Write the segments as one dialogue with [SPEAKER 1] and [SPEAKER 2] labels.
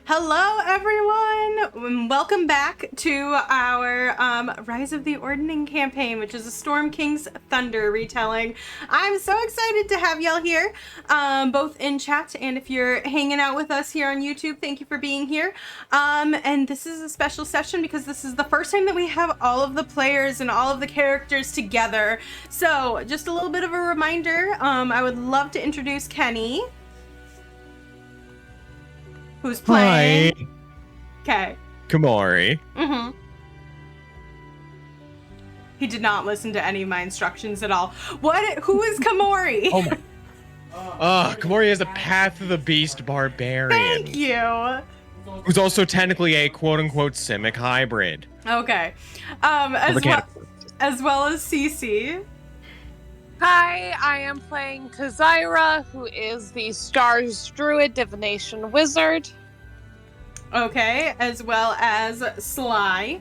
[SPEAKER 1] Hello, everyone, and welcome back to our Rise of the Ordning campaign, which is a Storm King's Thunder retelling. I'm so excited to have y'all here, both in chat and if you're hanging out with us here on YouTube, thank you for being here. And this is a special session because this is the first time that we have all of the players and all of the characters together. So, just a little bit of a reminder, I would love to introduce Kenny. Who's playing? Okay.
[SPEAKER 2] Kamari.
[SPEAKER 1] He did not listen to any of my instructions at all. What? Who is Kamori?
[SPEAKER 2] Oh my. Kamari is a Path of the Beast barbarian.
[SPEAKER 1] Thank you.
[SPEAKER 2] Who's also technically a quote-unquote Simic hybrid.
[SPEAKER 1] Okay. As well as Cece.
[SPEAKER 3] Hi, I am playing Tzira, who is the Stars Druid Divination Wizard.
[SPEAKER 1] Okay, as well as Sly.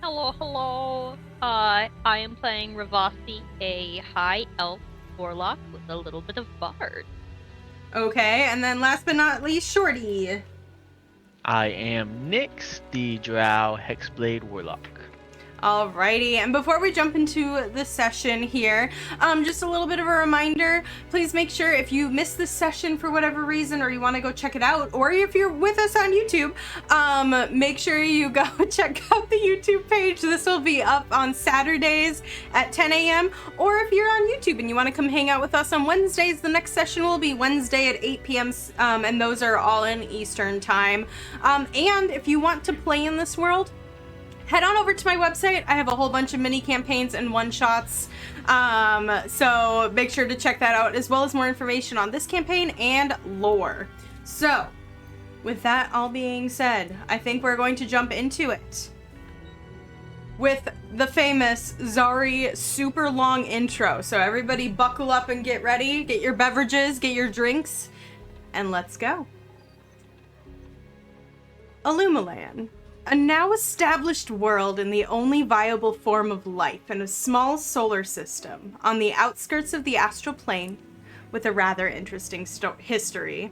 [SPEAKER 4] Hello. I am playing Ravasi, a high elf warlock with a little bit of bard.
[SPEAKER 1] Okay, and then last but not least, Shorty.
[SPEAKER 5] I am Nyx, the Drow Hexblade Warlock.
[SPEAKER 1] Alrighty, and before we jump into the session here, just a little bit of a reminder, please make sure if you missed this session for whatever reason or you want to go check it out, or if you're with us on YouTube, make sure you go check out the YouTube page. This will be up on Saturdays at 10 a.m. Or if you're on YouTube and you want to come hang out with us on Wednesdays, the next session will be Wednesday at 8 p.m. And those are all in Eastern time. And if you want to play in this world, head on over to my website. I have a whole bunch of mini campaigns and one-shots, so make sure to check that out, as well as more information on this campaign and lore. So, with that all being said, I think we're going to jump into it with the famous Zari super long intro. So everybody buckle up and get ready, get your beverages, get your drinks, and let's go. Ilumelan. A now established world in the only viable form of life in a small solar system on the outskirts of the astral plane with a rather interesting history.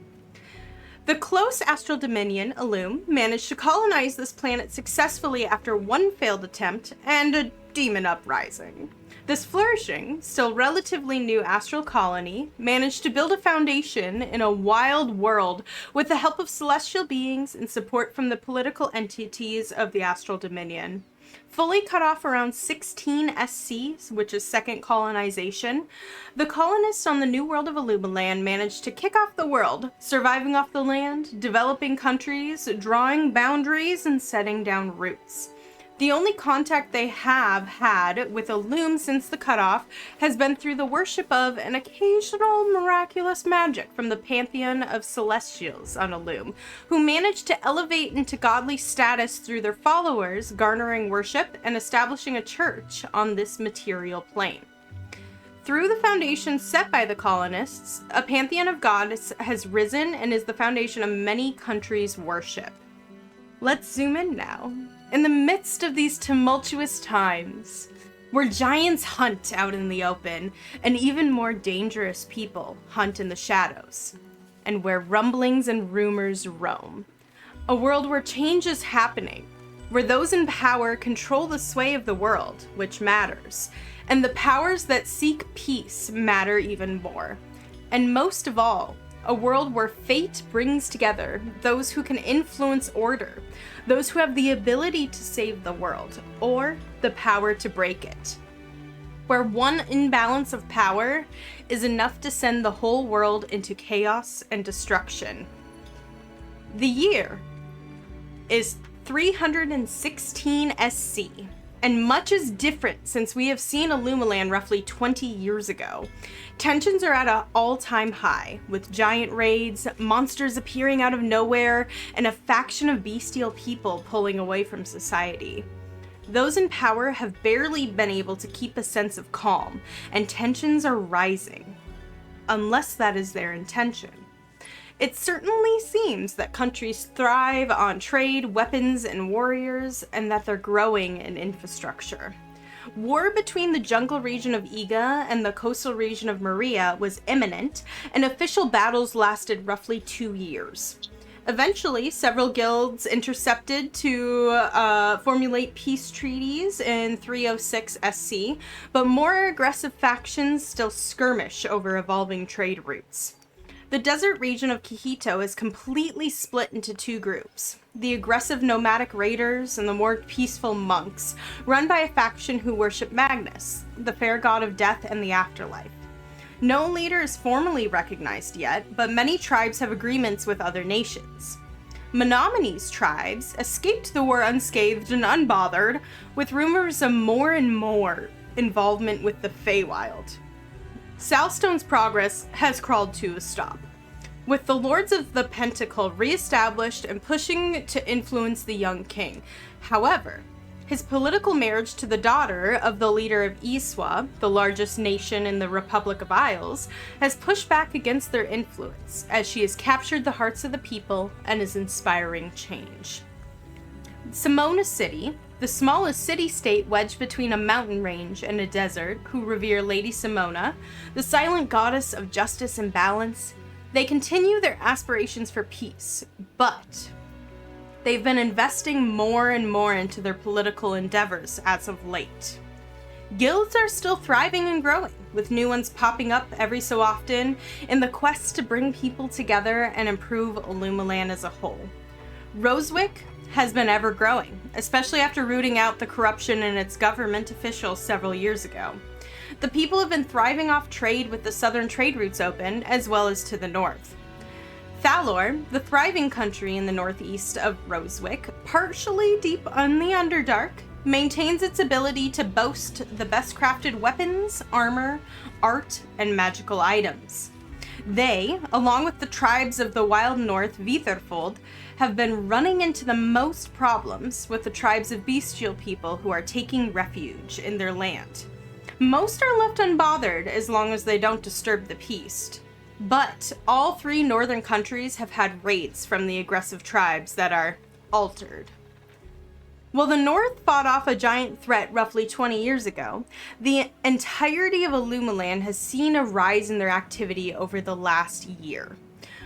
[SPEAKER 1] The close astral dominion, Illume, managed to colonize this planet successfully after one failed attempt and a demon uprising. This flourishing, still relatively new astral colony managed to build a foundation in a wild world with the help of celestial beings and support from the political entities of the astral dominion. Fully cut off around 16 SCs, which is second colonization, the colonists on the new world of Ilumelan managed to kick off the world, surviving off the land, developing countries, drawing boundaries, and setting down roots. The only contact they have had with Illume since the cutoff has been through the worship of an occasional miraculous magic from the pantheon of celestials on Illume, who managed to elevate into godly status through their followers, garnering worship and establishing a church on this material plane. Through the foundation set by the colonists, a pantheon of gods has risen and is the foundation of many countries' worship. Let's zoom in now. In the midst of these tumultuous times, where giants hunt out in the open, and even more dangerous people hunt in the shadows, and where rumblings and rumors roam, a world where change is happening, where those in power control the sway of the world, which matters, and the powers that seek peace matter even more. And most of all, a world where fate brings together those who can influence order, those who have the ability to save the world, or the power to break it. Where one imbalance of power is enough to send the whole world into chaos and destruction. The year is 316 SC, and much is different since we have seen Ilumelan roughly 20 years ago. Tensions are at an all-time high, with giant raids, monsters appearing out of nowhere, and a faction of bestial people pulling away from society. Those in power have barely been able to keep a sense of calm, and tensions are rising. Unless that is their intention. It certainly seems that countries thrive on trade, weapons, and warriors, and that they're growing in infrastructure. War between the jungle region of Iga and the coastal region of Maria was imminent, and official battles lasted roughly 2 years. Eventually, several guilds intercepted to formulate peace treaties in 306 SC, but more aggressive factions still skirmish over evolving trade routes. The desert region of Quijito is completely split into two groups. The aggressive nomadic raiders and the more peaceful monks, run by a faction who worship Magnus, the fair god of death and the afterlife. No leader is formally recognized yet, but many tribes have agreements with other nations. Menominey's tribes escaped the war unscathed and unbothered, with rumors of more and more involvement with the Feywild. Southstone's progress has crawled to a stop, with the Lords of the Pentacle re-established and pushing to influence the young king. However, his political marriage to the daughter of the leader of Iswa, the largest nation in the Republic of Isles, has pushed back against their influence, as she has captured the hearts of the people and is inspiring change. Simona City, the smallest city-state wedged between a mountain range and a desert, who revere Lady Simona, the silent goddess of justice and balance, they continue their aspirations for peace, but they've been investing more and more into their political endeavors as of late. Guilds are still thriving and growing, with new ones popping up every so often in the quest to bring people together and improve Ilumelan as a whole. Rosewick has been ever growing, especially after rooting out the corruption in its government officials several years ago. The people have been thriving off trade with the southern trade routes open, as well as to the north. Thalor, the thriving country in the northeast of Rosewick, partially deep on the Underdark, maintains its ability to boast the best crafted weapons, armor, art, and magical items. They, along with the tribes of the wild north Vitherfold, have been running into the most problems with the tribes of bestial people who are taking refuge in their land. Most are left unbothered as long as they don't disturb the peace. But all three northern countries have had raids from the aggressive tribes that are altered. While the North fought off a giant threat roughly 20 years ago, the entirety of Ilumelan has seen a rise in their activity over the last year.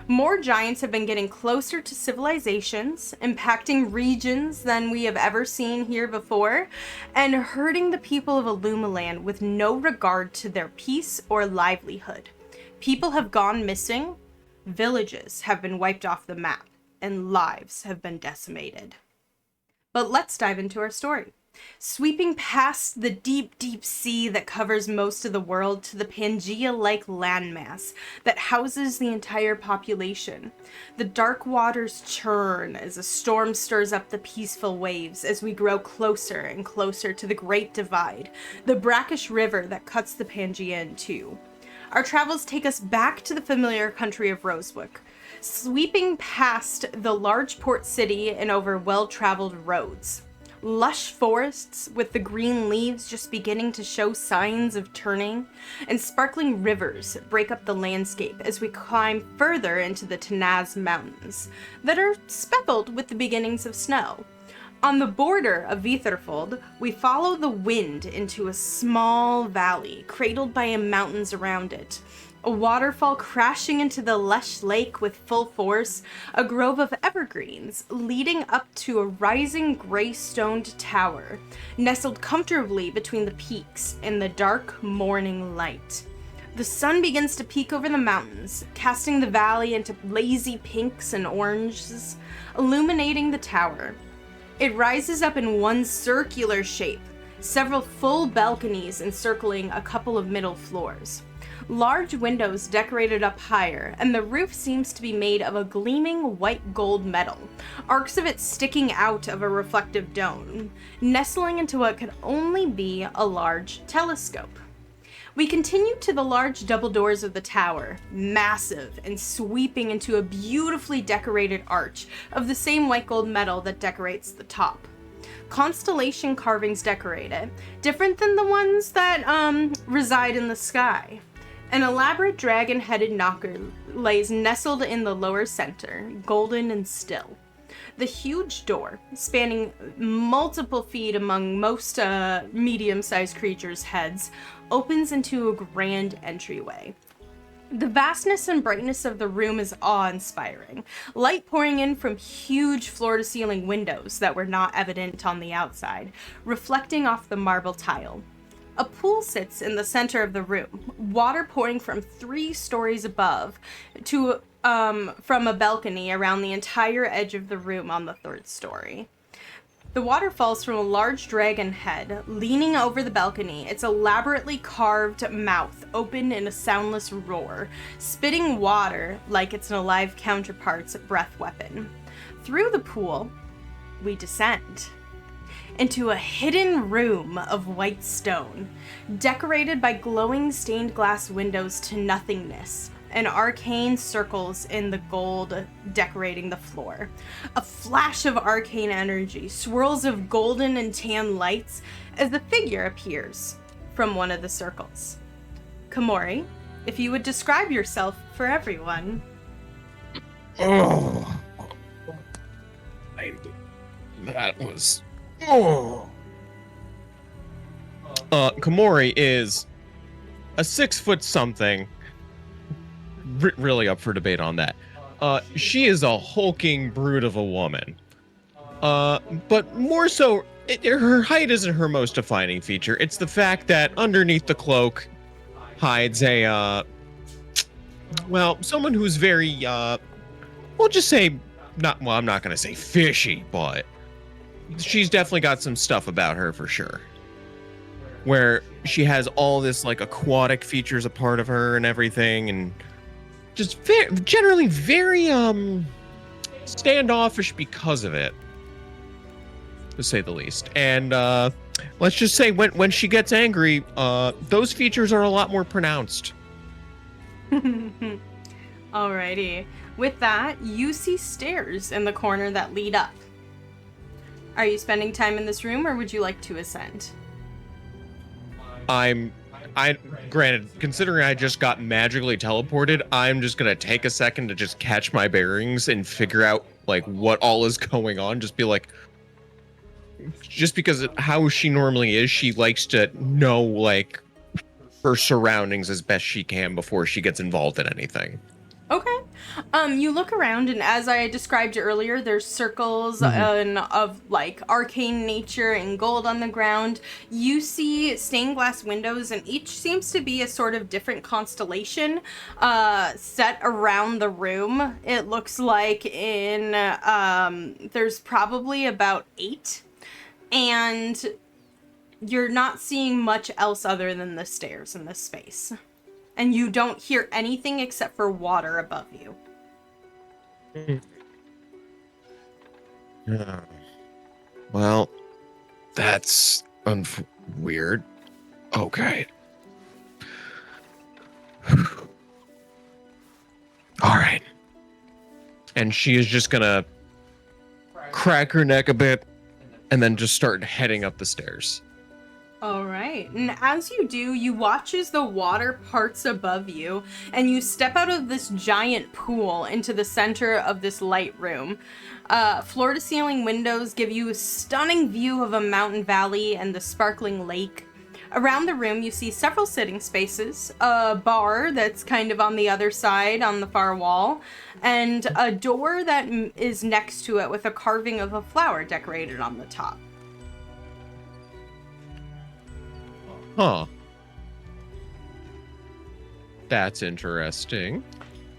[SPEAKER 1] More giants have been getting closer to civilizations, impacting regions than we have ever seen here before, and hurting the people of Ilumelan with no regard to their peace or livelihood. People have gone missing, villages have been wiped off the map, and lives have been decimated. But let's dive into our story. Sweeping past the deep, deep sea that covers most of the world to the Pangea-like landmass that houses the entire population. The dark waters churn as a storm stirs up the peaceful waves as we grow closer and closer to the Great Divide, the brackish river that cuts the Pangea in two. Our travels take us back to the familiar country of Rosewick, sweeping past the large port city and over well-traveled roads. Lush forests with the green leaves just beginning to show signs of turning, and sparkling rivers break up the landscape as we climb further into the Tanaz Mountains that are speckled with the beginnings of snow. On the border of Vitherfold, we follow the wind into a small valley cradled by mountains around it. A waterfall crashing into the lush lake with full force, a grove of evergreens leading up to a rising gray-stoned tower, nestled comfortably between the peaks in the dark morning light. The sun begins to peek over the mountains, casting the valley into lazy pinks and oranges, illuminating the tower. It rises up in one circular shape, several full balconies encircling a couple of middle floors. Large windows decorated up higher, and the roof seems to be made of a gleaming white gold metal, arcs of it sticking out of a reflective dome, nestling into what could only be a large telescope. We continue to the large double doors of the tower, massive and sweeping into a beautifully decorated arch of the same white gold metal that decorates the top. Constellation carvings decorate it, different than the ones that reside in the sky. An elaborate dragon-headed knocker lays nestled in the lower center, golden and still. The huge door, spanning multiple feet among most medium-sized creatures' heads, opens into a grand entryway. The vastness and brightness of the room is awe-inspiring, light pouring in from huge floor-to-ceiling windows that were not evident on the outside, reflecting off the marble tile. A pool sits in the center of the room, water pouring from 3 stories above to from a balcony around the entire edge of the room on the 3rd story. The water falls from a large dragon head, leaning over the balcony, its elaborately carved mouth open in a soundless roar, spitting water like it's an alive counterpart's breath weapon. Through the pool, we descend into a hidden room of white stone, decorated by glowing stained glass windows to nothingness, and arcane circles in the gold decorating the floor. A flash of arcane energy, swirls of golden and tan lights as the figure appears from one of the circles. Komori, if you would describe yourself for everyone.
[SPEAKER 2] Oh. That was... Oh. Komori is a 6 foot something. Really up for debate on that. She is a hulking brute of a woman. But more so, her height isn't her most defining feature. It's the fact that underneath the cloak hides a, someone who's very, we'll just say, I'm not going to say fishy, but she's definitely got some stuff about her for sure. Where she has all this, like, aquatic features a part of her and everything, and just generally very standoffish because of it, to say the least. And let's just say when she gets angry, those features are a lot more pronounced.
[SPEAKER 1] Alrighty. With that, you see stairs in the corner that lead up. Are you spending time in this room, or would you like to ascend?
[SPEAKER 2] Granted, considering I just got magically teleported, I'm just gonna take a second to just catch my bearings and figure out, like, what all is going on. Just be like, just because how she normally is, she likes to know, like, her surroundings as best she can before she gets involved in anything.
[SPEAKER 1] Okay. You look around, and as I described earlier, there's circles of, like, arcane nature and gold on the ground. You see stained glass windows, and each seems to be a sort of different constellation set around the room. It looks like there's probably about 8, and you're not seeing much else other than the stairs in this space. And you don't hear anything except for water above you.
[SPEAKER 2] Well, that's weird. Okay. All right. And she is just gonna crack her neck a bit and then just start heading up the stairs.
[SPEAKER 1] All right. And as you do, you watch as the water parts above you, and you step out of this giant pool into the center of this light room. Floor-to-ceiling windows give you a stunning view of a mountain valley and the sparkling lake. Around the room, you see several sitting spaces, a bar that's kind of on the other side on the far wall, and a door that is next to it with a carving of a flower decorated on the top.
[SPEAKER 2] Huh. That's interesting.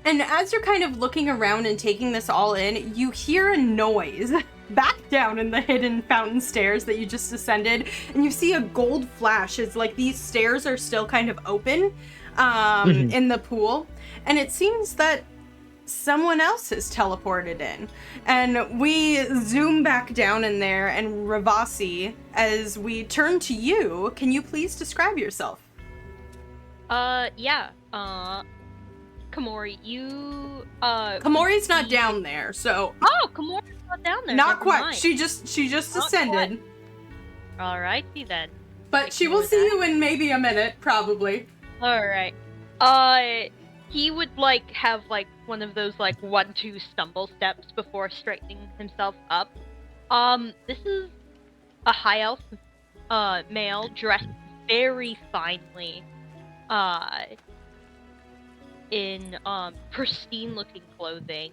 [SPEAKER 1] And as you're kind of looking around and taking this all in, you hear a noise back down in the hidden fountain stairs that you just ascended, and you see a gold flash as, like, these stairs are still kind of open in the pool, and it seems that someone else has teleported in. And we zoom back down in there, and Ravasi, as we turn to you, can you please describe yourself?
[SPEAKER 4] Yeah. Komori, you
[SPEAKER 1] Komori's not down there, so
[SPEAKER 4] Oh, Komori's not down there.
[SPEAKER 1] not
[SPEAKER 4] never
[SPEAKER 1] quite.
[SPEAKER 4] mind.
[SPEAKER 1] She just
[SPEAKER 4] Not
[SPEAKER 1] ascended.
[SPEAKER 4] Alrighty then.
[SPEAKER 1] But she will see you in maybe a minute, probably.
[SPEAKER 4] Alright. He would, like, have, like, one of those, like, 1-2 stumble steps before straightening himself up. This is a high elf, male, dressed very finely. in pristine looking clothing.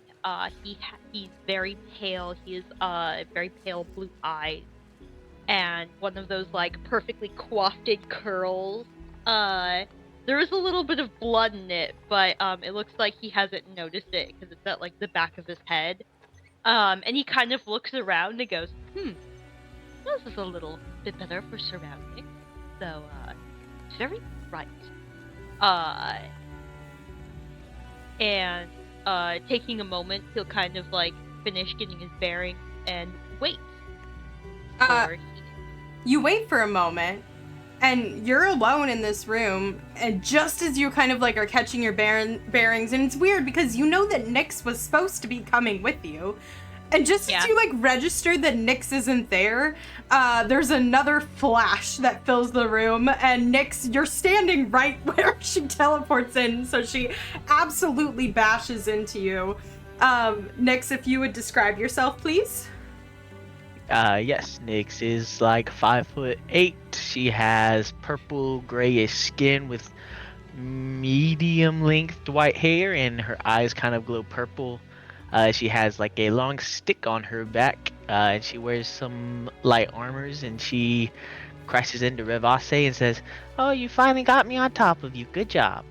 [SPEAKER 4] He's very pale. He has very pale blue eyes and one of those like perfectly coiffed curls. There is a little bit of blood in it, but it looks like he hasn't noticed it because it's at like the back of his head. And he kind of looks around and goes, this is a little bit better for surroundings. So, very bright. And taking a moment, he'll kind of like finish getting his bearings and wait.
[SPEAKER 1] You wait for a moment, and you're alone in this room, and just as you kind of like are catching your bearings, and it's weird because you know that Nyx was supposed to be coming with you, and just as you like register that Nyx isn't there, there's another flash that fills the room, and Nyx, you're standing right where she teleports in, so she absolutely bashes into you. Nyx, if you would describe yourself, please.
[SPEAKER 5] Yes, Nyx is like 5'8". She has purple grayish skin with medium length white hair, and her eyes kind of glow purple. She has like a long stick on her back, and she wears some light armors, and she crashes into Revase and says, "Oh, you finally got me on top of you. Good job."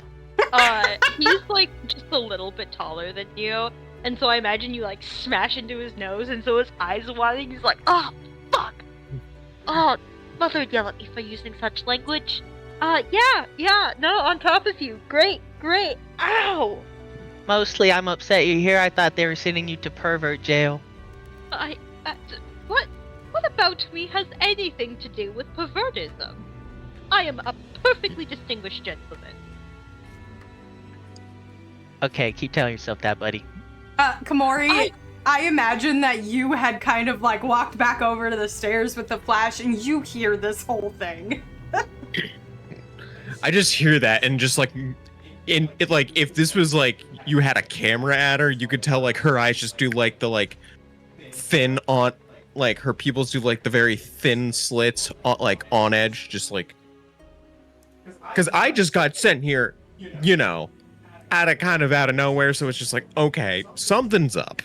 [SPEAKER 4] He's like just a little bit taller than you. And so I imagine you like smash into his nose, and so his eyes are wide. He's like, "Oh, fuck! Oh, mother would yell at me for using such language." Yeah, no, on top of you. Great. Ow!
[SPEAKER 5] Mostly, I'm upset you're here. I thought they were sending you to pervert jail.
[SPEAKER 4] What about me has anything to do with pervertism? I am a perfectly distinguished gentleman.
[SPEAKER 5] Okay, keep telling yourself that, buddy.
[SPEAKER 1] Komori, I imagine that you had kind of like walked back over to the stairs with the flash, and you hear this whole thing.
[SPEAKER 2] I just hear that, and just like, if this was like you had a camera at her, you could tell like her eyes just do like the like thin on, like her pupils do like the very thin slits on, like on edge, just like. Because I just got sent here, out of nowhere, so it's just like, okay, something's up.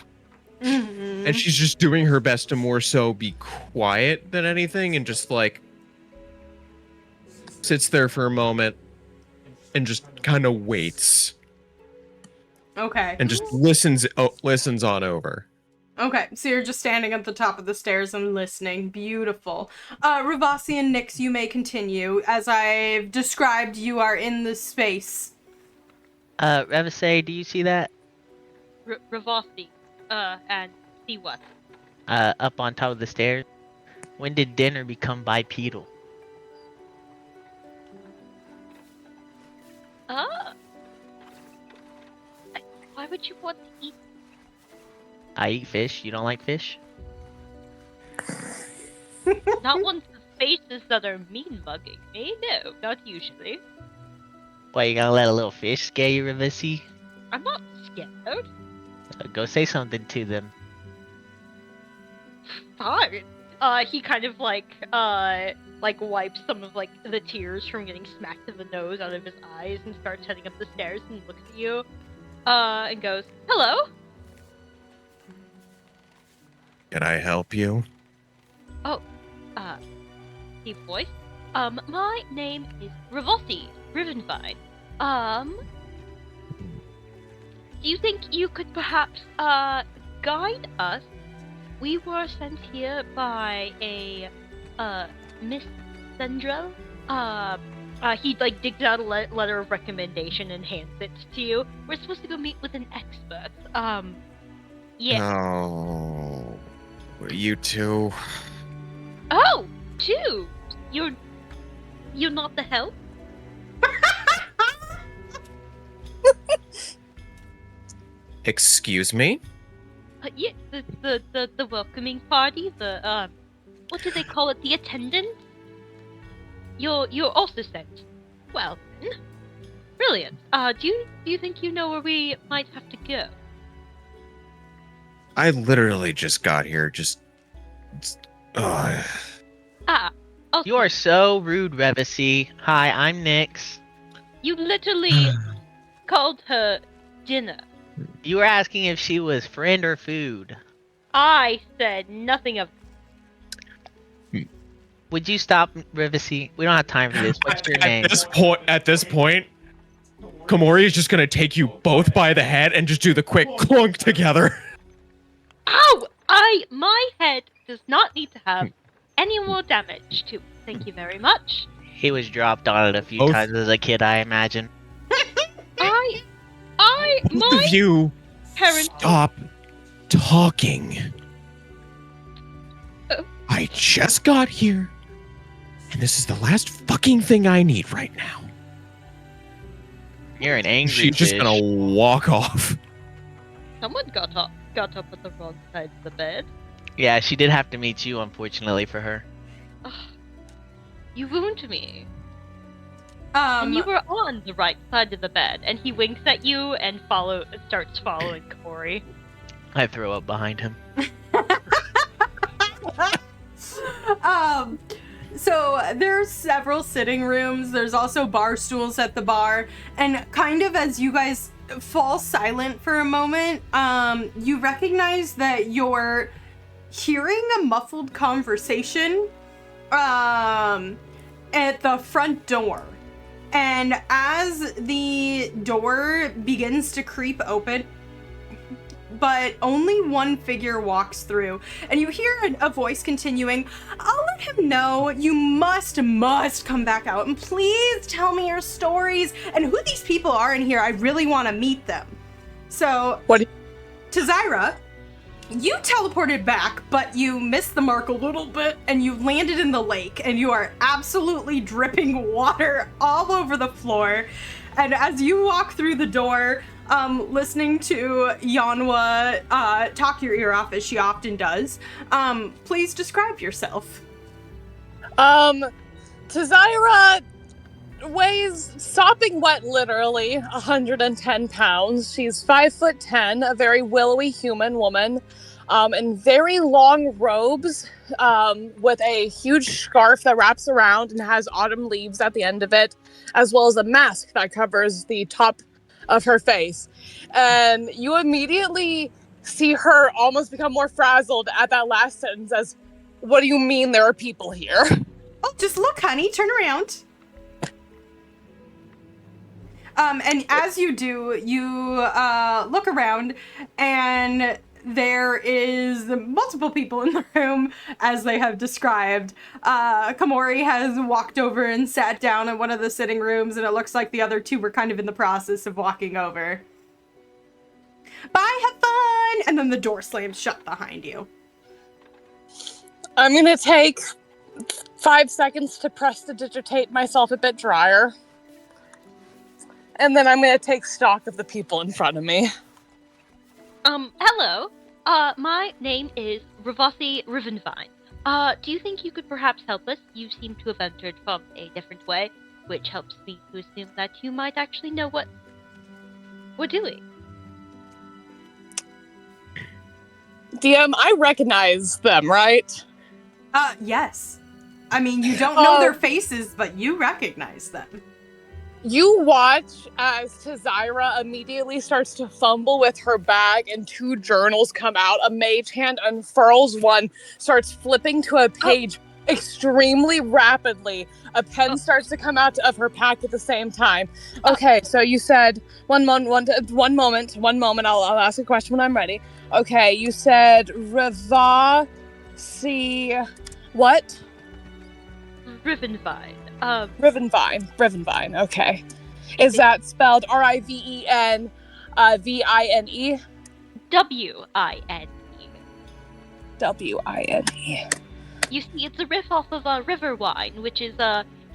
[SPEAKER 1] Mm-hmm.
[SPEAKER 2] And she's just doing her best to more so be quiet than anything, and just like sits there for a moment and just kind of waits.
[SPEAKER 1] Okay.
[SPEAKER 2] And just listens on over.
[SPEAKER 1] Okay, so you're just standing at the top of the stairs and listening. Beautiful. Ravasi and Nyx, you may continue. As I've described, you are in this space.
[SPEAKER 5] Revase, do you see that?
[SPEAKER 4] Ravasti, and see what?
[SPEAKER 5] Up on top of the stairs. When did dinner become bipedal?
[SPEAKER 4] Why would you want to eat?
[SPEAKER 5] I eat fish. You don't like fish?
[SPEAKER 4] Not ones with faces that are mean mugging me. No, not usually.
[SPEAKER 5] Why, you gonna let a little fish scare you, Revasi?
[SPEAKER 4] I'm not scared.
[SPEAKER 5] Go say something to them.
[SPEAKER 4] Fine. He kind of like wipes some of like the tears from getting smacked in the nose out of his eyes and starts heading up the stairs and looks at you, and goes, "Hello."
[SPEAKER 2] Can I help you?
[SPEAKER 4] Oh, deep voice. My name is Ravasi Rivenvine. Do you think you could perhaps, guide us? We were sent here by a, Miss Sendrel. He, like, digs out a letter of recommendation and hands it to you. We're supposed to go meet with an expert. Yeah.
[SPEAKER 2] Oh, you two.
[SPEAKER 4] Oh, two! You're not the help?
[SPEAKER 2] Excuse me?
[SPEAKER 4] Yeah, the welcoming party, what do they call it? The attendant? You're also sent. Well then. Brilliant. Do you think you know where we might have to go?
[SPEAKER 2] I literally just got here,
[SPEAKER 4] Also,
[SPEAKER 5] You are so rude, Revasi. Hi, I'm Nyx.
[SPEAKER 4] you literally called her dinner.
[SPEAKER 5] You were asking if she was friend or food.
[SPEAKER 4] I said nothing of.
[SPEAKER 5] Would you stop, Rivasi? We don't have time for this. What's your name?
[SPEAKER 2] At this point, Komori is just gonna take you both by the head and just do the quick clunk together.
[SPEAKER 4] Ow! My head does not need to have any more damage to it. Thank you very much.
[SPEAKER 5] He was dropped on it a few
[SPEAKER 2] Both-
[SPEAKER 5] times as a kid, I imagine.
[SPEAKER 2] Both
[SPEAKER 4] My
[SPEAKER 2] of you,
[SPEAKER 4] parents.
[SPEAKER 2] stop talking. I just got here, and this is the last fucking thing I need right now.
[SPEAKER 5] You're an angry
[SPEAKER 2] She's just
[SPEAKER 5] fish.
[SPEAKER 2] gonna walk off.
[SPEAKER 4] Someone got up at the wrong side of the bed.
[SPEAKER 5] Yeah, she did have to meet you, unfortunately for her.
[SPEAKER 4] Ugh. You wound me. And you were on the right side of the bed. And he winks at you and starts following Corey.
[SPEAKER 5] I throw up behind him.
[SPEAKER 1] So there's several sitting rooms. There's also bar stools at the bar. And kind of as you guys fall silent for a moment, you recognize that you're hearing a muffled conversation at the front door. And as the door begins to creep open, but only one figure walks through, and you hear a voice continuing, "I'll let him know. You must come back out, and please tell me your stories and who these people are in here. I really want to meet them." So, Tzira, you teleported back, but you missed the mark a little bit, and you landed in the lake, and you are absolutely dripping water all over the floor. And as you walk through the door, listening to Yanwa talk your ear off as she often does, please describe yourself.
[SPEAKER 3] Tzira weighs sopping wet, literally 110 pounds. She's 5'10", a very willowy human woman, in very long robes, with a huge scarf that wraps around and has autumn leaves at the end of it, as well as a mask that covers the top of her face. And you immediately see her almost become more frazzled at that last sentence as, "What do you mean there are people here?"
[SPEAKER 1] Oh, just look, honey, turn around. And as you do, you look around, and there is multiple people in the room, as they have described. Komori has walked over and sat down in one of the sitting rooms, and it looks like the other two were kind of in the process of walking over. Bye, have fun! And then the door slams shut behind you.
[SPEAKER 3] I'm gonna take 5 seconds to prestidigitate myself a bit drier. And then I'm gonna take stock of the people in front of me.
[SPEAKER 4] Hello. My name is Ravasi Rivenvine. Do you think you could perhaps help us? You seem to have entered from a different way, which helps me to assume that you might actually know what we're doing.
[SPEAKER 3] DM, I recognize them, right?
[SPEAKER 1] Yes. I mean, you don't know their faces, but you recognize them.
[SPEAKER 3] You watch as Tzira immediately starts to fumble with her bag and 2 journals come out. A mage hand unfurls one, starts flipping to a page extremely rapidly. A pen starts to come out of her pack at the same time. Okay, so you said one moment. I'll ask a question when I'm ready. Okay, you said Ravasi what?
[SPEAKER 4] Rivenvine.
[SPEAKER 3] Rivenvine. Okay. Is that spelled Rivene? Vine?
[SPEAKER 4] Wine.
[SPEAKER 3] Wine.
[SPEAKER 4] You see, it's a riff off of river wine, which is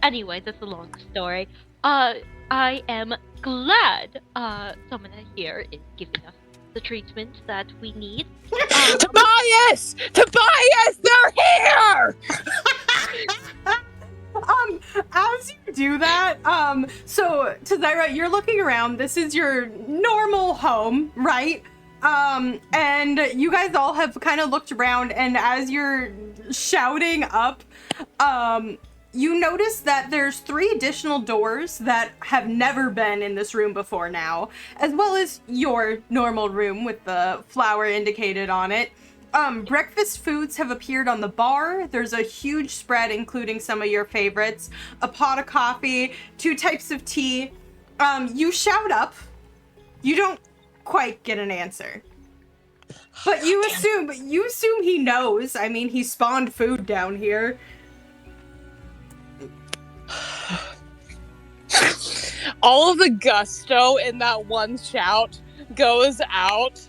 [SPEAKER 4] anyway, that's a long story. I am glad someone here is giving us the treatment that we need.
[SPEAKER 3] Tobias! They're here!
[SPEAKER 1] As you do that, so Tzira, you're looking around. This is your normal home, right? And you guys all have kind of looked around, and as you're shouting up, You notice that there's 3 additional doors that have never been in this room before now, as well as your normal room with the flower indicated on it. Breakfast foods have appeared on the bar. There's a huge spread, including some of your favorites, a pot of coffee, 2 types of tea. You shout up. You don't quite get an answer. But you assume he knows. I mean, he spawned food down here.
[SPEAKER 3] All of the gusto in that one shout goes out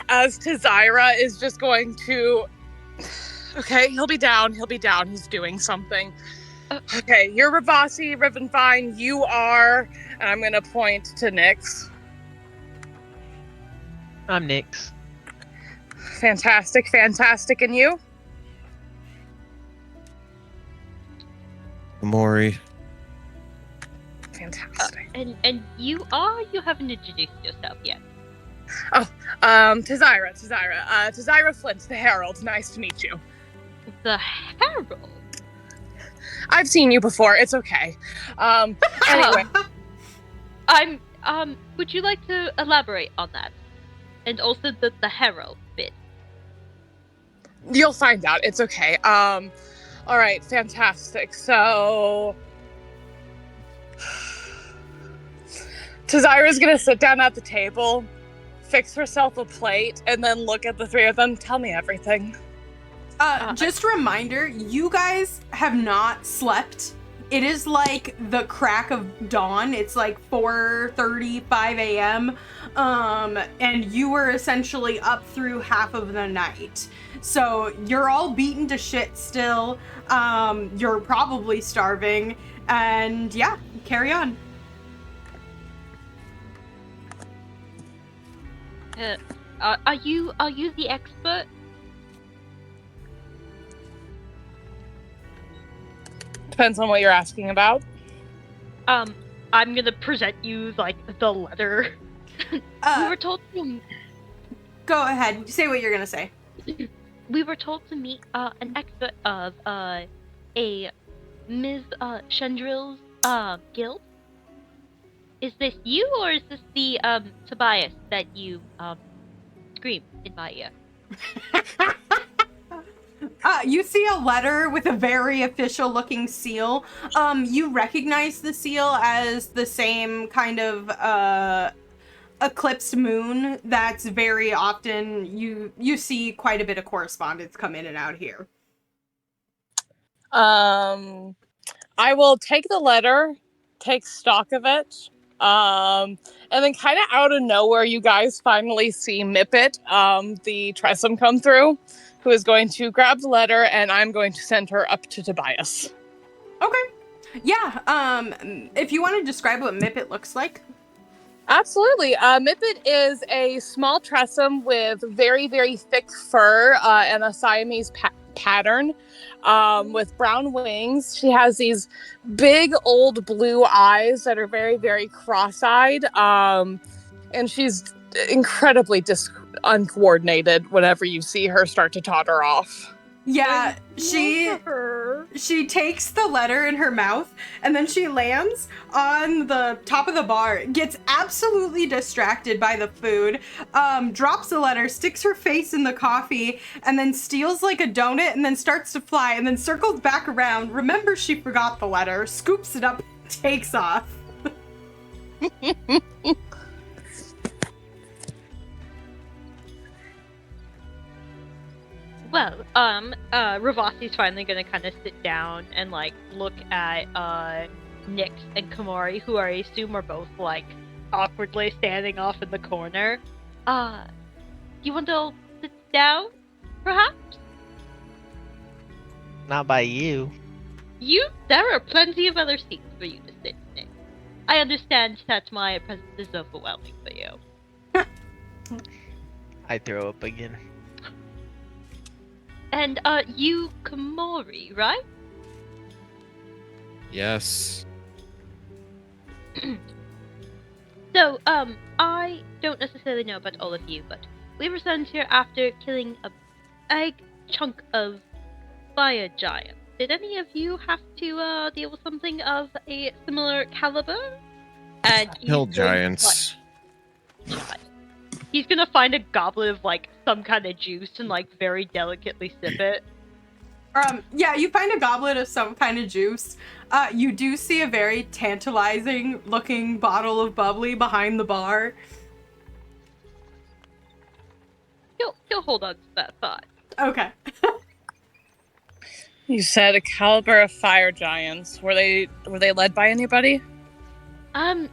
[SPEAKER 3] as Tzira is just going to... Okay, he'll be down. He's doing something. Okay, you're Ravasi, Rivenfine. You are... And I'm going to point to Nyx.
[SPEAKER 5] I'm Nyx.
[SPEAKER 3] Fantastic. And you?
[SPEAKER 2] Amori.
[SPEAKER 3] Fantastic.
[SPEAKER 4] And you haven't introduced yourself yet.
[SPEAKER 3] Tzira. Tzira Flint, the Herald. Nice to meet you.
[SPEAKER 4] The Herald?
[SPEAKER 3] I've seen you before. It's okay. Anyway.
[SPEAKER 4] Would you like to elaborate on that? And also the Herald bit.
[SPEAKER 3] You'll find out. It's okay. All right, fantastic. So, Tzira's gonna sit down at the table, fix herself a plate, and then look at the 3 of them. Tell me everything.
[SPEAKER 1] Just a reminder, you guys have not slept. It is like the crack of dawn. It's like 4:35 a.m. And you were essentially up through half of the night. So you're all beaten to shit still. You're probably starving. And yeah, carry on.
[SPEAKER 4] Are you the expert?
[SPEAKER 3] Depends on what you're asking about.
[SPEAKER 4] I'm gonna present you like the letter. We were told to.
[SPEAKER 1] Go ahead. Say what you're gonna say.
[SPEAKER 4] We were told to meet an expert of a Ms. Chandril's guild. Is this you, or is this the Tobias that you screamed in my ear?
[SPEAKER 1] You see a letter with a very official looking seal. You recognize the seal as the same kind of eclipsed moon that's very often you see quite a bit of correspondence come in and out here.
[SPEAKER 3] I will take the letter, take stock of it, and then kind of out of nowhere, you guys finally see Mippet, the Tressum, come through, who is going to grab the letter, and I'm going to send her up to Tobias.
[SPEAKER 1] Okay. Yeah, if you want to describe what Mippet looks like.
[SPEAKER 3] Absolutely. Mippet is a small Tressum with very, very thick fur and a Siamese pattern with brown wings. She has these big old blue eyes that are very, very cross-eyed. And she's incredibly uncoordinated whenever you see her start to totter off.
[SPEAKER 1] Yeah, she takes the letter in her mouth, and then she lands on the top of the bar, gets absolutely distracted by the food, drops the letter, sticks her face in the coffee, and then steals like a donut, and then starts to fly, and then circles back around, remembers she forgot the letter, scoops it up, and takes off.
[SPEAKER 4] Well, Ravasi's finally gonna kind of sit down and, like, look at, Nyx and Komori, who I assume are both, like, awkwardly standing off in the corner. You want to sit down, perhaps?
[SPEAKER 5] Not by you.
[SPEAKER 4] There are plenty of other seats for you to sit in. I understand that my presence is overwhelming for you.
[SPEAKER 5] I throw up again.
[SPEAKER 4] And, you Komori, right?
[SPEAKER 2] Yes.
[SPEAKER 4] So, I don't necessarily know about all of you, but we were sent here after killing a big chunk of fire giants. did any of you have to deal with something of a similar caliber? And
[SPEAKER 2] Hill giants.
[SPEAKER 4] He's gonna find a goblet of like some kind of juice and like very delicately sip it.
[SPEAKER 1] Yeah, you find a goblet of some kind of juice. You do see a very tantalizing looking bottle of bubbly behind the bar.
[SPEAKER 4] He'll hold on to that thought.
[SPEAKER 1] Okay.
[SPEAKER 3] You said a caliber of fire giants. Were they led by anybody?
[SPEAKER 4] Nyx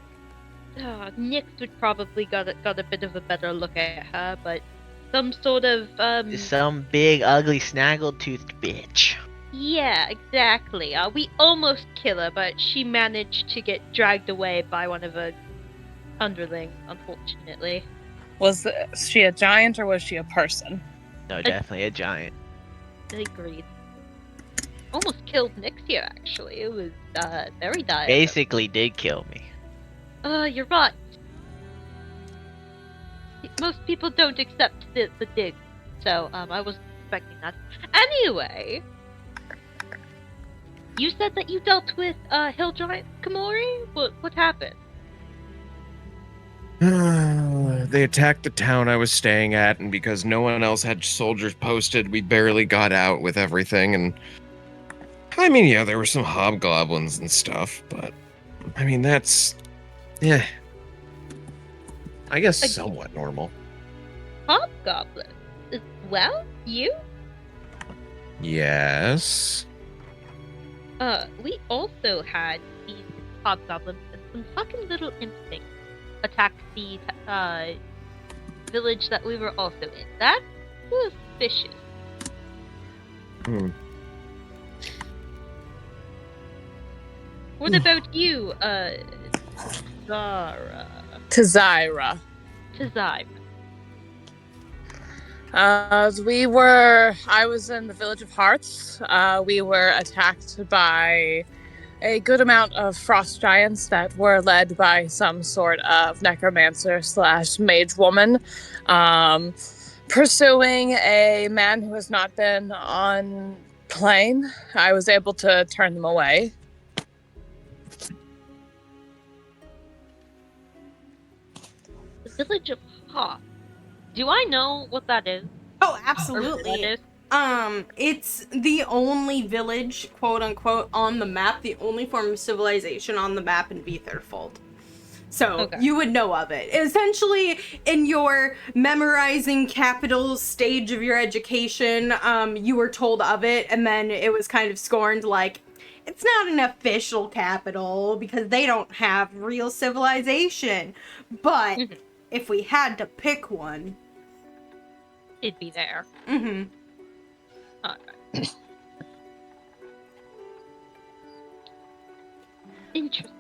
[SPEAKER 4] would probably got a bit of a better look at her, but some sort of
[SPEAKER 5] Some big, ugly, snaggle-toothed bitch.
[SPEAKER 4] Yeah, exactly. We almost kill her, but she managed to get dragged away by one of her underlings, unfortunately.
[SPEAKER 3] Was she a giant or was she a person?
[SPEAKER 5] No, definitely a giant.
[SPEAKER 4] Agreed. Almost killed Nyx here, actually. It was very dire.
[SPEAKER 5] Basically did kill me.
[SPEAKER 4] You're right. Most people don't accept the dig, so I wasn't expecting that. Anyway, you said that you dealt with hill giant Kamori. What happened?
[SPEAKER 2] They attacked the town I was staying at, and because no one else had soldiers posted, we barely got out with everything. And I mean, yeah, there were some hobgoblins and stuff, but I mean, that's, yeah, I guess somewhat normal.
[SPEAKER 4] Hobgoblin? Well, you?
[SPEAKER 2] Yes.
[SPEAKER 4] We also had these hobgoblins and some fucking little imp things attack the village that we were also in. That's suspicious. What about you, Zara?
[SPEAKER 3] Tzira.
[SPEAKER 4] Tzira.
[SPEAKER 3] I was in the village of Hearts. We were attacked by a good amount of frost giants that were led by some sort of necromancer / mage woman, pursuing a man who has not been on plane. I was able to turn them away.
[SPEAKER 4] The village of Hawk. Do I know what that is?
[SPEAKER 1] Oh, absolutely. It's the only village, quote unquote, on the map, the only form of civilization on the map in Vietherfold. So you would know of it. Essentially, in your memorizing capitals stage of your education, you were told of it, and then it was kind of scorned like, it's not an official capital because they don't have real civilization. But if we had to pick one,
[SPEAKER 4] it'd be there.
[SPEAKER 1] Mm-hmm.
[SPEAKER 4] Alright. Interesting.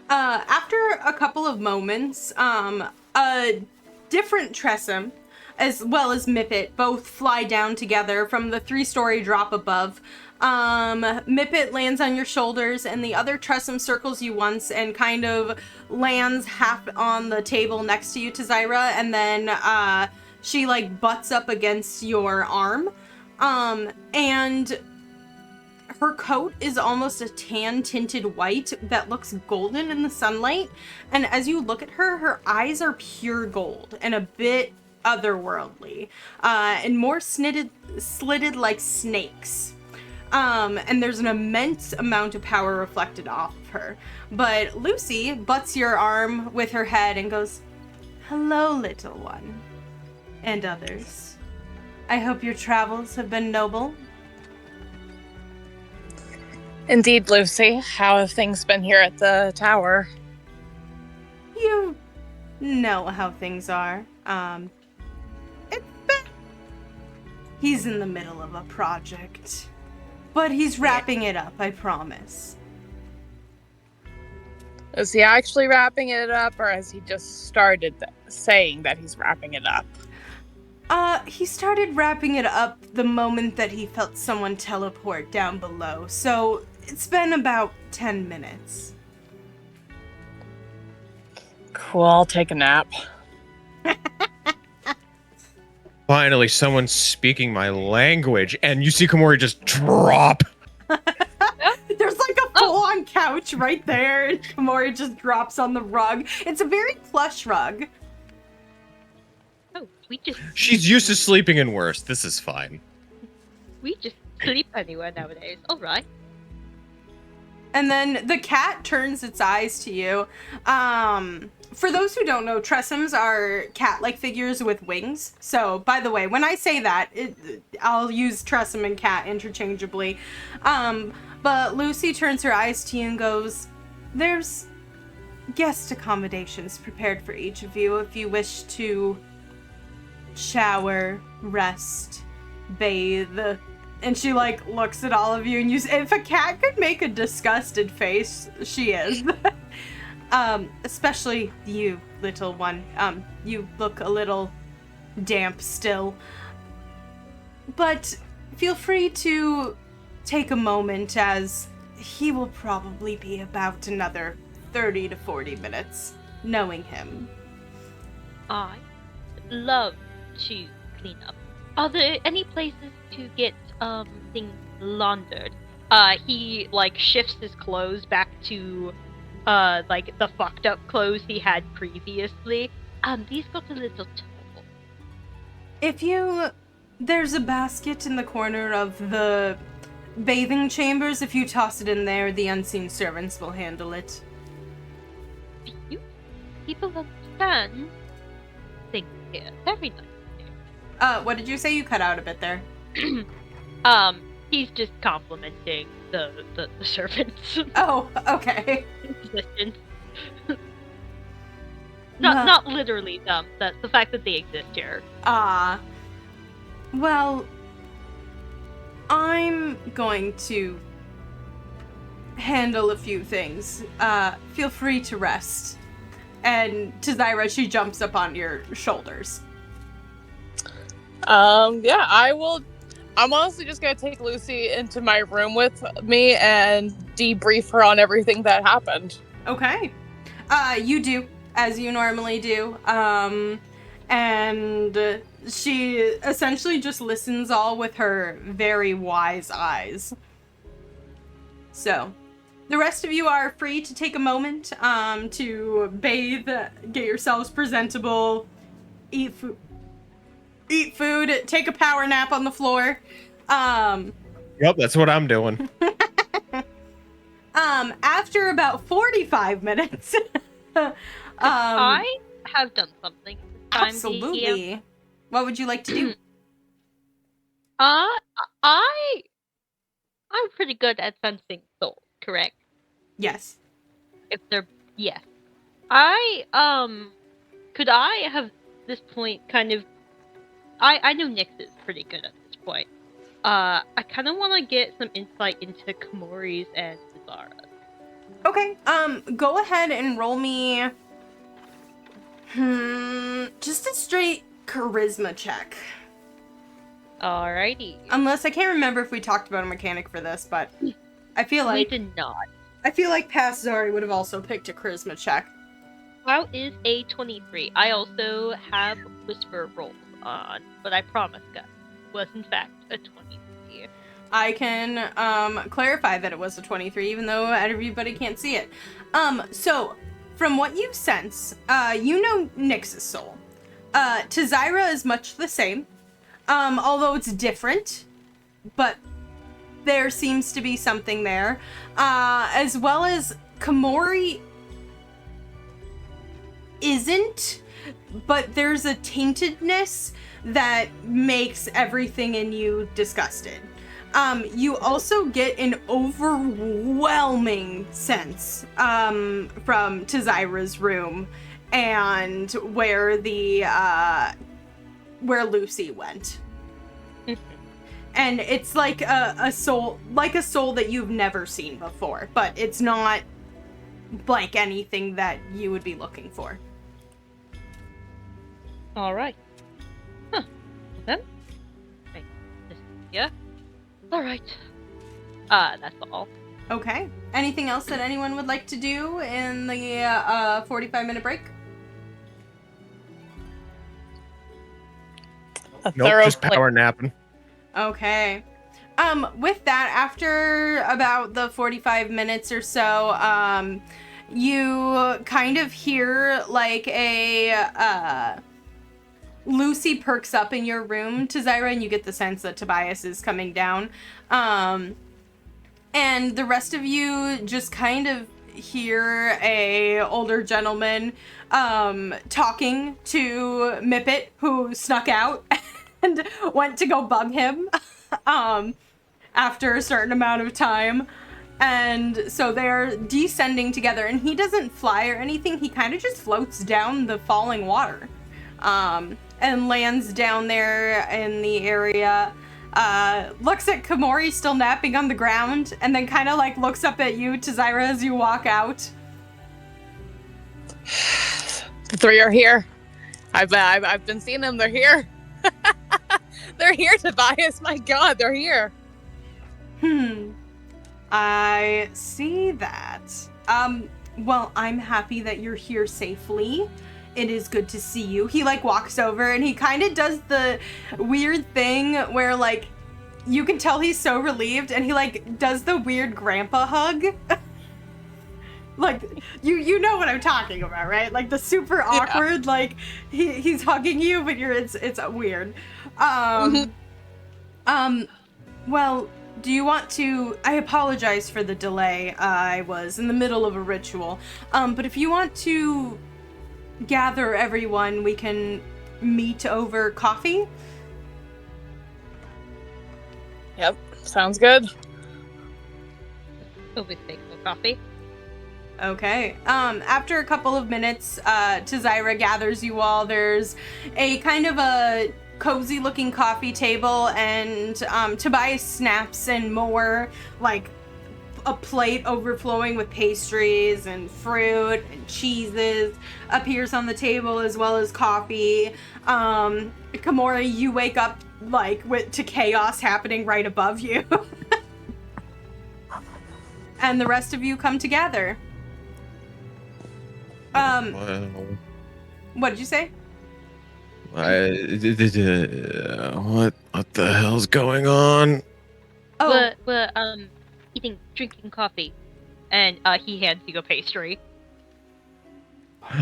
[SPEAKER 1] After a couple of moments, a different Tressum, as well as Mippet, both fly down together from the 3-story drop above. Mippet lands on your shoulders, and the other Tressum circles you once and kind of lands half on the table next to you, Tzira, and then she like butts up against your arm. And her coat is almost a tan tinted white that looks golden in the sunlight. And as you look at her, her eyes are pure gold and a bit otherworldly, and more slitted like snakes. And there's an immense amount of power reflected off of her. But Lucy butts your arm with her head and goes, "Hello, little one. And others. I hope your travels have been noble."
[SPEAKER 3] Indeed, Lucy. How have things been here at the tower?
[SPEAKER 1] You know how things are. It's been... He's in the middle of a project. But he's wrapping it up, I promise.
[SPEAKER 3] Is he actually wrapping it up, or has he just started saying that he's wrapping it up?
[SPEAKER 1] He started wrapping it up the moment that he felt someone teleport down below, so it's been about 10 minutes.
[SPEAKER 3] Cool, I'll take a nap.
[SPEAKER 2] Finally, someone's speaking my language, and you see Komori just drop.
[SPEAKER 1] There's like a full-on couch right there, and Komori just drops on the rug. It's a very plush rug.
[SPEAKER 4] Oh, we just
[SPEAKER 2] She's used to sleeping in worse. This is fine.
[SPEAKER 4] sleep anywhere nowadays. All right.
[SPEAKER 1] And then the cat turns its eyes to you. For those who don't know, Tressums are cat-like figures with wings. So, by the way, when I say that, I'll use Tressum and cat interchangeably. But Lucy turns her eyes to you and goes, "There's guest accommodations prepared for each of you if you wish to shower, rest, bathe." And she, like, looks at all of you, and if a cat could make a disgusted face, she is. Especially you, little one. You look a little damp still. But feel free to take a moment, as he will probably be about another 30 to 40 minutes, knowing him.
[SPEAKER 4] I love to clean up. Are there any places to get things laundered? He like shifts his clothes back to like the fucked up clothes he had previously. These got a little tall.
[SPEAKER 1] There's a basket in the corner of the bathing chambers. If you toss it in there, the unseen servants will handle it.
[SPEAKER 4] You people understand things here. Very nice.
[SPEAKER 1] What did you say? You cut out a bit there.
[SPEAKER 4] He's just complimenting the servants.
[SPEAKER 1] Oh, okay.
[SPEAKER 4] Existence. Not literally them. The fact that they exist here.
[SPEAKER 1] Well, I'm going to handle a few things. Feel free to rest. And to Tzira, she jumps up on your shoulders.
[SPEAKER 3] Yeah, I will. I'm honestly just gonna take Lucy into my room with me and debrief her on everything that happened.
[SPEAKER 1] Okay. You do, as you normally do. And she essentially just listens all with her very wise eyes. So, the rest of you are free to take a moment to bathe, get yourselves presentable, eat food, take a power nap on the floor.
[SPEAKER 2] Yep, that's what I'm doing.
[SPEAKER 1] After about 45 minutes.
[SPEAKER 4] I have done something.
[SPEAKER 1] Absolutely. What would you like to do?
[SPEAKER 4] I'm pretty good at sensing souls, correct?
[SPEAKER 1] Yes.
[SPEAKER 4] Yes. Could I have this point kind of, I know Nyx is pretty good at this point. I kind of want to get some insight into Komori's and Zara's.
[SPEAKER 1] Okay, go ahead and roll me, just a straight charisma check.
[SPEAKER 4] Alrighty.
[SPEAKER 1] Unless, I can't remember if we talked about a mechanic for this, but I feel like...
[SPEAKER 4] We did not.
[SPEAKER 1] I feel like past Zari would have also picked a charisma check.
[SPEAKER 4] How is a 23? I also have whisper rolls on, but I promise, guys, was in fact a 23.
[SPEAKER 1] I can clarify that it was a 23, even though everybody can't see it. So, from what you sense, you know Nyx's soul. To Tzira is much the same, although it's different, but there seems to be something there. As well as Komori isn't, but there's a taintedness that makes everything in you disgusted. You also get an overwhelming sense from Tzira's room and where Lucy went. And it's like a soul that you've never seen before, but it's not like anything that you would be looking for.
[SPEAKER 4] All right. Huh. Then. Yeah. All right. That's all.
[SPEAKER 1] Okay. Anything else that anyone would like to do in the 45-minute break?
[SPEAKER 3] A
[SPEAKER 2] Nope,
[SPEAKER 3] thorough
[SPEAKER 2] just power napping.
[SPEAKER 1] Okay. With that, after about the 45 minutes or so, you kind of hear like a Lucy perks up in your room to Tzira, and you get the sense that Tobias is coming down. And the rest of you just kind of hear a older gentleman talking to Mippet, who snuck out and went to go bug him after a certain amount of time. And so they're descending together, and he doesn't fly or anything. He kind of just floats down the falling water and lands down there in the area. Looks at Komori still napping on the ground, and then kind of like looks up at you, Tzira, as you walk out.
[SPEAKER 3] The three are here. I've been seeing them. They're here. They're here, Tobias. My God, they're here.
[SPEAKER 1] I see that. Well, I'm happy that you're here safely. It is good to see you. He like walks over and he kind of does the weird thing where like you can tell he's so relieved, and he like does the weird grandpa hug. Like you know what I'm talking about, right? Like the super awkward, like he's hugging you, but it's weird. Well, do you want to... I apologize for the delay. I was in the middle of a ritual. But if you want to gather everyone, we can meet over coffee.
[SPEAKER 3] Yep, sounds good.
[SPEAKER 4] Always take the coffee.
[SPEAKER 1] Okay. After a couple of minutes, Tzira gathers you all. There's a kind of a cozy looking coffee table, and Tobias snaps and more like a plate overflowing with pastries and fruit and cheeses appears on the table, as well as coffee. Komori, you wake up like to chaos happening right above you. And the rest of you come together. What did you say?
[SPEAKER 2] What the hell's going on?
[SPEAKER 1] Oh,
[SPEAKER 4] We're drinking coffee, and he hands you a pastry.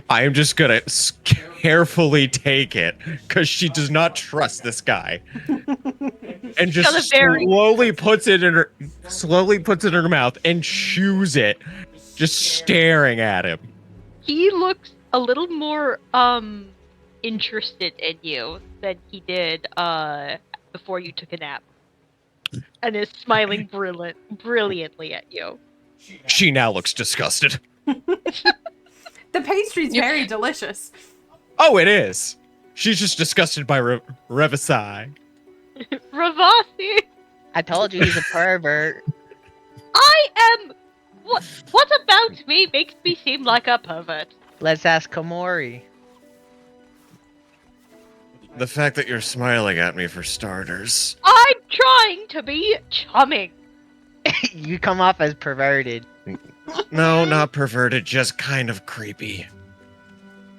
[SPEAKER 2] I am just gonna carefully take it because she does not trust this guy, and just slowly puts it in her mouth and chews it, just staring at him.
[SPEAKER 4] He looks a little more interested in you than he did before you took a nap, and is smiling brilliantly at you.
[SPEAKER 2] She now looks disgusted.
[SPEAKER 1] the pastry's very delicious.
[SPEAKER 2] Oh, it is. She's just disgusted by Revasai.
[SPEAKER 4] Ravasi!
[SPEAKER 5] I told you he's a pervert.
[SPEAKER 4] I am... What about me makes me seem like a pervert?
[SPEAKER 5] Let's ask Komori.
[SPEAKER 2] The fact that you're smiling at me, for starters.
[SPEAKER 4] I'm trying to be charming.
[SPEAKER 5] You come off as perverted.
[SPEAKER 2] No, not perverted, just kind of creepy.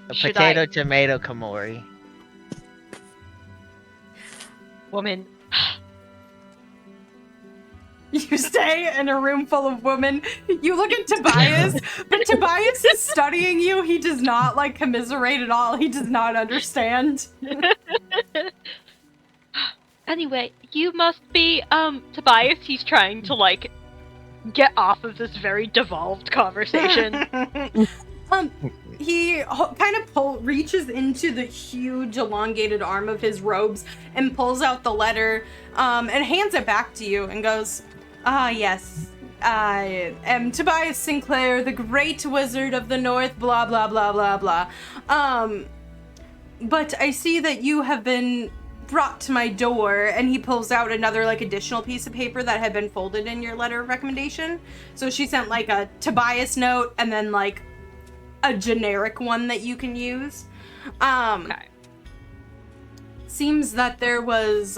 [SPEAKER 5] A
[SPEAKER 4] Should
[SPEAKER 5] potato
[SPEAKER 4] I-
[SPEAKER 5] tomato Komori.
[SPEAKER 4] Woman.
[SPEAKER 1] You stay in a room full of women. You look at Tobias, but Tobias is studying you. He does not like commiserate at all. He does not understand.
[SPEAKER 4] Anyway, you must be, Tobias. He's trying to, like, get off of this very devolved conversation.
[SPEAKER 1] He kind of reaches into the huge elongated arm of his robes and pulls out the letter and hands it back to you and goes, yes, I am Tobias Sinclair, the great wizard of the north, blah, blah, blah, blah, blah. But I see that you have been brought to my door, and he pulls out another, like, additional piece of paper that had been folded in your letter of recommendation. So she sent, like, a Tobias note and then, like, a generic one that you can use.
[SPEAKER 4] Okay.
[SPEAKER 1] Seems that there was,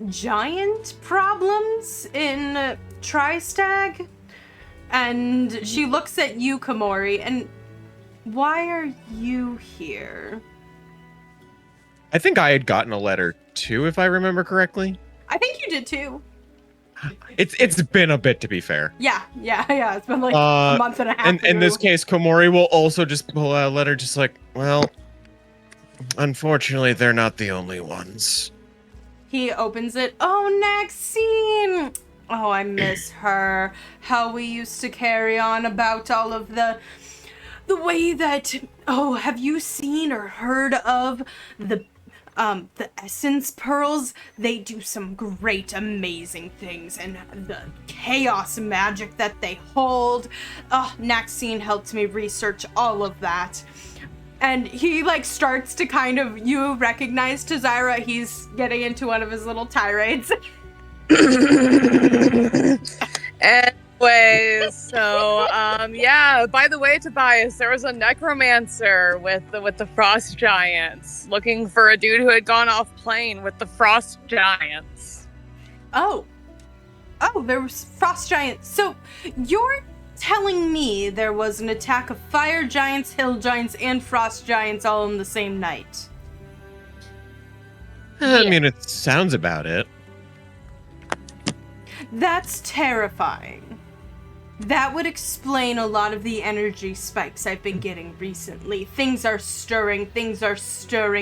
[SPEAKER 1] giant problems in Tristag, and she looks at you, Komori, and why are you here?
[SPEAKER 2] I think I had gotten a letter too, if I remember correctly.
[SPEAKER 1] I think you did too.
[SPEAKER 2] It's been a bit, to be fair.
[SPEAKER 1] Yeah. It's been like a month and a half.
[SPEAKER 2] And in this case, Komori will also just pull out a letter, just like, well, unfortunately, they're not the only ones.
[SPEAKER 1] He opens it. Oh, Maxine! Oh, I miss her. How we used to carry on about all of the way that... Oh, have you seen or heard of the essence pearls? They do some great, amazing things, and the chaos magic that they hold. Oh, Maxine helped me research all of that. And he, like, starts to kind of, you recognize Tzira, he's getting into one of his little tirades.
[SPEAKER 3] Anyways, so, yeah, by the way, Tobias, there was a necromancer with the frost giants looking for a dude who had gone off plane with the frost giants.
[SPEAKER 1] Oh, there was frost giants. So, you're telling me there was an attack of fire giants, hill giants, and frost giants all in the same night?
[SPEAKER 2] I mean, it sounds about it.
[SPEAKER 1] That's terrifying. That would explain a lot of the energy spikes I've been getting recently. Things are stirring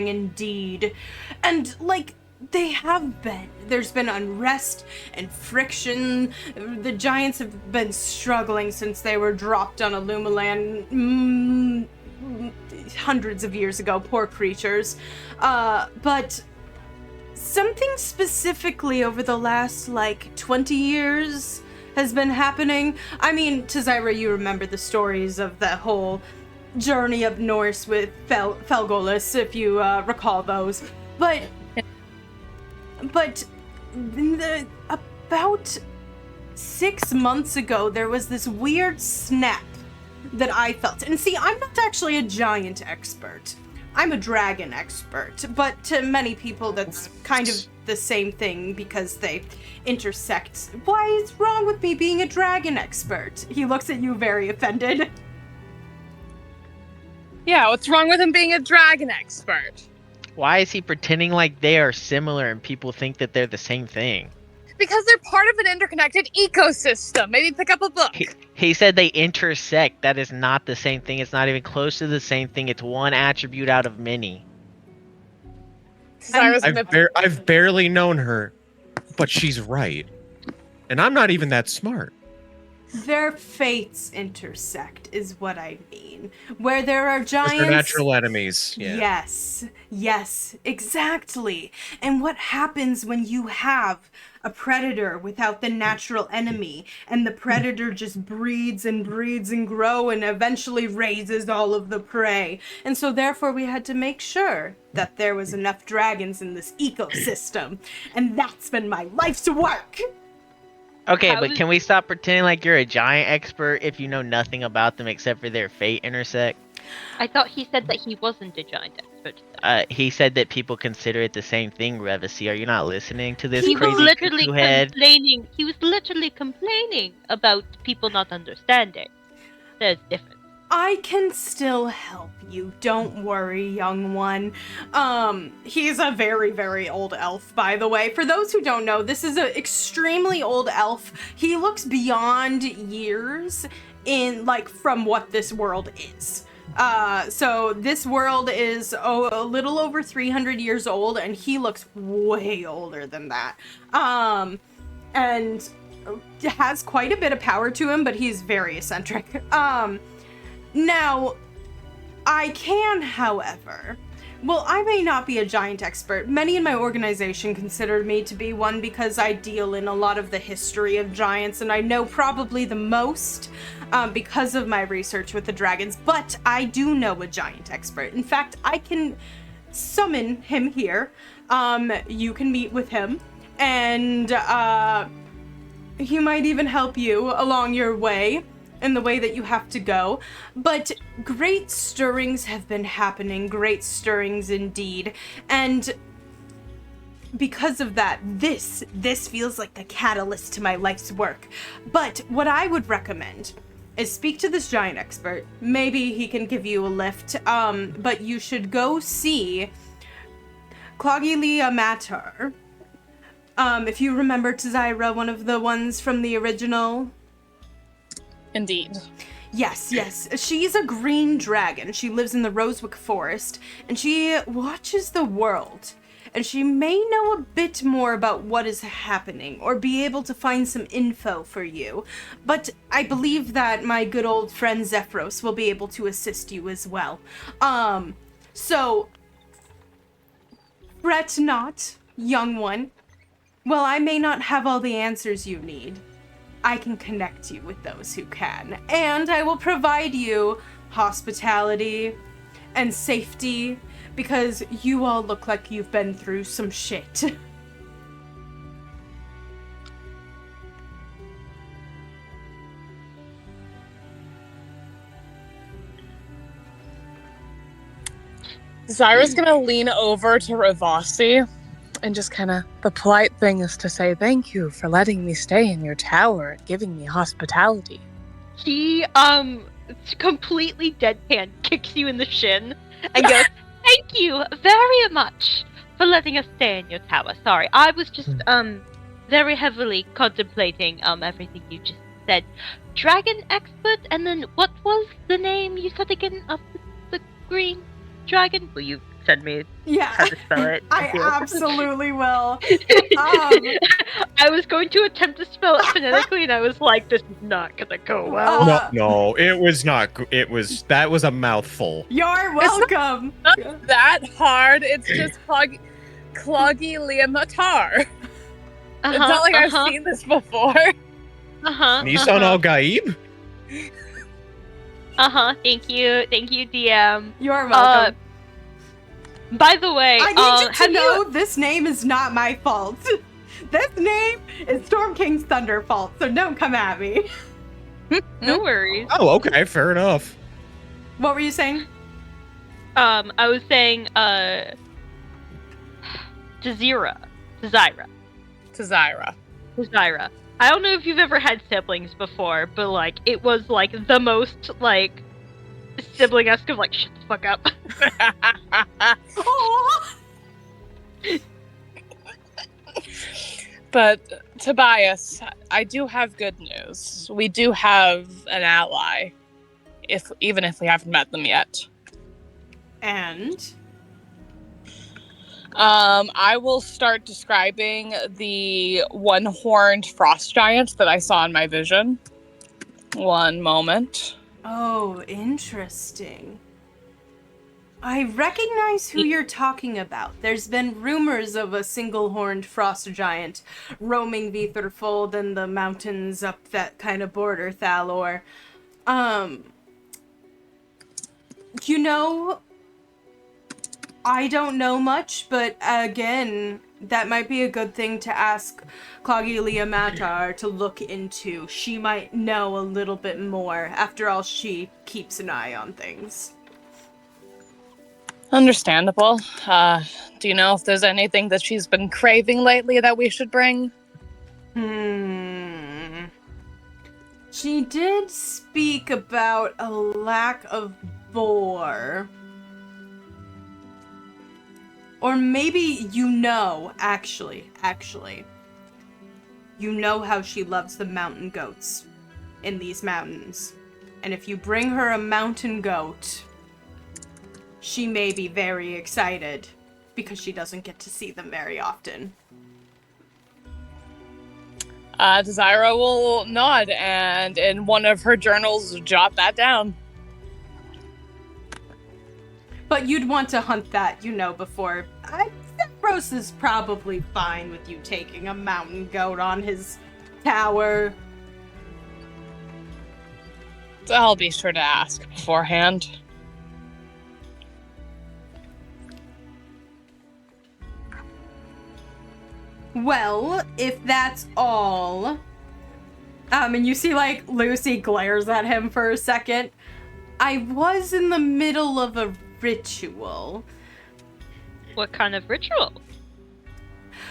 [SPEAKER 1] indeed. And, like, they have been. There's been unrest and friction. The giants have been struggling since they were dropped on Ilumelan hundreds of years ago. Poor creatures. But something specifically over the last, 20 years has been happening. I mean, Tzira, you remember the stories of the whole journey up north with Felgolis, if you recall those. But about 6 months ago, there was this weird snap that I felt. And see, I'm not actually a giant expert. I'm a dragon expert, but to many people that's kind of the same thing because they intersect. Why is wrong with me being a dragon expert? He looks at you very offended.
[SPEAKER 3] Yeah, what's wrong with him being a dragon expert?
[SPEAKER 5] Why is he pretending like they are similar and people think that they're the same thing?
[SPEAKER 3] Because they're part of an interconnected ecosystem. Maybe pick up a book.
[SPEAKER 5] He said they intersect. That is not the same thing. It's not even close to the same thing. It's one attribute out of many.
[SPEAKER 2] I've barely known her, but she's right. And I'm not even that smart.
[SPEAKER 1] Their fates intersect is what I mean. Where there are giants...
[SPEAKER 2] They're natural enemies. Yeah.
[SPEAKER 1] Yes, exactly. And what happens when you have a predator without the natural enemy, and the predator just breeds and grow and eventually raises all of the prey. And so therefore we had to make sure that there was enough dragons in this ecosystem. And that's been my life's work.
[SPEAKER 5] Okay, but can we stop pretending like you're a giant expert if you know nothing about them except for their fate intersect?
[SPEAKER 4] I thought he said that he wasn't a giant expert.
[SPEAKER 5] He said that people consider it the same thing, Revisi. Are you not listening to this
[SPEAKER 4] He
[SPEAKER 5] crazy
[SPEAKER 4] was literally
[SPEAKER 5] head?
[SPEAKER 4] complaining. He was literally complaining about people not understanding. There's difference.
[SPEAKER 1] I can still help you. Don't worry, young one. He's a very, very old elf, by the way. For those who don't know, this is an extremely old elf. He looks beyond years from what this world is. So this world is a little over 300 years old, and he looks way older than that. And has quite a bit of power to him, but he's very eccentric. Now, I can, however... Well, I may not be a giant expert. Many in my organization consider me to be one because I deal in a lot of the history of giants, and I know probably the most because of my research with the dragons, but I do know a giant expert. In fact, I can summon him here. You can meet with him, and he might even help you along your way. In the way that you have to go. But great stirrings have been happening, great stirrings indeed. And because of that, this feels like the catalyst to my life's work. But what I would recommend is speak to this giant expert. Maybe he can give you a lift. But you should go see Clogilia Matar. If you remember Tzira, one of the ones from the original.
[SPEAKER 3] Indeed.
[SPEAKER 1] Yes. She's a green dragon. She lives in the Rosewick Forest, and she watches the world. And she may know a bit more about what is happening, or be able to find some info for you. But I believe that my good old friend Zephyros will be able to assist you as well. So, fret not, young one. While I may not have all the answers you need, I can connect you with those who can. And I will provide you hospitality and safety, because you all look like you've been through some shit.
[SPEAKER 3] Zyra's gonna lean over to Ravasi and just the polite thing is to say, thank you for letting me stay in your tower and giving me hospitality.
[SPEAKER 4] He completely deadpan kicks you in the shin and goes, "Thank you very much for letting us stay in your tower. Sorry, I was just very heavily contemplating everything you just said. Dragon expert, and then what was the name you said again of the green dragon? Will you send me how to spell it?
[SPEAKER 1] I absolutely will.
[SPEAKER 4] I was going to attempt to spell it phonetically, and I was like, "This is not gonna go well."
[SPEAKER 2] No, it was not. That was a mouthful.
[SPEAKER 1] You're welcome.
[SPEAKER 3] It's not that hard. It's just Clogilia Matar. It's not like I've seen this before.
[SPEAKER 2] Nissan Al Gaib?
[SPEAKER 4] Thank you, DM.
[SPEAKER 1] You're welcome.
[SPEAKER 4] By the way,
[SPEAKER 1] I need you to know this name is not my fault. This name is Storm King's Thunder fault, so don't come at me.
[SPEAKER 4] No worries.
[SPEAKER 2] Oh, okay, fair enough.
[SPEAKER 1] What were you saying?
[SPEAKER 4] I was saying, Tzira. I don't know if you've ever had siblings before, but, like, it was, like, the most, like, sibling-esque of, like, shut the fuck up.
[SPEAKER 3] But, Tobias, I do have good news. We do have an ally, even if we haven't met them yet.
[SPEAKER 1] And?
[SPEAKER 3] I will start describing the one-horned frost giant that I saw in my vision. One moment.
[SPEAKER 1] Oh, interesting. I recognize who you're talking about. There's been rumors of a single-horned frost giant roaming Vitherfold and the mountains up that kind of border Thalor. You know, I don't know much, but again, that might be a good thing to ask Clogilia Matar to look into. She might know a little bit more. After all, she keeps an eye on things.
[SPEAKER 3] Understandable. Do you know if there's anything that she's been craving lately that we should bring?
[SPEAKER 1] She did speak about a lack of boar. Or maybe actually. You know how she loves the mountain goats in these mountains. And if you bring her a mountain goat, she may be very excited because she doesn't get to see them very often.
[SPEAKER 3] Tzira will nod and in one of her journals jot that down.
[SPEAKER 1] But you'd want to hunt that, before. Zephyros is probably fine with you taking a mountain goat on his tower.
[SPEAKER 3] I'll be sure to ask beforehand.
[SPEAKER 1] Well, if that's all... and you see, like, Lucy glares at him for a second. I was in the middle of a ritual.
[SPEAKER 4] What kind of ritual?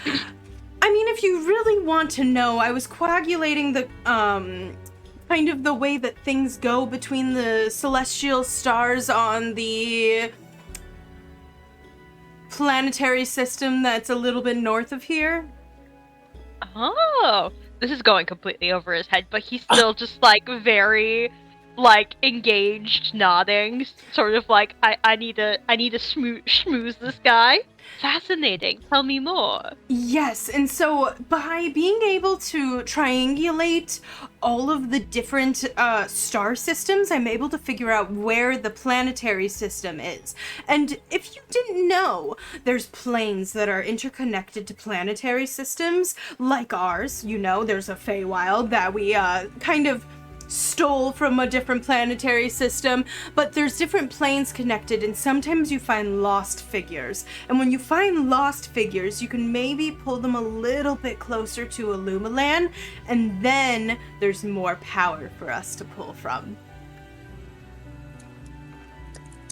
[SPEAKER 1] I mean, if you really want to know, I was coagulating the, kind of the way that things go between the celestial stars on the planetary system that's a little bit north of here.
[SPEAKER 4] Oh, this is going completely over his head, but he's still just like very like engaged, nodding, sort of like I need to schmooze this guy. Fascinating. Tell me more.
[SPEAKER 1] Yes, and so by being able to triangulate all of the different star systems, I'm able to figure out where the planetary system is. And if you didn't know, there's planes that are interconnected to planetary systems, like ours. You know, there's a Feywild that we kind of stole from a different planetary system, but there's different planes connected, and sometimes you find lost figures. And when you find lost figures, you can maybe pull them a little bit closer to Ilumelan, and then there's more power for us to pull from.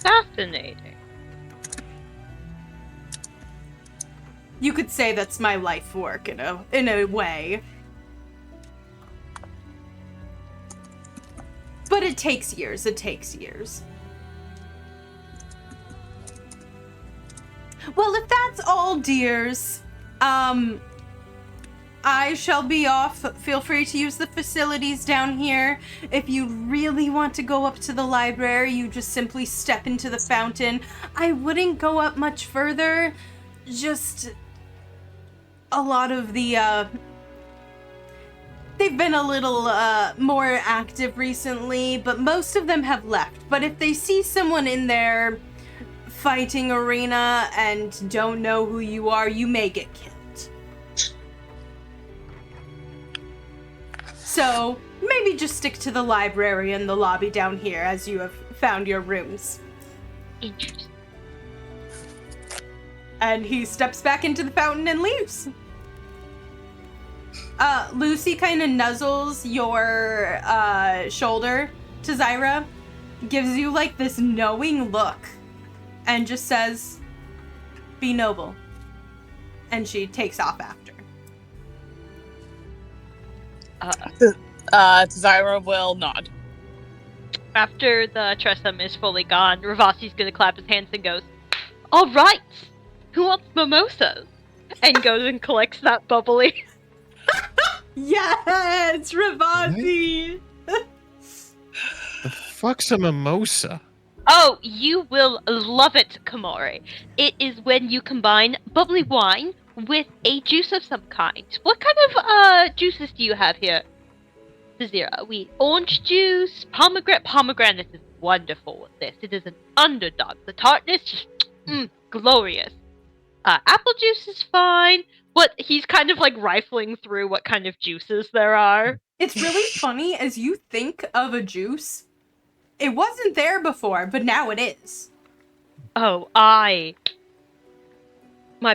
[SPEAKER 4] Fascinating.
[SPEAKER 1] You could say that's my life work in a way. But it takes years. Well, if that's all, dears, I shall be off. Feel free to use the facilities down here. If you really want to go up to the library, you just simply step into the fountain. I wouldn't go up much further. Just a lot of the, they've been a little more active recently, but most of them have left. But if they see someone in their fighting arena and don't know who you are, you may get killed. So maybe just stick to the library and the lobby down here as you have found your rooms.
[SPEAKER 4] Interesting.
[SPEAKER 1] And he steps back into the fountain and leaves. Lucy kind of nuzzles your shoulder to Tzira, gives you like this knowing look, and just says, "Be noble." And she takes off after.
[SPEAKER 3] Tzira will nod.
[SPEAKER 4] After the Tressum is fully gone, Ravasi's gonna clap his hands and goes, "All right, who wants mimosas?" And goes and collects that bubbly.
[SPEAKER 1] Yes, Ravasi!
[SPEAKER 2] The fuck's a mimosa?
[SPEAKER 4] Oh, you will love it, Kamori. It is when you combine bubbly wine with a juice of some kind. What kind of juices do you have here, Tzira? Orange juice, pomegranate. Pomegranate is wonderful with this. It is an underdog. The tartness, just glorious. Apple juice is fine, but he's kind of like rifling through what kind of juices there are.
[SPEAKER 1] It's really funny as you think of a juice. It wasn't there before, but now it is.
[SPEAKER 4] Oh, my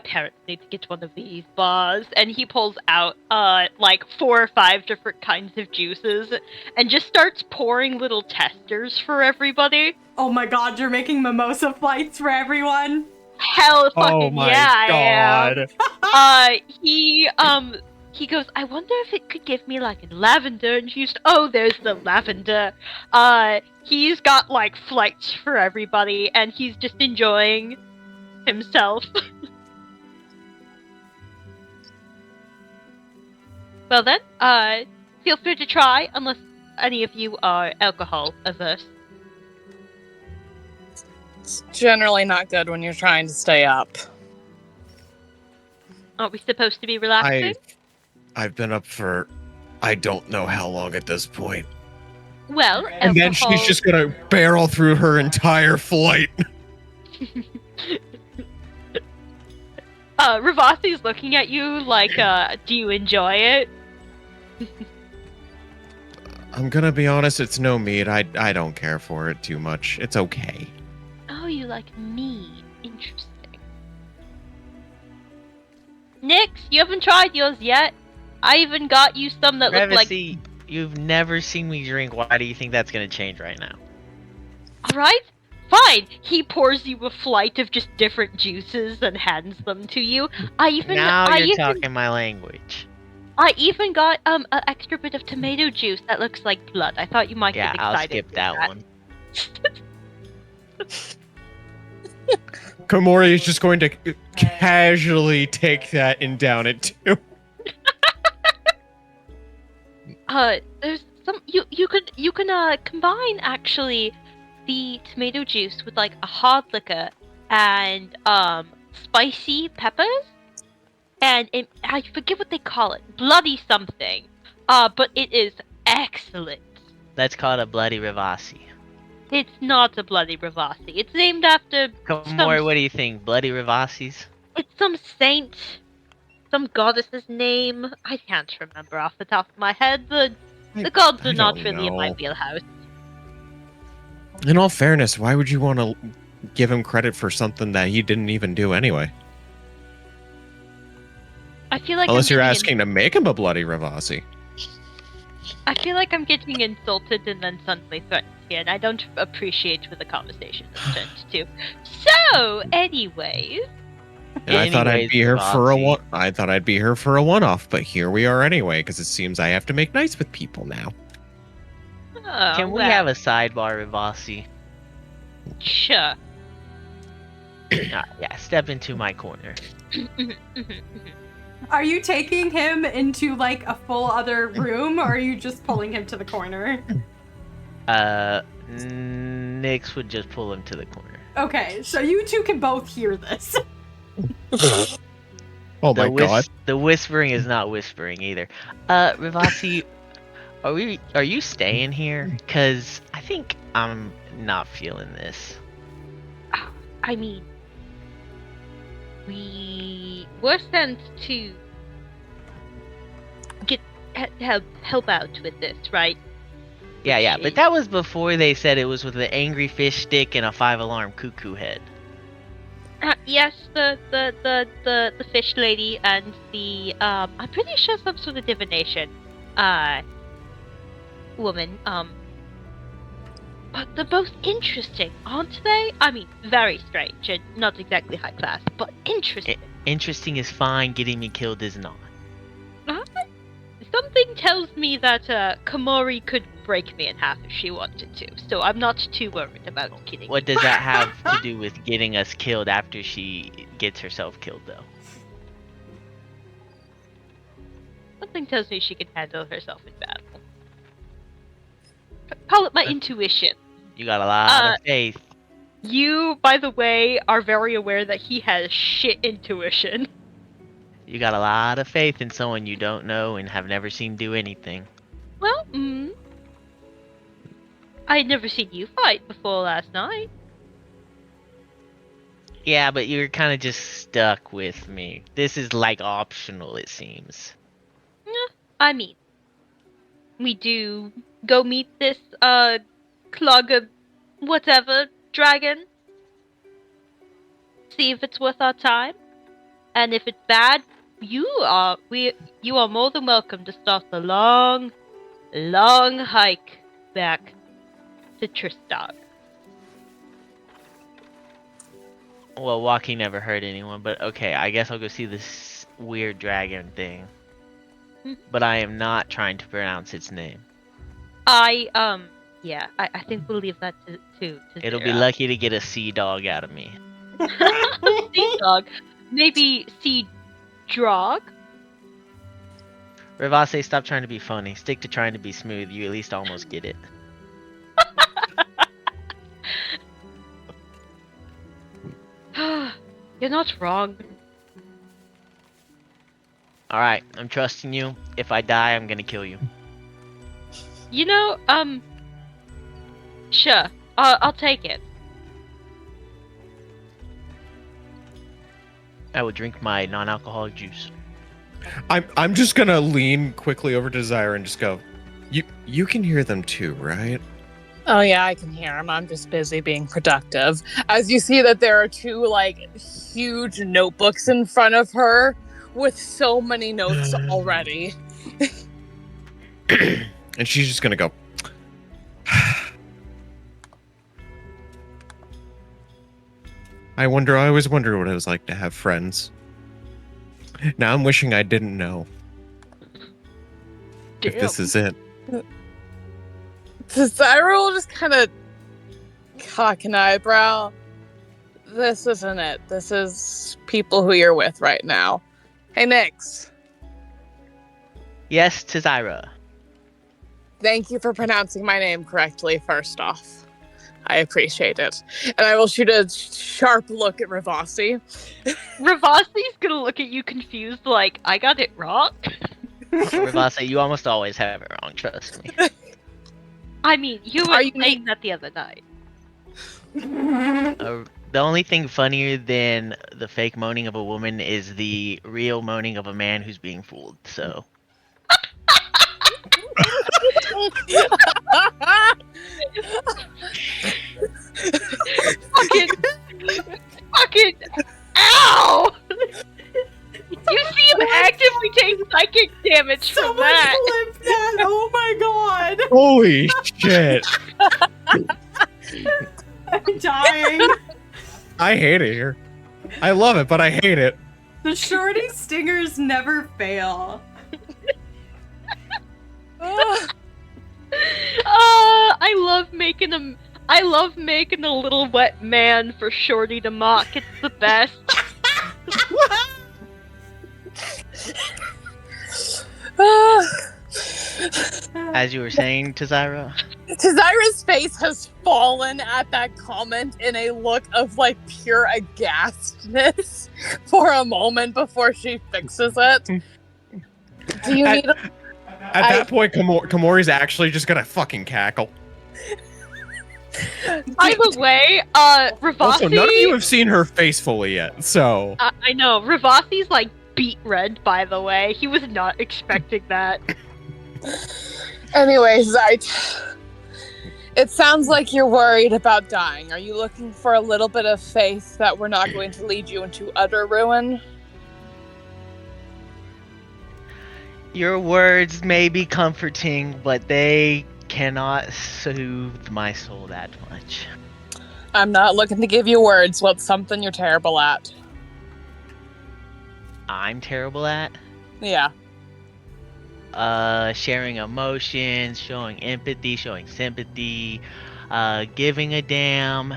[SPEAKER 4] parents need to get one of these bars. And he pulls out, like 4 or 5 different kinds of juices and just starts pouring little testers for everybody.
[SPEAKER 1] Oh my god, you're making mimosa flights for everyone?
[SPEAKER 4] Hell fucking
[SPEAKER 2] Oh my
[SPEAKER 4] yeah,
[SPEAKER 2] god.
[SPEAKER 4] I am. He goes, "I wonder if it could give me like a lavender infused." Oh, there's the lavender. He's got like flights for everybody, and he's just enjoying himself. Well then, feel free to try, unless any of you are alcohol averse.
[SPEAKER 3] It's generally not good when you're trying to stay up.
[SPEAKER 4] Aren't we supposed to be relaxing?
[SPEAKER 2] I've been up for I don't know how long at this point.
[SPEAKER 4] Well,
[SPEAKER 2] And then she's just gonna barrel through her entire flight.
[SPEAKER 4] Ravasi's looking at you like, do you enjoy it?
[SPEAKER 2] I'm gonna be honest, it's no meat. I don't care for it too much. It's okay.
[SPEAKER 4] Oh, you like meat. Interesting. Nix, you haven't tried yours yet. I even got you some that look like...
[SPEAKER 5] Revasi, you've never seen me drink. Why do you think that's gonna change right now?
[SPEAKER 4] Alright, fine. He pours you a flight of just different juices and hands them to you.
[SPEAKER 5] Now you're talking my language.
[SPEAKER 4] I even got an extra bit of tomato juice that looks like blood. I thought you might get excited.
[SPEAKER 5] I'll skip that one.
[SPEAKER 2] Komori is just going to casually take that and down it too.
[SPEAKER 4] There's some you can combine actually the tomato juice with like a hard liquor and spicy peppers and I forget what they call it, bloody something. But it is excellent.
[SPEAKER 5] That's called a bloody Ravasi.
[SPEAKER 4] It's not a bloody Ravasi. It's named after
[SPEAKER 5] Komori, what do you think? Bloody Ravasis?
[SPEAKER 4] It's some saint, some goddess's name. I can't remember off the top of my head. The gods
[SPEAKER 2] I
[SPEAKER 4] are not
[SPEAKER 2] don't
[SPEAKER 4] really in my
[SPEAKER 2] know.
[SPEAKER 4] wheelhouse.
[SPEAKER 2] In all fairness, why would you want to give him credit for something that he didn't even do anyway?
[SPEAKER 4] I feel like
[SPEAKER 2] Unless you're asking to make him a bloody Ravasi.
[SPEAKER 4] I feel like I'm getting insulted and then suddenly threatened here, and I don't appreciate where the conversation has turned to. So, anyways.
[SPEAKER 2] And I thought I'd be here for a
[SPEAKER 5] Ravasi.
[SPEAKER 2] one. I thought I'd be here for a one-off, but here we are anyway. Because it seems I have to make nice with people now.
[SPEAKER 4] Oh,
[SPEAKER 5] Can we
[SPEAKER 4] well,
[SPEAKER 5] have a sidebar Ravasi?
[SPEAKER 4] Sure.
[SPEAKER 5] Yeah, step into my corner.
[SPEAKER 1] Are you taking him into like a full other room, or are you just pulling him to the corner?
[SPEAKER 5] Nyx would just pull him to the corner.
[SPEAKER 1] Okay, so you two can both hear this.
[SPEAKER 2] Oh my god!
[SPEAKER 5] The whispering is not whispering either. Ravasi, are you staying here? Cause I think I'm not feeling this.
[SPEAKER 4] I mean, we were sent to help out with this, right?
[SPEAKER 5] Yeah, but that was before they said it was with an angry fish stick and a 5-alarm cuckoo head.
[SPEAKER 4] Yes, the fish lady and the I'm pretty sure some sort of divination woman. But the most interesting, aren't they? I mean, very strange and not exactly high class, but interesting.
[SPEAKER 5] Interesting is fine. Getting me killed is not.
[SPEAKER 4] Something tells me that Komori could break me in half if she wanted to, so I'm not too worried about killing.
[SPEAKER 5] What does that have to do with getting us killed after she gets herself killed, though?
[SPEAKER 4] Something tells me she can handle herself in battle. Call it my intuition.
[SPEAKER 5] You got a lot of faith.
[SPEAKER 4] You, by the way, are very aware that he has shit intuition.
[SPEAKER 5] You got a lot of faith in someone you don't know and have never seen do anything.
[SPEAKER 4] Well, I'd never seen you fight before last night.
[SPEAKER 5] Yeah, but you're kind of just stuck with me. This is like optional, it seems.
[SPEAKER 4] I mean, we do go meet this, clogger, whatever, dragon. See if it's worth our time. And if it's bad, you are more than welcome to start the long, long hike back to Tristar.
[SPEAKER 5] Well, walking never hurt anyone, but okay, I guess I'll go see this weird dragon thing. But I am not trying to pronounce its name.
[SPEAKER 4] I think we'll leave that to
[SPEAKER 5] It'll
[SPEAKER 4] Tzira.
[SPEAKER 5] be lucky to get a sea dog out of me.
[SPEAKER 4] Sea dog. Maybe sea drog?
[SPEAKER 5] Ravase, stop trying to be funny. Stick to trying to be smooth. You at least almost get it.
[SPEAKER 4] You're not wrong.
[SPEAKER 5] Alright, I'm trusting you. If I die, I'm gonna kill you.
[SPEAKER 4] You know, sure. I'll take it.
[SPEAKER 5] I will drink my non-alcoholic juice.
[SPEAKER 2] I'm just gonna lean quickly over to Tzira and just go. You can hear them too, right?
[SPEAKER 3] Oh yeah, I can hear him. I'm just busy being productive. As you see that there are two like huge notebooks in front of her with so many notes already.
[SPEAKER 2] And she's just gonna go. I always wonder what it was like to have friends. Now I'm wishing I didn't know. If this is it.
[SPEAKER 3] So Tzira will just kind of cock an eyebrow. This isn't it. This is people who you're with right now. Hey, Nyx.
[SPEAKER 5] Yes, Tzira.
[SPEAKER 3] Thank you for pronouncing my name correctly, first off. I appreciate it. And I will shoot a sharp look at Ravasi.
[SPEAKER 4] Ravasi's gonna look at you confused, like, I got it wrong?
[SPEAKER 5] Ravasa, you almost always have it wrong, trust me.
[SPEAKER 4] I mean, you were
[SPEAKER 3] Are you-
[SPEAKER 4] saying that the other night.
[SPEAKER 5] The only thing funnier than the fake moaning of a woman is the real moaning of a man who's being fooled, so.
[SPEAKER 4] Fucking, ow! You see him actively take psychic damage from
[SPEAKER 1] Someone
[SPEAKER 4] that.
[SPEAKER 1] flipped that! Oh my god!
[SPEAKER 2] Holy shit!
[SPEAKER 1] I'm dying.
[SPEAKER 2] I hate it here. I love it, but I hate it.
[SPEAKER 1] The shorty stingers never fail.
[SPEAKER 4] I love making a little wet man for Shorty to mock. It's the best.
[SPEAKER 5] As you were saying, Tzira,
[SPEAKER 3] Tzira's face has fallen at that comment in a look of like pure aghastness for a moment before she fixes it. Do you need a...
[SPEAKER 2] At that point, Komori's actually just gonna fucking cackle.
[SPEAKER 4] By the way, Ravasi.
[SPEAKER 2] Also, none of you have seen her face fully yet, so.
[SPEAKER 4] I know. Ravasi's like beet red, by the way. He was not expecting that.
[SPEAKER 3] Anyways, it sounds like you're worried about dying. Are you looking for a little bit of faith that we're not going to lead you into utter ruin?
[SPEAKER 5] your words may be comforting, but they cannot soothe my soul that much.
[SPEAKER 3] I'm not looking to give you words. What's something you're terrible at?
[SPEAKER 5] I'm terrible at
[SPEAKER 3] Yeah.
[SPEAKER 5] sharing emotions, showing empathy, showing sympathy, giving a damn,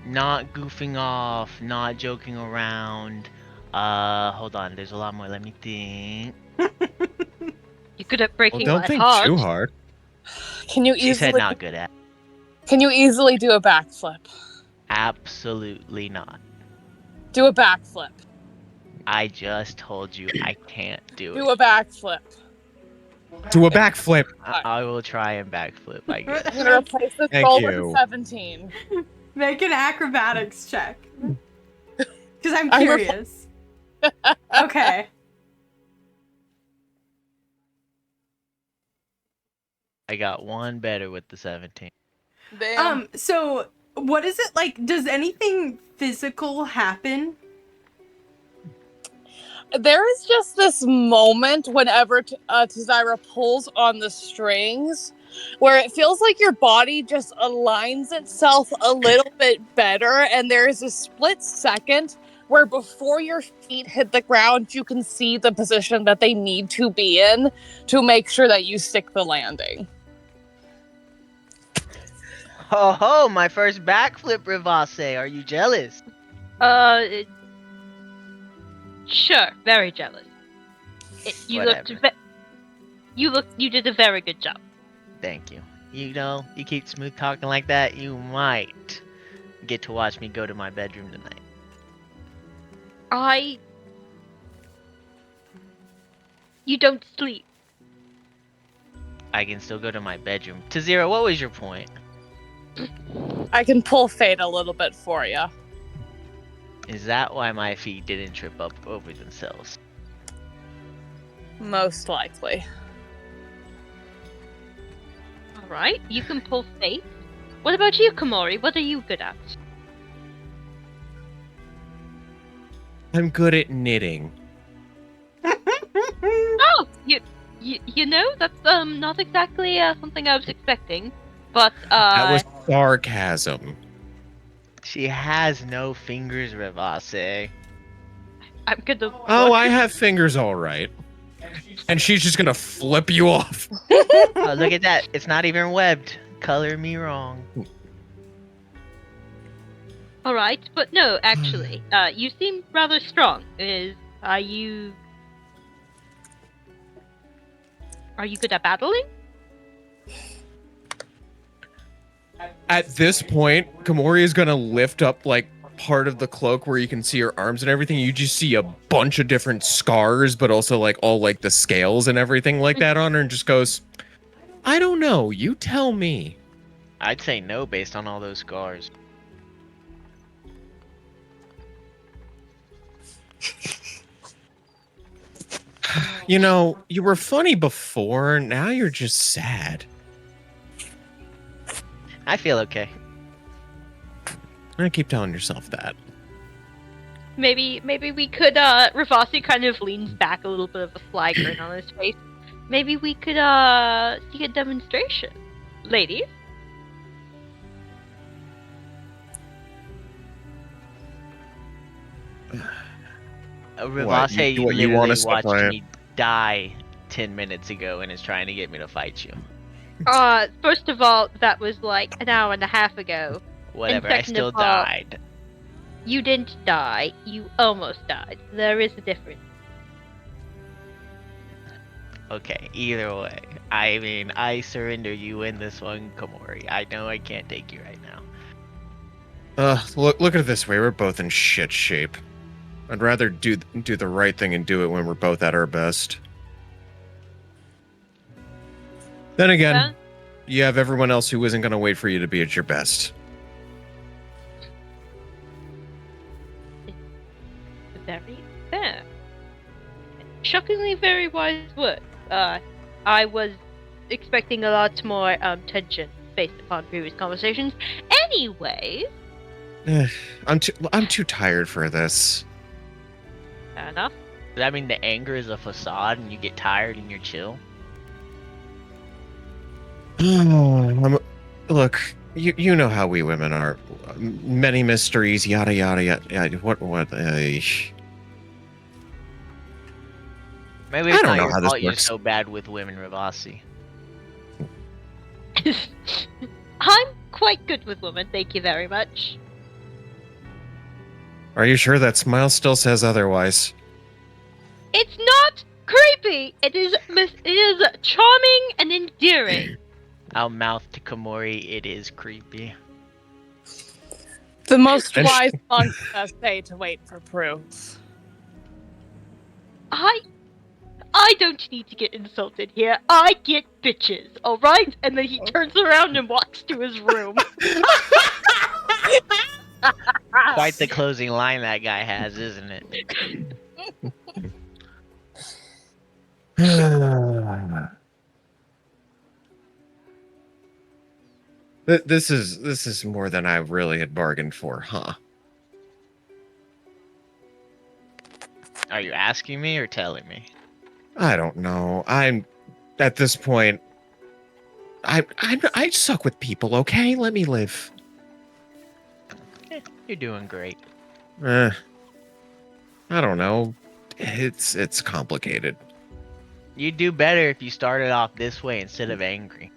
[SPEAKER 5] not goofing off, not joking around. Hold on, there's a lot more. Let me think.
[SPEAKER 4] You good at breaking
[SPEAKER 2] Well, don't
[SPEAKER 4] my
[SPEAKER 2] think
[SPEAKER 4] heart.
[SPEAKER 2] too hard.
[SPEAKER 3] Can you
[SPEAKER 5] She said
[SPEAKER 3] easily
[SPEAKER 5] not good at.
[SPEAKER 3] Can you easily do a backflip?
[SPEAKER 5] Absolutely not.
[SPEAKER 3] Do a backflip.
[SPEAKER 5] I just told you I can't do
[SPEAKER 3] Do
[SPEAKER 5] it.
[SPEAKER 3] a backflip.
[SPEAKER 2] Do a backflip.
[SPEAKER 5] I will try and backflip, I guess.
[SPEAKER 3] I'm gonna replace this
[SPEAKER 2] Thank
[SPEAKER 3] roll with
[SPEAKER 2] you.
[SPEAKER 3] a 17.
[SPEAKER 1] Make an acrobatics check. Because I'm
[SPEAKER 3] I'm
[SPEAKER 1] curious. Okay.
[SPEAKER 5] I got one better with the 17.
[SPEAKER 3] Damn.
[SPEAKER 1] So what is it like? Does anything physical happen?
[SPEAKER 3] There is just this moment whenever Tzira pulls on the strings where it feels like your body just aligns itself a little bit better, and there is a split second where before your feet hit the ground, you can see the position that they need to be in to make sure that you stick the landing.
[SPEAKER 5] Ho ho, my first backflip, Rivase. Are you jealous?
[SPEAKER 4] Sure, very jealous. You
[SPEAKER 5] Whatever.
[SPEAKER 4] you did a very good job.
[SPEAKER 5] Thank you. You know, you keep smooth talking like that, you might get to watch me go to my bedroom tonight.
[SPEAKER 4] You don't sleep.
[SPEAKER 5] I can still go to my bedroom. Tzira, what was your point?
[SPEAKER 3] I can pull fate a little bit for you.
[SPEAKER 5] Is that why my feet didn't trip up over themselves?
[SPEAKER 3] Most likely.
[SPEAKER 4] Alright, you can pull fate. What about you, Komori? What are you good at?
[SPEAKER 2] I'm good at knitting.
[SPEAKER 4] Oh, you know, that's not exactly something I was expecting. But
[SPEAKER 2] That was sarcasm.
[SPEAKER 5] She has no fingers, Rivase.
[SPEAKER 4] I'm gonna
[SPEAKER 2] Oh, I have fingers all right. And she's just gonna flip you off.
[SPEAKER 5] Oh, look at that. It's not even webbed. Color me wrong.
[SPEAKER 4] All right, but no, actually, you seem rather strong. Are you good at battling?
[SPEAKER 2] At this point, Komori is gonna lift up like part of the cloak where you can see her arms and everything. You just see a bunch of different scars, but also like all like the scales and everything like that on her, and just goes, I don't know, you tell me.
[SPEAKER 5] I'd say no based on all those scars.
[SPEAKER 2] You know, you were funny before, now you're just sad.
[SPEAKER 5] I feel okay.
[SPEAKER 2] I keep telling yourself that.
[SPEAKER 4] Maybe we could. Ravasi kind of leans back, a little bit of a sly grin on his face. Maybe we could see a demonstration, ladies.
[SPEAKER 5] Rivase
[SPEAKER 2] you
[SPEAKER 5] literally
[SPEAKER 2] wanna step
[SPEAKER 5] watched
[SPEAKER 2] on it?
[SPEAKER 5] me die 10 minutes ago and is trying to get me to fight you.
[SPEAKER 4] First of all, that was like an hour and a half ago.
[SPEAKER 5] Whatever,
[SPEAKER 4] And
[SPEAKER 5] I
[SPEAKER 4] second
[SPEAKER 5] still
[SPEAKER 4] of all,
[SPEAKER 5] died.
[SPEAKER 4] You didn't die. You almost died. There is a difference.
[SPEAKER 5] Okay, either way. I mean, I surrender. You win this one, Komori. I know I can't take you right now.
[SPEAKER 2] Look at it this way, we're both in shit shape. I'd rather do the right thing and do it when we're both at our best. Then again, you have everyone else who isn't going to wait for you to be at your best.
[SPEAKER 4] Very fair. Shockingly very wise words. I was expecting a lot more tension based upon previous conversations. Anyways,
[SPEAKER 2] I'm too tired for this.
[SPEAKER 4] fair enough.
[SPEAKER 5] Does that mean the anger is a facade and you get tired and you're chill?
[SPEAKER 2] Look, you know how we women are. Many mysteries, yada yada yada. What?
[SPEAKER 5] Maybe
[SPEAKER 2] I
[SPEAKER 5] it's
[SPEAKER 2] don't
[SPEAKER 5] not
[SPEAKER 2] know
[SPEAKER 5] your
[SPEAKER 2] how this
[SPEAKER 5] fault you're
[SPEAKER 2] works.
[SPEAKER 5] so bad with women, Rivasi.
[SPEAKER 4] I'm quite good with women, thank you very much.
[SPEAKER 2] Are you sure that smile still says otherwise?
[SPEAKER 4] It's not creepy. It is charming and endearing.
[SPEAKER 5] I'll mouth to Komori, it is creepy.
[SPEAKER 3] The most
[SPEAKER 2] And
[SPEAKER 3] wise monks say to wait for proof.
[SPEAKER 4] I don't need to get insulted here. I get bitches, alright? And then he turns around and walks to his room.
[SPEAKER 5] Quite the closing line that guy has, isn't it?
[SPEAKER 2] This is more than I really had bargained for, huh?
[SPEAKER 5] Are you asking me or telling me?
[SPEAKER 2] I don't know. I'm at this point. I suck with people. Okay, let me live.
[SPEAKER 5] You're doing great.
[SPEAKER 2] I don't know. It's complicated.
[SPEAKER 5] You'd do better if you started off this way instead of angry.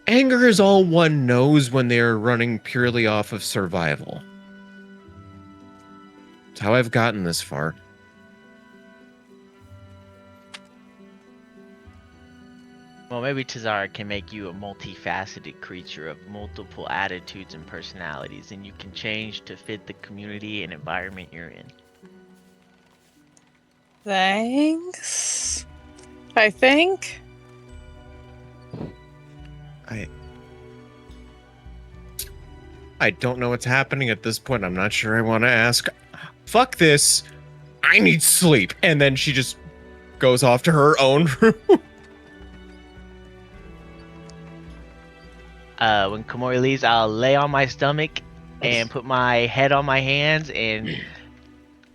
[SPEAKER 2] Anger is all one knows when they are running purely off of survival. It's how I've gotten this far.
[SPEAKER 5] Well, maybe Tzira can make you a multifaceted creature of multiple attitudes and personalities, and you can change to fit the community and environment you're in.
[SPEAKER 3] Thanks. I think.
[SPEAKER 2] I don't know what's happening at this point. I'm not sure I want to ask. Fuck this. I need sleep. And then she just goes off to her own room.
[SPEAKER 5] When Komori leaves, I'll lay on my stomach and put my head on my hands and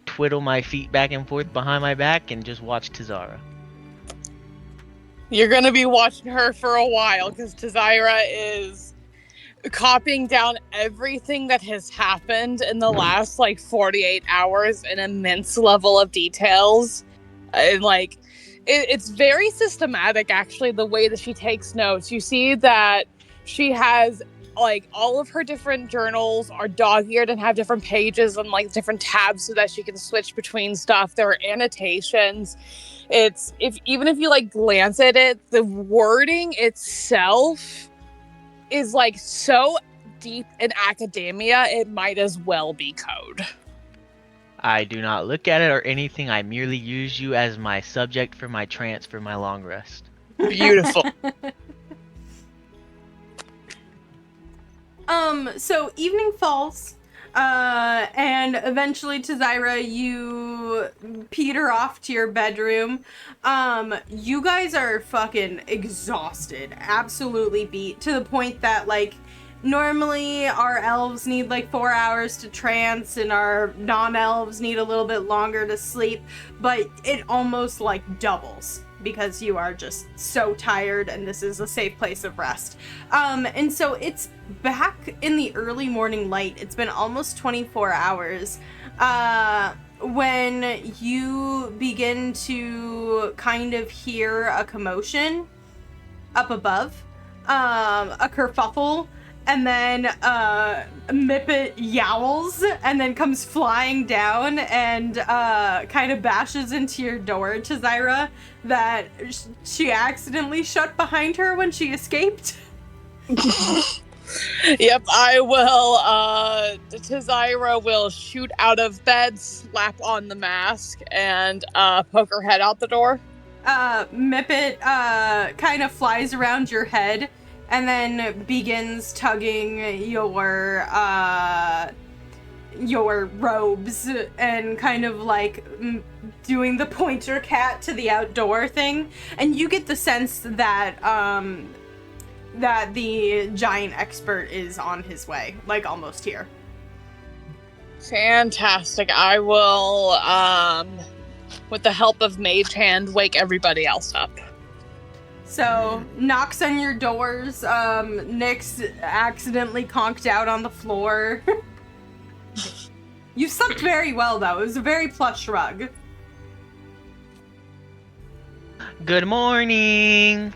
[SPEAKER 5] twiddle my feet back and forth behind my back and just watch Tzira.
[SPEAKER 3] You're gonna be watching her for a while because Tzira is copying down everything that has happened in the last 48 hours, an immense level of details, and it's very systematic actually the way that she takes notes. You see that she has like all of her different journals are dog-eared and have different pages and like different tabs so that she can switch between stuff. There are annotations. It's even if you like glance at it, the wording itself is like so deep in academia, it might as well be code.
[SPEAKER 5] I do not look at it or anything. I merely use you as my subject for my trance for my long rest.
[SPEAKER 3] Beautiful.
[SPEAKER 1] So evening falls, and eventually Tzira, you peter off to your bedroom. You guys are fucking exhausted, absolutely beat, to the point that, like, normally our elves need like 4 hours to trance and our non-elves need a little bit longer to sleep, but it almost like doubles because you are just so tired and this is a safe place of rest. And so it's back in the early morning light. It's been almost 24 hours when you begin to kind of hear a commotion up above, a kerfuffle, and then Mippet yowls and then comes flying down and kind of bashes into your door, Tzira, that she accidentally shut behind her when she escaped.
[SPEAKER 3] Yep, I will, Tzira will shoot out of bed, slap on the mask, and poke her head out the door.
[SPEAKER 1] Mippet kind of flies around your head and then begins tugging your robes and kind of like doing the pointer cat to the outdoor thing. And you get the sense that that the giant expert is on his way, like almost here.
[SPEAKER 3] Fantastic. I will, with the help of Mage Hand, wake everybody else up.
[SPEAKER 1] So, knocks on your doors. Nyx accidentally conked out on the floor. You slept very well, though. It was a very plush rug.
[SPEAKER 5] Good morning.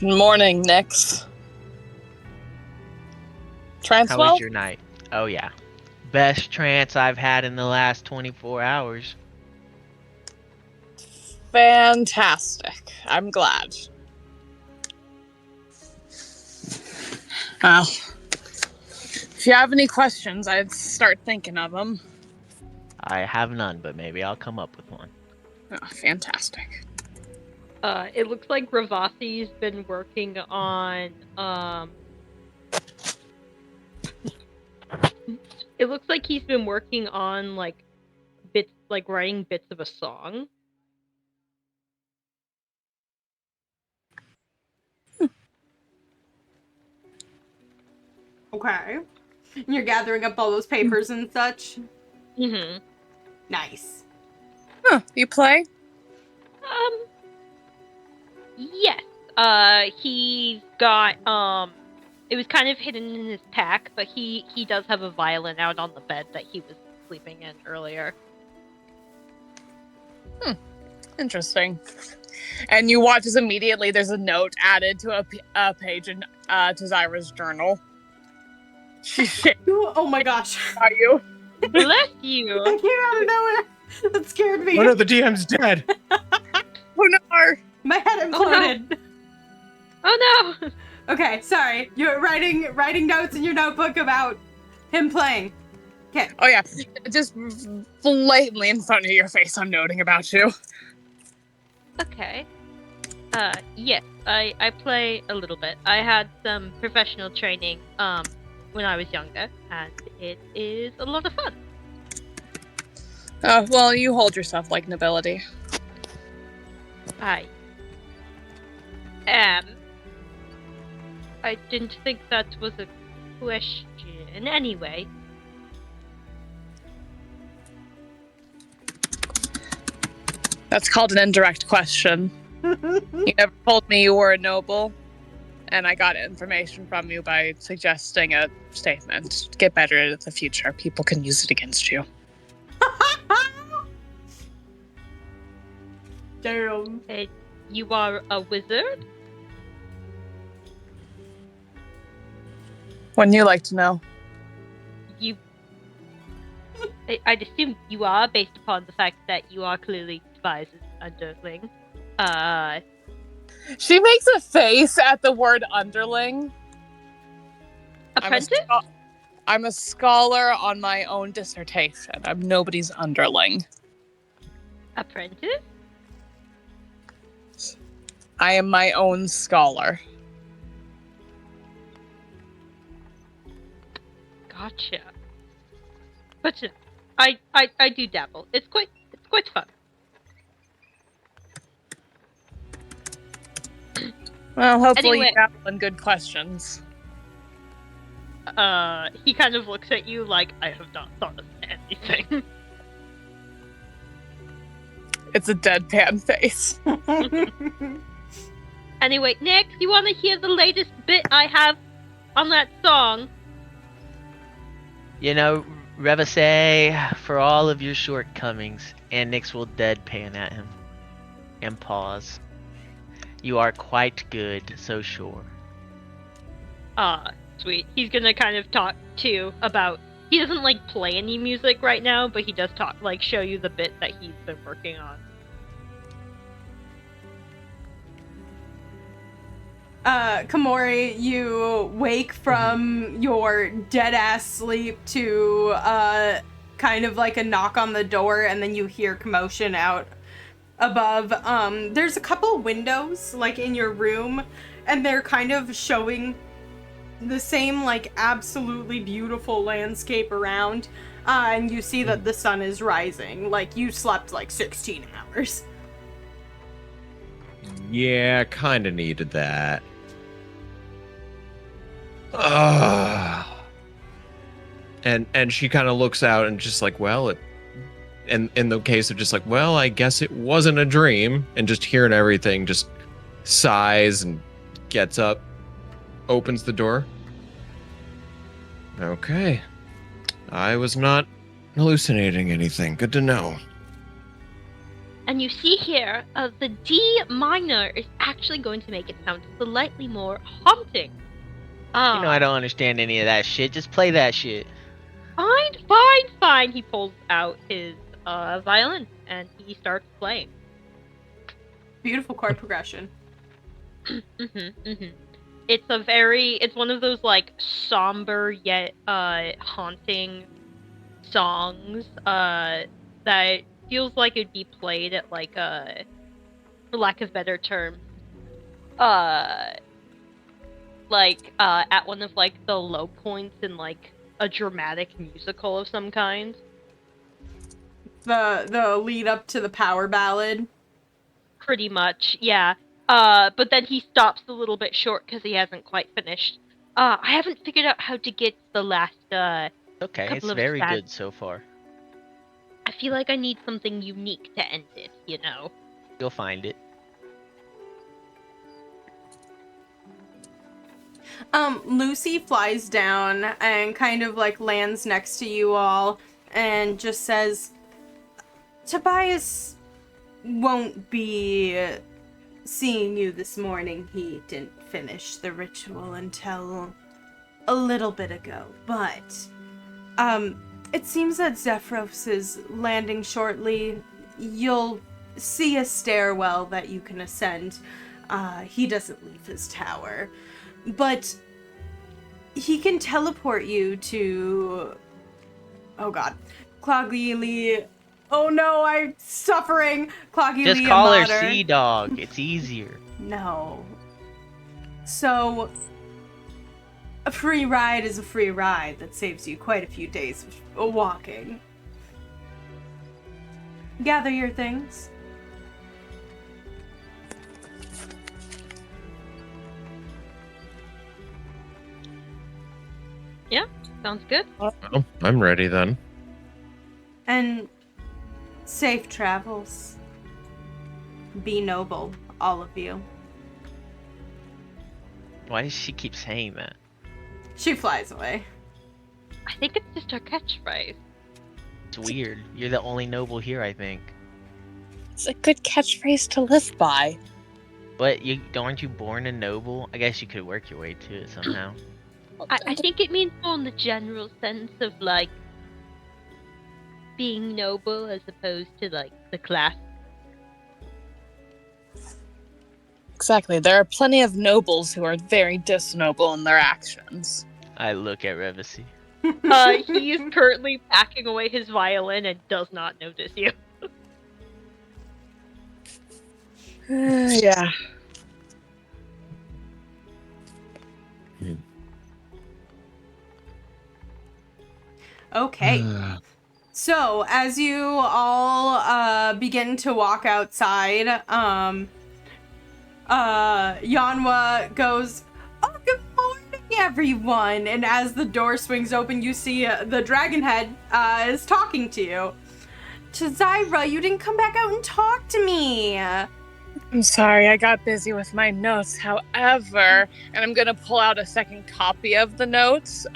[SPEAKER 3] Morning, Nyx. Trance
[SPEAKER 5] How
[SPEAKER 3] well?
[SPEAKER 5] was your night? Oh yeah. Best trance I've had in the last 24 hours.
[SPEAKER 3] Fantastic. I'm glad. Well, if you have any questions, I'd start thinking of them.
[SPEAKER 5] I have none, but maybe I'll come up with one.
[SPEAKER 3] Oh, fantastic.
[SPEAKER 4] It looks like Ravasi's been working on, it looks like he's been working on, like, writing bits of a song.
[SPEAKER 1] Okay. And you're gathering up all those papers and such?
[SPEAKER 4] Mm-hmm.
[SPEAKER 1] Nice.
[SPEAKER 3] Huh, you play?
[SPEAKER 4] Yes. He's got, it was kind of hidden in his pack, but he does have a violin out on the bed that he was sleeping in earlier.
[SPEAKER 3] Interesting. And you watch as immediately there's a note added to a page in Tzira's journal. Shit,
[SPEAKER 1] Oh my gosh.
[SPEAKER 3] are you?
[SPEAKER 4] Bless you!
[SPEAKER 1] I came out of nowhere. That scared me.
[SPEAKER 2] Oh no, the DM's dead.
[SPEAKER 3] Oh no!
[SPEAKER 1] My head imploded.
[SPEAKER 4] Oh no!
[SPEAKER 1] Okay, sorry. You're writing notes in your notebook about him playing. Okay.
[SPEAKER 3] Oh yeah, just blatantly in front of your face, I'm noting about you.
[SPEAKER 4] Okay. Yes, I play a little bit. I had some professional training, when I was younger, and it is a lot of fun.
[SPEAKER 3] Oh, well, you hold yourself like nobility.
[SPEAKER 4] I am. I didn't think that was a question. Anyway.
[SPEAKER 3] That's called an indirect question. You never told me you were a noble, and I got information from you by suggesting a statement. Get better at it in the future. People can use it against you.
[SPEAKER 1] Damn.
[SPEAKER 4] You are a wizard?
[SPEAKER 3] Wouldn't you like to know?
[SPEAKER 4] You, I'd assume you are, based upon the fact that you are clearly Tobias's underling.
[SPEAKER 3] She makes a face at the word underling.
[SPEAKER 4] Apprentice?
[SPEAKER 3] I'm a scholar on my own dissertation. I'm nobody's underling.
[SPEAKER 4] Apprentice?
[SPEAKER 3] I am my own scholar.
[SPEAKER 4] Gotcha. But I do dabble. It's quite fun.
[SPEAKER 3] Well, hopefully
[SPEAKER 4] Anyway.
[SPEAKER 3] you dabble in good questions.
[SPEAKER 4] He kind of looks at you like, I have not thought of anything.
[SPEAKER 3] It's a deadpan face.
[SPEAKER 4] Anyway, Nick, you want to hear the latest bit I have on that song?
[SPEAKER 5] You know, Revase, for all of your shortcomings, and Nyx will deadpan at him and pause. You are quite good, so sure.
[SPEAKER 4] Sweet. He's gonna kind of talk too about. He doesn't like play any music right now, but he does talk, like, show you the bit that he's been working on.
[SPEAKER 1] Komori, you wake from your dead-ass sleep to, kind of like a knock on the door, and then you hear commotion out above. There's a couple windows, like, in your room, and they're kind of showing the same, like, absolutely beautiful landscape around, and you see that the sun is rising. Like, you slept, like, 16 hours.
[SPEAKER 2] Yeah, kind of needed that. And she kind of looks out and just like, well, and in the case of just like, well, I guess it wasn't a dream, and just hearing everything, just sighs and gets up, opens the door. Okay. I was not hallucinating anything. Good to know.
[SPEAKER 4] And you see here, the D minor is actually going to make it sound slightly more haunting.
[SPEAKER 5] You know I don't understand any of that shit. Just play that shit.
[SPEAKER 4] Fine. He pulls out his violin and he starts playing.
[SPEAKER 1] Beautiful chord progression.
[SPEAKER 4] It's one of those, like, somber yet haunting songs that feels like it'd be played at, like, for lack of better term, at one of, like, the low points in, like, a dramatic musical of some kind.
[SPEAKER 1] The lead up to the power ballad.
[SPEAKER 4] Pretty much, yeah. But then he stops a little bit short because he hasn't quite finished. I haven't figured out how to get the last
[SPEAKER 5] Okay,
[SPEAKER 4] couple
[SPEAKER 5] it's
[SPEAKER 4] of
[SPEAKER 5] very
[SPEAKER 4] stats.
[SPEAKER 5] good so far.
[SPEAKER 4] I feel like I need something unique to end it, you know?
[SPEAKER 5] You'll find it.
[SPEAKER 1] Lucy flies down and kind of, like, lands next to you all and just says, Tobias won't be seeing you this morning. He didn't finish the ritual until a little bit ago, but it seems that Zephyros is landing shortly. You'll see a stairwell that you can ascend. He doesn't leave his tower, but he can teleport you to, oh god, Clogly. Oh no, I'm suffering. Cloggy
[SPEAKER 5] Just
[SPEAKER 1] Lee
[SPEAKER 5] call her
[SPEAKER 1] Amater.
[SPEAKER 5] Sea Dog. It's easier.
[SPEAKER 1] No. So, a free ride is a free ride that saves you quite a few days of walking. Gather your things.
[SPEAKER 4] Yeah, sounds good.
[SPEAKER 2] Well, I'm ready then.
[SPEAKER 1] And safe travels. Be noble, all of you.
[SPEAKER 5] Why does she keep saying that?
[SPEAKER 1] She flies away.
[SPEAKER 4] I think it's just our catchphrase.
[SPEAKER 5] It's weird. You're the only noble here, I think.
[SPEAKER 3] It's a good catchphrase to live by.
[SPEAKER 5] But aren't you born a noble? I guess you could work your way to it somehow.
[SPEAKER 4] I think it means more in the general sense of like being noble as opposed to like the class.
[SPEAKER 3] Exactly. There are plenty of nobles who are very disnoble in their actions.
[SPEAKER 5] I look at Revisi.
[SPEAKER 4] He is currently packing away his violin and does not notice you.
[SPEAKER 3] Yeah.
[SPEAKER 1] Okay. So, as you all begin to walk outside, Yanwa goes, "Oh, good morning, everyone!" And as the door swings open, you see the dragon head is talking to you. Tzira, you didn't come back out and talk to me.
[SPEAKER 3] I'm sorry, I got busy with my notes. However, and I'm gonna pull out a second copy of the notes,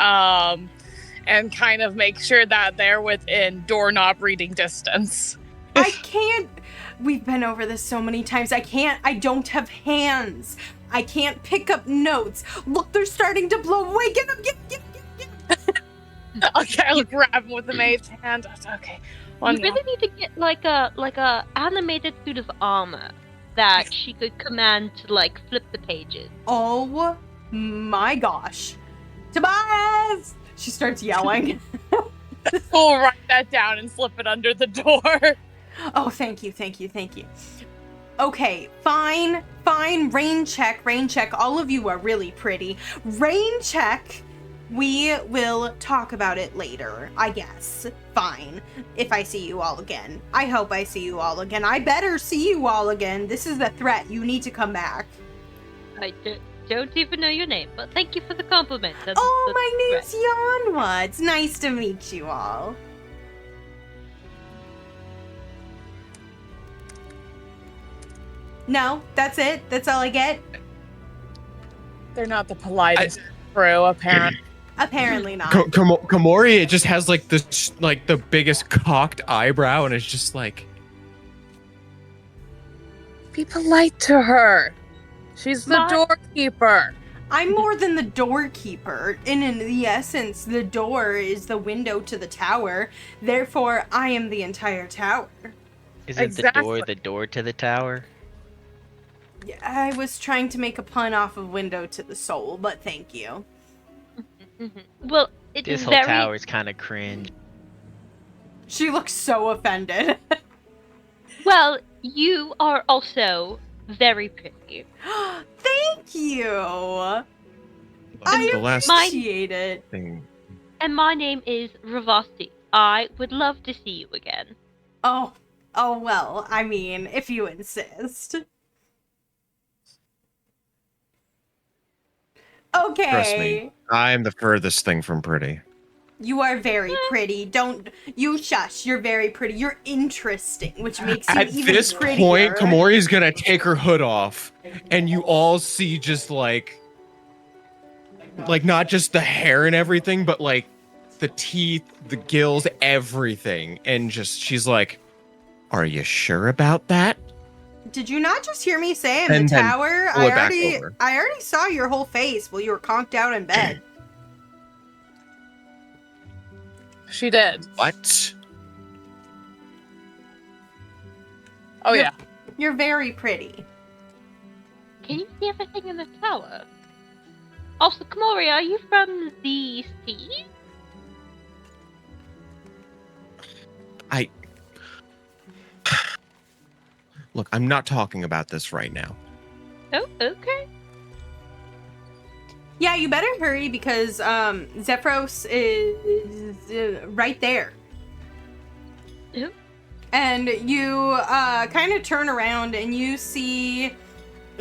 [SPEAKER 3] and kind of make sure that they're within doorknob reading distance.
[SPEAKER 1] I can't. We've been over this so many times. I don't have hands. I can't pick up notes. Look, they're starting to blow away. Get up, get.
[SPEAKER 3] Okay, I'll grab him with the maid's hand. Okay.
[SPEAKER 4] You really need to get like a animated suit of armor that she could command to like flip the pages.
[SPEAKER 1] Oh my gosh. Tobias! She starts yelling.
[SPEAKER 3] We'll write that down and slip it under the door.
[SPEAKER 1] Oh, thank you. Okay, fine. Rain check. All of you are really pretty. Rain check. We will talk about it later, I guess. Fine. If I see you all again. I hope I see you all again. I better see you all again. This is a threat. You need to come back.
[SPEAKER 4] I don't even know your name, but thank you for the compliment.
[SPEAKER 1] My name's Yanwa. It's nice to meet you all. No, that's it. That's all I get.
[SPEAKER 3] They're not the politest crew, apparently.
[SPEAKER 1] Apparently not.
[SPEAKER 2] Komori, it just has like this, like the biggest cocked eyebrow, and it's just like,
[SPEAKER 3] Be polite to her. She's the doorkeeper.
[SPEAKER 1] I'm more than the doorkeeper. In the essence, the door is the window to the tower. Therefore, I am the entire tower.
[SPEAKER 5] Isn't
[SPEAKER 3] Exactly.
[SPEAKER 5] the door to the tower?
[SPEAKER 1] Yeah, I was trying to make a pun off of window to the soul, but thank you.
[SPEAKER 4] Well, it
[SPEAKER 5] This
[SPEAKER 4] is
[SPEAKER 5] whole
[SPEAKER 4] very
[SPEAKER 5] tower is kind of cringe.
[SPEAKER 1] She looks so offended.
[SPEAKER 4] well. You are also very pretty.
[SPEAKER 1] Thank you. I
[SPEAKER 2] the last
[SPEAKER 1] appreciate it.
[SPEAKER 2] thing.
[SPEAKER 4] And my name is Ravasti. I would love to see you again.
[SPEAKER 1] Oh well, I mean, if you insist. Okay.
[SPEAKER 2] Trust me, I'm the furthest thing from pretty.
[SPEAKER 1] You are very pretty. Don't you shush. You're very pretty. You're interesting, which makes you
[SPEAKER 2] At
[SPEAKER 1] even
[SPEAKER 2] this
[SPEAKER 1] prettier.
[SPEAKER 2] point, Komori's gonna take her hood off, and you all see just like not just the hair and everything, but like the teeth, the gills, everything. And just she's like, "Are you sure about that?"
[SPEAKER 1] Did you not just hear me say in
[SPEAKER 2] And
[SPEAKER 1] the
[SPEAKER 2] then
[SPEAKER 1] tower?
[SPEAKER 2] pull it back over.
[SPEAKER 1] I already saw your whole face while you were conked out in bed.
[SPEAKER 3] She did.
[SPEAKER 2] What?
[SPEAKER 3] Oh, yeah.
[SPEAKER 1] You're very pretty.
[SPEAKER 4] Can you see everything in the tower? Also, Komori, are you from the sea?
[SPEAKER 2] Look, I'm not talking about this right now.
[SPEAKER 4] Oh, okay.
[SPEAKER 1] Yeah, you better hurry because Zephyros is right there.
[SPEAKER 4] Who?
[SPEAKER 1] And you kind of turn around and you see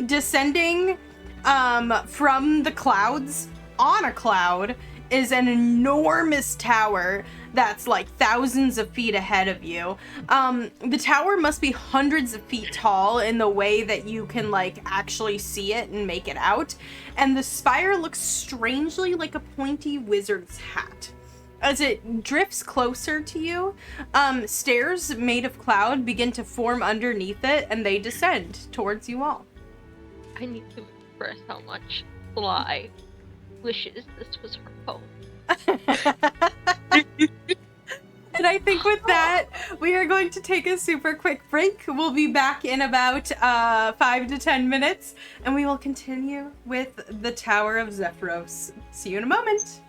[SPEAKER 1] descending from the clouds on a cloud is an enormous tower that's like thousands of feet ahead of you. The tower must be hundreds of feet tall in the way that you can like actually see it and make it out. And the spire looks strangely like a pointy wizard's hat. As it drifts closer to you, stairs made of cloud begin to form underneath it and they descend towards you all.
[SPEAKER 4] I need to express how much fly wishes this was her home.
[SPEAKER 1] And I think with that, we are going to take a super quick break. We'll be back in about 5 to 10 minutes, and we will continue with the Tower of Zephyros. See you in a moment.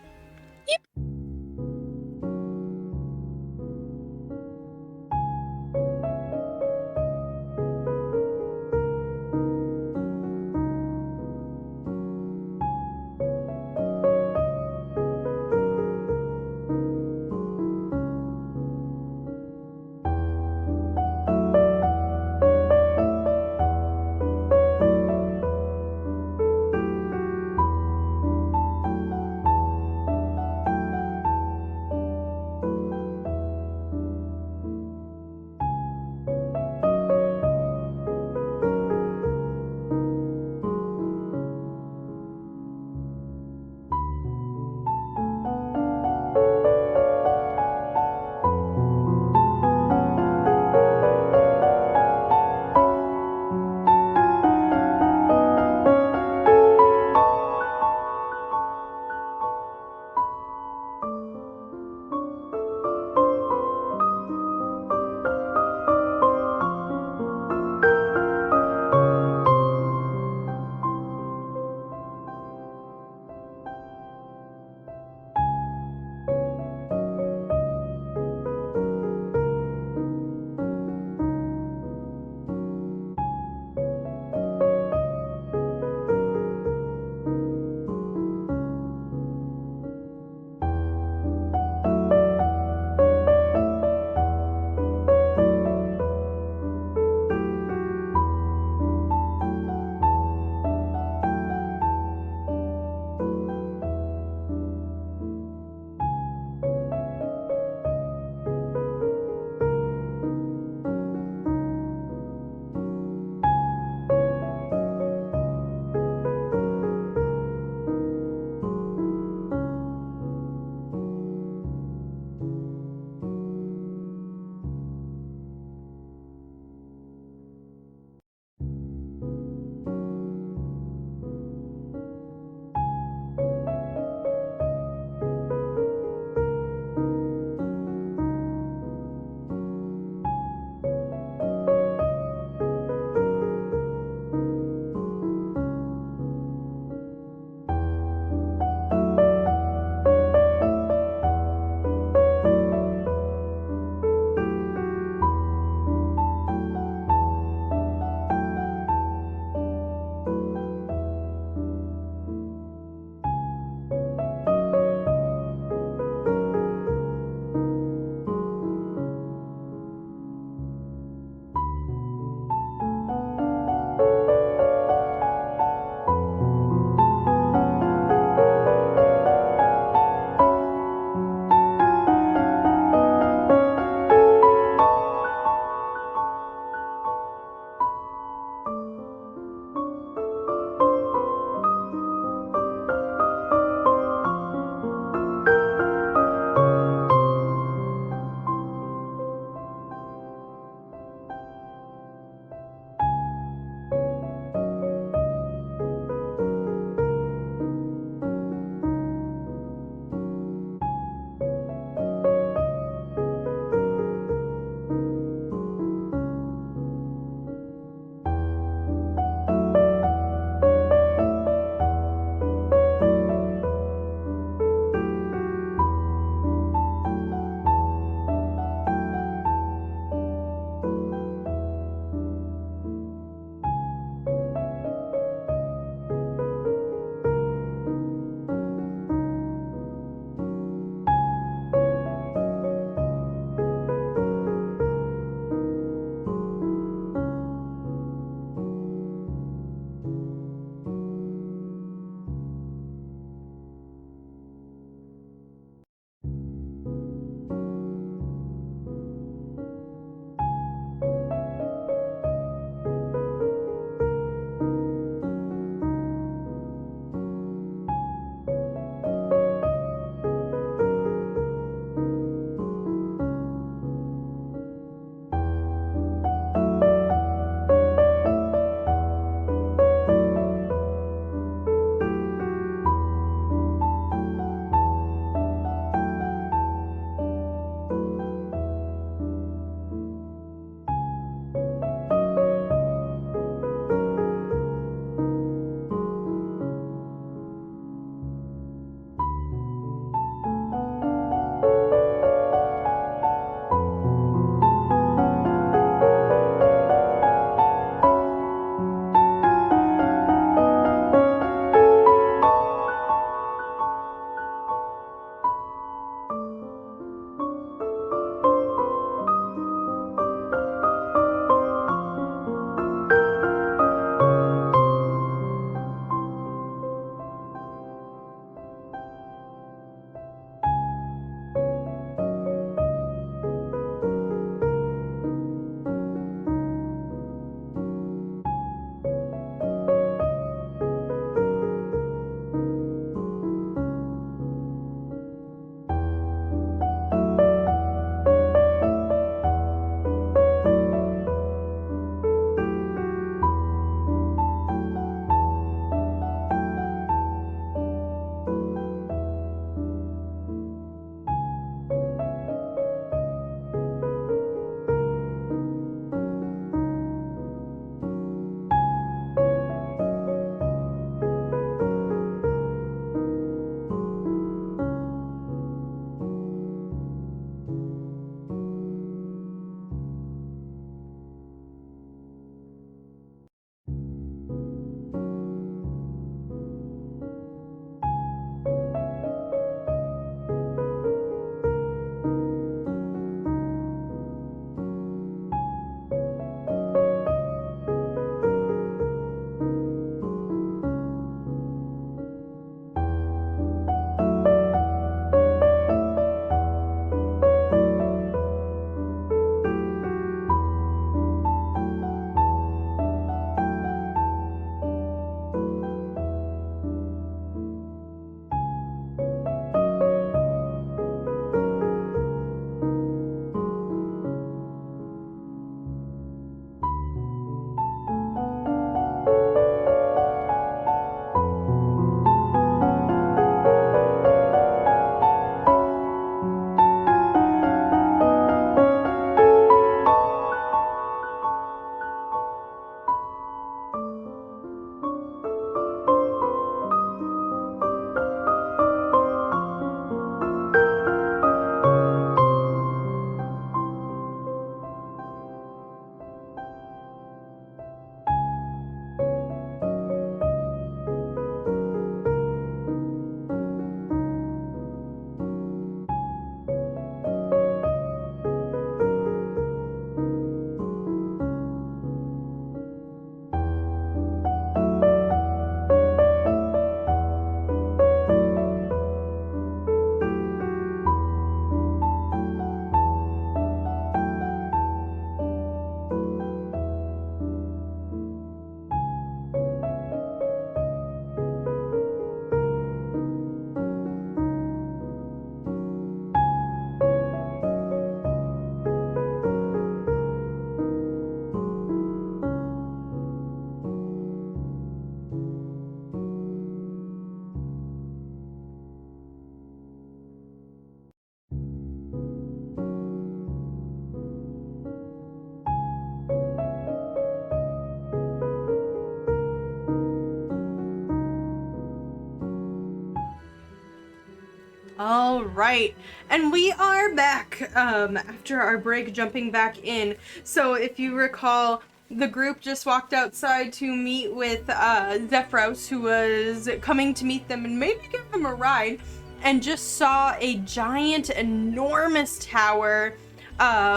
[SPEAKER 1] All right, and we are back after our break, jumping back in. So if you recall, the group just walked outside to meet with Zephyros, who was coming to meet them and maybe give them a ride, and just saw a giant, enormous tower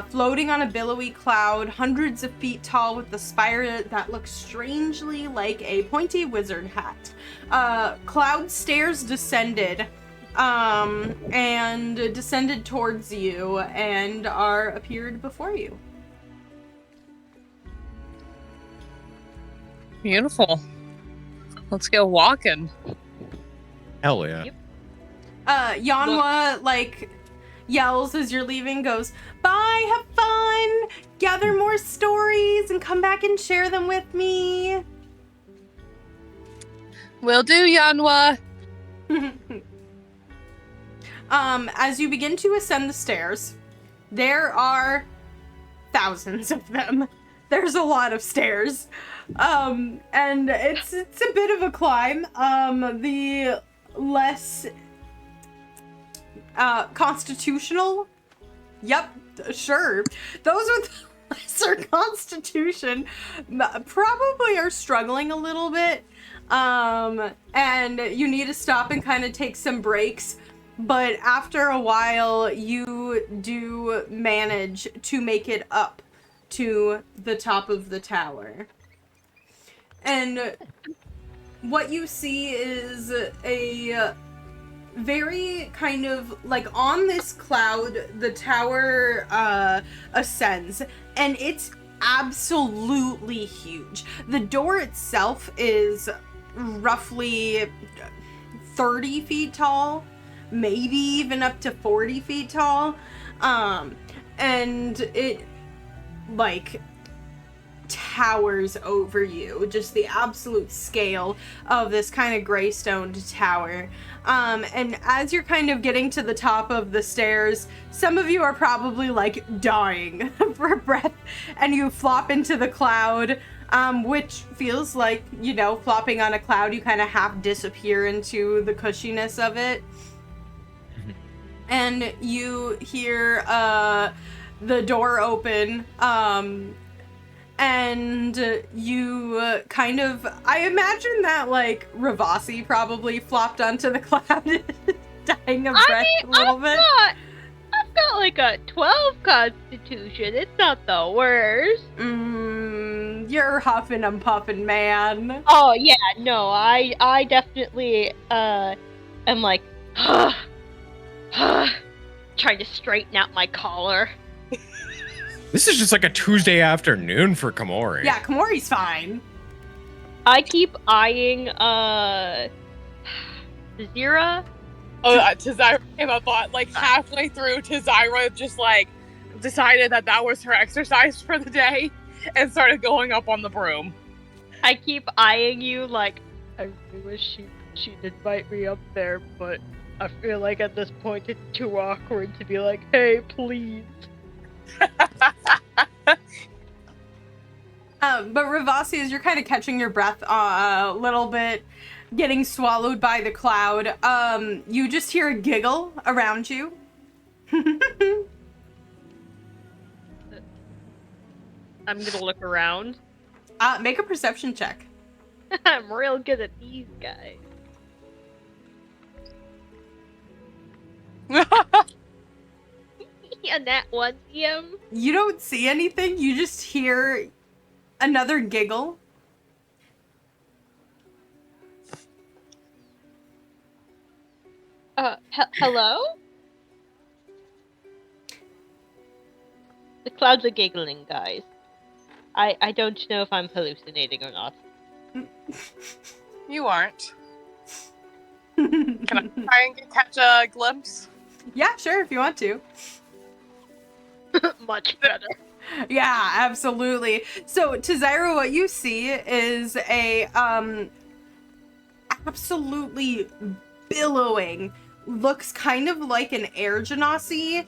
[SPEAKER 1] floating on a billowy cloud, hundreds of feet tall, with a spire that looks strangely like a pointy wizard hat. Cloud stairs descended and descended towards you and appeared before you.
[SPEAKER 3] Beautiful. Let's go walking.
[SPEAKER 2] Hell yeah.
[SPEAKER 4] Yep.
[SPEAKER 1] Yanwa, like, yells as you're leaving, goes, "Bye, have fun, gather more stories, and come back and share them with me."
[SPEAKER 3] Will do, Yanwa.
[SPEAKER 1] As you begin to ascend the stairs, there are thousands of them. There's a lot of stairs. And it's a bit of a climb. The less constitutional. Yep, sure. Those with lesser constitution probably are struggling a little bit. And you need to stop and kind of take some breaks. But after a while, you do manage to make it up to the top of the tower. And what you see is a very kind of, like, on this cloud, the tower ascends, and it's absolutely huge. The door itself is roughly 30 feet tall, maybe even up to 40 feet tall, and it, like, towers over you, just the absolute scale of this kind of gray stoned tower. And as you're kind of getting to the top of the stairs, some of you are probably like dying for breath, and you flop into the cloud, which feels like, you know, flopping on a cloud, you kind of half disappear into the cushiness of it. And you hear the door open, and you kind of, I imagine that, like, Ravasi probably flopped onto the cloud, dying of breath a little bit.
[SPEAKER 4] I've got like a 12 constitution. It's not the worst.
[SPEAKER 1] You're huffing and puffing, man.
[SPEAKER 4] Oh yeah, no, I definitely am like trying to straighten out my collar.
[SPEAKER 2] This is just like a Tuesday afternoon for Komori.
[SPEAKER 1] Yeah, Komori's fine.
[SPEAKER 4] I keep eyeing Tzira.
[SPEAKER 3] Oh, Tzira came up on, like, halfway through. Tzira just, like, decided that was her exercise for the day and started going up on the broom.
[SPEAKER 4] I keep eyeing you like, I really wish she'd invite me up there, but I feel like at this point it's too awkward to be like, hey, please.
[SPEAKER 1] But Ravasi, as you're kind of catching your breath a little bit, getting swallowed by the cloud, you just hear a giggle around you.
[SPEAKER 4] I'm gonna look around.
[SPEAKER 1] Make a perception check.
[SPEAKER 4] I'm real good at these guys. Yeah, that one,
[SPEAKER 1] You don't see anything, you just hear another giggle.
[SPEAKER 4] Hello? The clouds are giggling, guys. I don't know if I'm hallucinating or not.
[SPEAKER 3] You aren't. Can I try and catch a glimpse?
[SPEAKER 1] Yeah, sure, if you want to.
[SPEAKER 4] Much better.
[SPEAKER 1] Yeah, absolutely. So, Tzira, what you see is a absolutely billowing, looks kind of like an air genasi,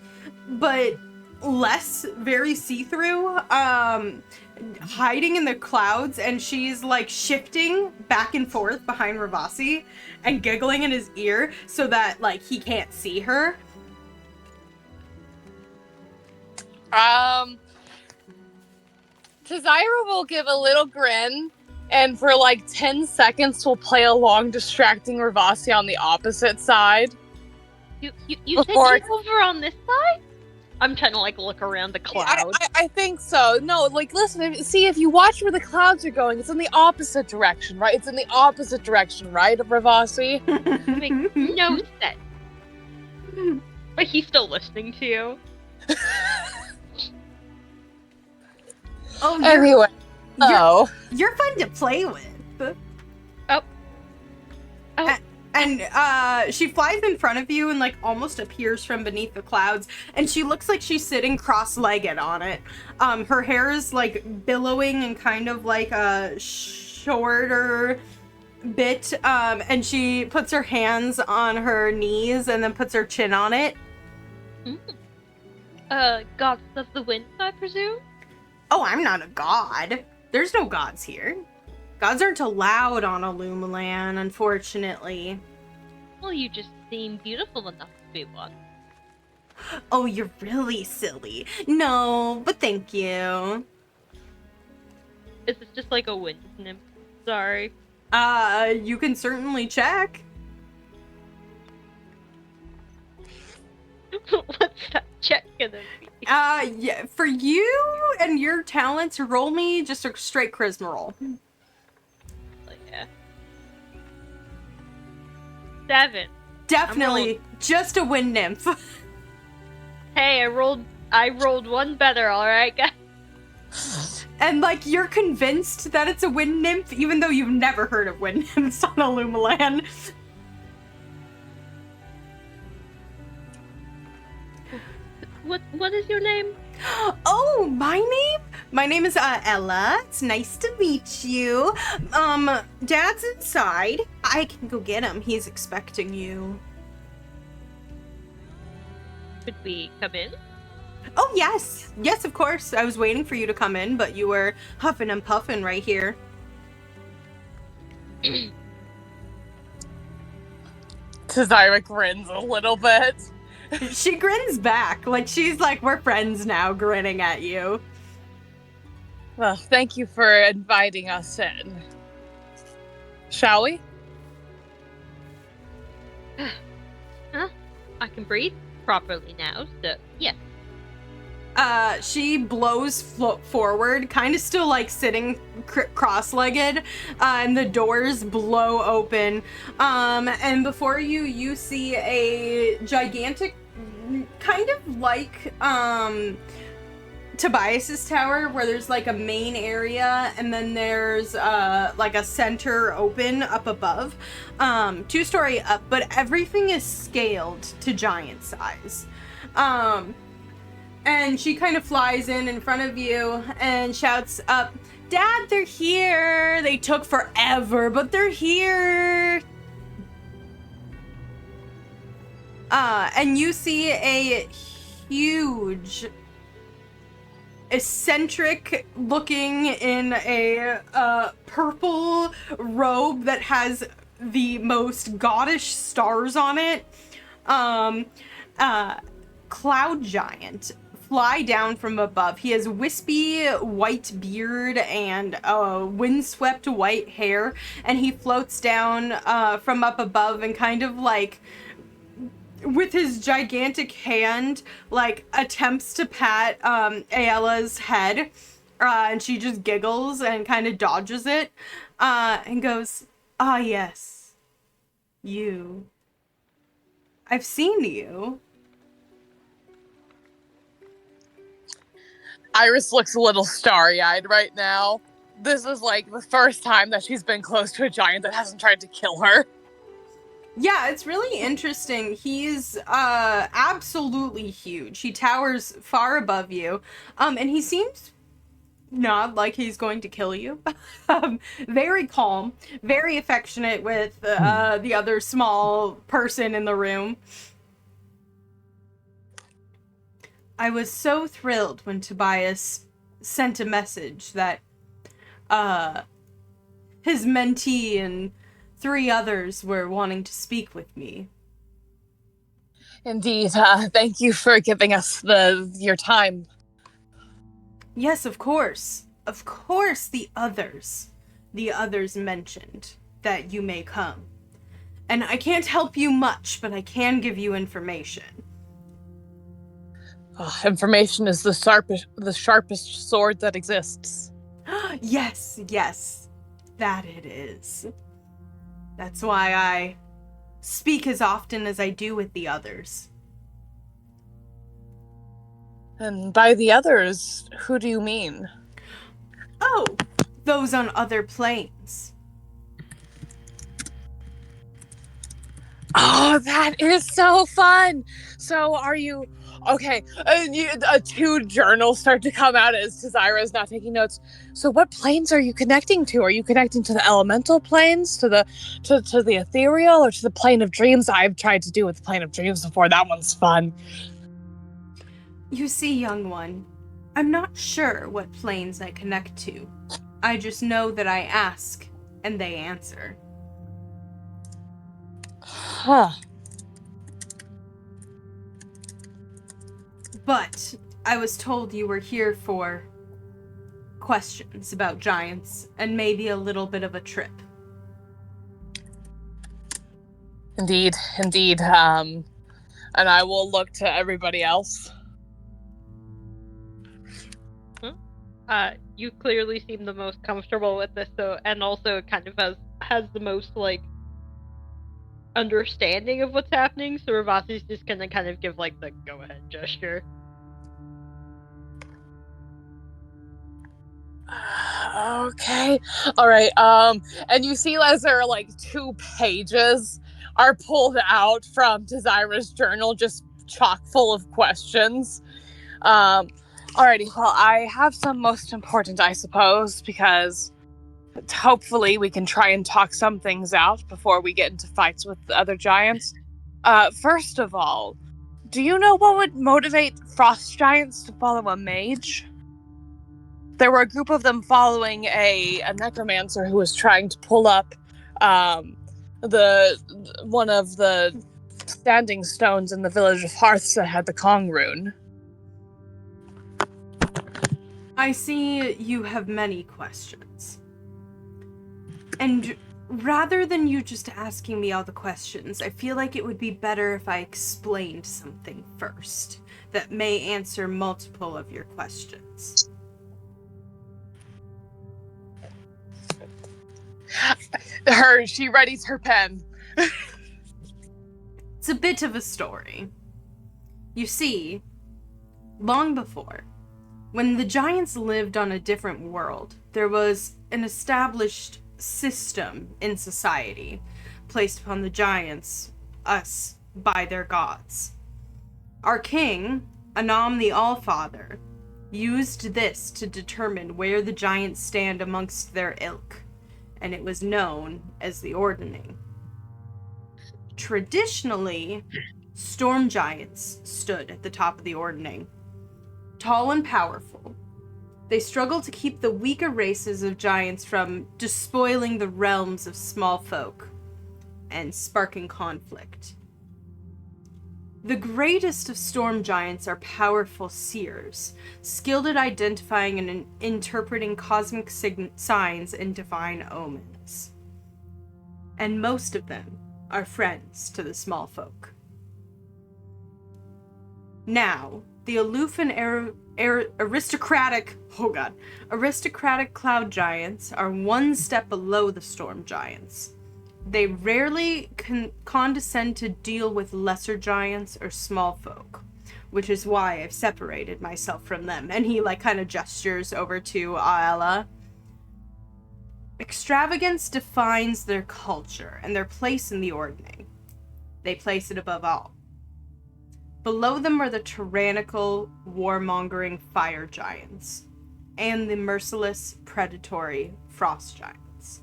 [SPEAKER 1] but less very see-through. hiding in the clouds, and she's like shifting back and forth behind Ravasi and giggling in his ear so that like he can't see her.
[SPEAKER 3] Tzira will give a little grin, and for like 10 seconds will play along, distracting Ravasi on the opposite side.
[SPEAKER 4] You said she's over on this side? I'm trying to like look around the clouds.
[SPEAKER 3] I think so. No, like listen, see if you watch where the clouds are going, it's in the opposite direction, right? It's in the opposite direction, right, Ravasi?
[SPEAKER 4] Makes no sense. But he's still listening to you.
[SPEAKER 1] Oh,
[SPEAKER 3] Anyway,
[SPEAKER 1] you're fun to play with.
[SPEAKER 4] Oh.
[SPEAKER 1] And she flies in front of you and like almost appears from beneath the clouds, and she looks like she's sitting cross-legged on it. Her hair is like billowing and kind of like a shorter bit, and she puts her hands on her knees and then puts her chin on it.
[SPEAKER 4] Gods of the wind, I presume?
[SPEAKER 1] Oh, I'm not a god. There's no gods here. Gods aren't allowed on Ilumelan, unfortunately.
[SPEAKER 4] Well, you just seem beautiful enough to be one.
[SPEAKER 1] Oh, you're really silly. No, but thank you.
[SPEAKER 4] Is this just like a wind nymph? Sorry.
[SPEAKER 1] You can certainly check.
[SPEAKER 4] What's that check gonna be?
[SPEAKER 1] Yeah, for you and your talents, roll me just a straight charisma roll.
[SPEAKER 4] Oh, yeah. 7.
[SPEAKER 1] Definitely just a wind nymph.
[SPEAKER 4] Hey, I rolled one better, alright, guys?
[SPEAKER 1] And like you're convinced that it's a wind nymph, even though you've never heard of wind nymphs on Ilumelan.
[SPEAKER 4] What is your name?
[SPEAKER 1] Oh, my name? My name is Ella. It's nice to meet you. Dad's inside. I can go get him. He's expecting you.
[SPEAKER 4] Could we come in?
[SPEAKER 1] Oh, yes. Yes, of course. I was waiting for you to come in, but you were huffing and puffing right here.
[SPEAKER 3] Tzira grins a little bit.
[SPEAKER 1] She grins back. Like, she's like, we're friends now, grinning at you.
[SPEAKER 3] Well, thank you for inviting us in. Shall we?
[SPEAKER 4] I can breathe properly now, so yes.
[SPEAKER 1] She blows forward, kind of still like sitting cross-legged, and the doors blow open. And before you see a gigantic, kind of like Tobias's tower, where there's like a main area, and then there's like a center open up above, 2-story up, but everything is scaled to giant size. And she kind of flies in front of you and shouts up, "Dad, they're here! They took forever, but they're here!" And you see a huge, eccentric looking in a purple robe that has the most goddish stars on it, cloud giant fly down from above. He has wispy white beard and windswept white hair, and he floats down from up above and kind of like with his gigantic hand like attempts to pat Ayala's head, and she just giggles and kind of dodges it, and goes, "Ah, yes, you. I've seen you."
[SPEAKER 3] Iris looks a little starry-eyed right now. This is like the first time that she's been close to a giant that hasn't tried to kill her.
[SPEAKER 1] Yeah, it's really interesting. He's absolutely huge. He towers far above you. And he seems not like he's going to kill you. Very calm, very affectionate with the other small person in the room. I was so thrilled when Tobias sent a message that his mentee and 3 others were wanting to speak with me.
[SPEAKER 3] Indeed. Thank you for giving us your time.
[SPEAKER 1] Yes, of course. Of course, the others. The others mentioned that you may come. And I can't help you much, but I can give you information.
[SPEAKER 3] Information is the sharpest sword that exists.
[SPEAKER 1] Yes, that it is. That's why I speak as often as I do with the others.
[SPEAKER 3] And by the others, who do you mean?
[SPEAKER 1] Oh, those on other planes.
[SPEAKER 3] Oh, that is so fun! So are you... Okay, 2 journals start to come out as Tzira is not taking notes. So what planes are you connecting to? Are you connecting to the elemental planes, to the ethereal, or to the plane of dreams? I've tried to do with the plane of dreams before. That one's fun.
[SPEAKER 1] You see, young one, I'm not sure what planes I connect to. I just know that I ask, and they answer.
[SPEAKER 3] Huh.
[SPEAKER 1] But I was told you were here for questions about giants, and maybe a little bit of a trip.
[SPEAKER 3] Indeed. And I will look to everybody else.
[SPEAKER 4] You clearly seem the most comfortable with this, though, and also kind of has the most, like, understanding of what's happening, so Ravasi's just gonna kind of give, like, the go-ahead gesture.
[SPEAKER 3] Okay. Alright, and you see as there are, like, 2 pages are pulled out from Tzira's journal, just chock full of questions. Alrighty, well, I have some most important, I suppose, because hopefully we can try and talk some things out before we get into fights with the other giants. First of all, do you know what would motivate frost giants to follow a mage? There were a group of them following a necromancer who was trying to pull up one of the standing stones in the village of Hearths that had the Kong rune.
[SPEAKER 1] I see you have many questions. And rather than you just asking me all the questions, I feel like it would be better if I explained something first that may answer multiple of your questions.
[SPEAKER 3] She readies her pen.
[SPEAKER 1] It's a bit of a story. You see, long before, when the giants lived on a different world, there was an established system in society placed upon the giants, us, by their gods. Our king, Anam the Allfather, used this to determine where the giants stand amongst their ilk, and it was known as the Ordning. Traditionally, storm giants stood at the top of the Ordning. Tall and powerful, they struggled to keep the weaker races of giants from despoiling the realms of small folk and sparking conflict. The greatest of storm giants are powerful seers, skilled at identifying and interpreting cosmic signs and divine omens. And most of them are friends to the small folk. Now, the aloof and aristocratic cloud giants are one step below the storm giants. They rarely condescend to deal with lesser giants or small folk, which is why I've separated myself from them. And he kind of gestures over to Aella. Extravagance defines their culture and their place in the Ordning. They place it above all. Below them are the tyrannical, warmongering fire giants, and the merciless, predatory frost giants.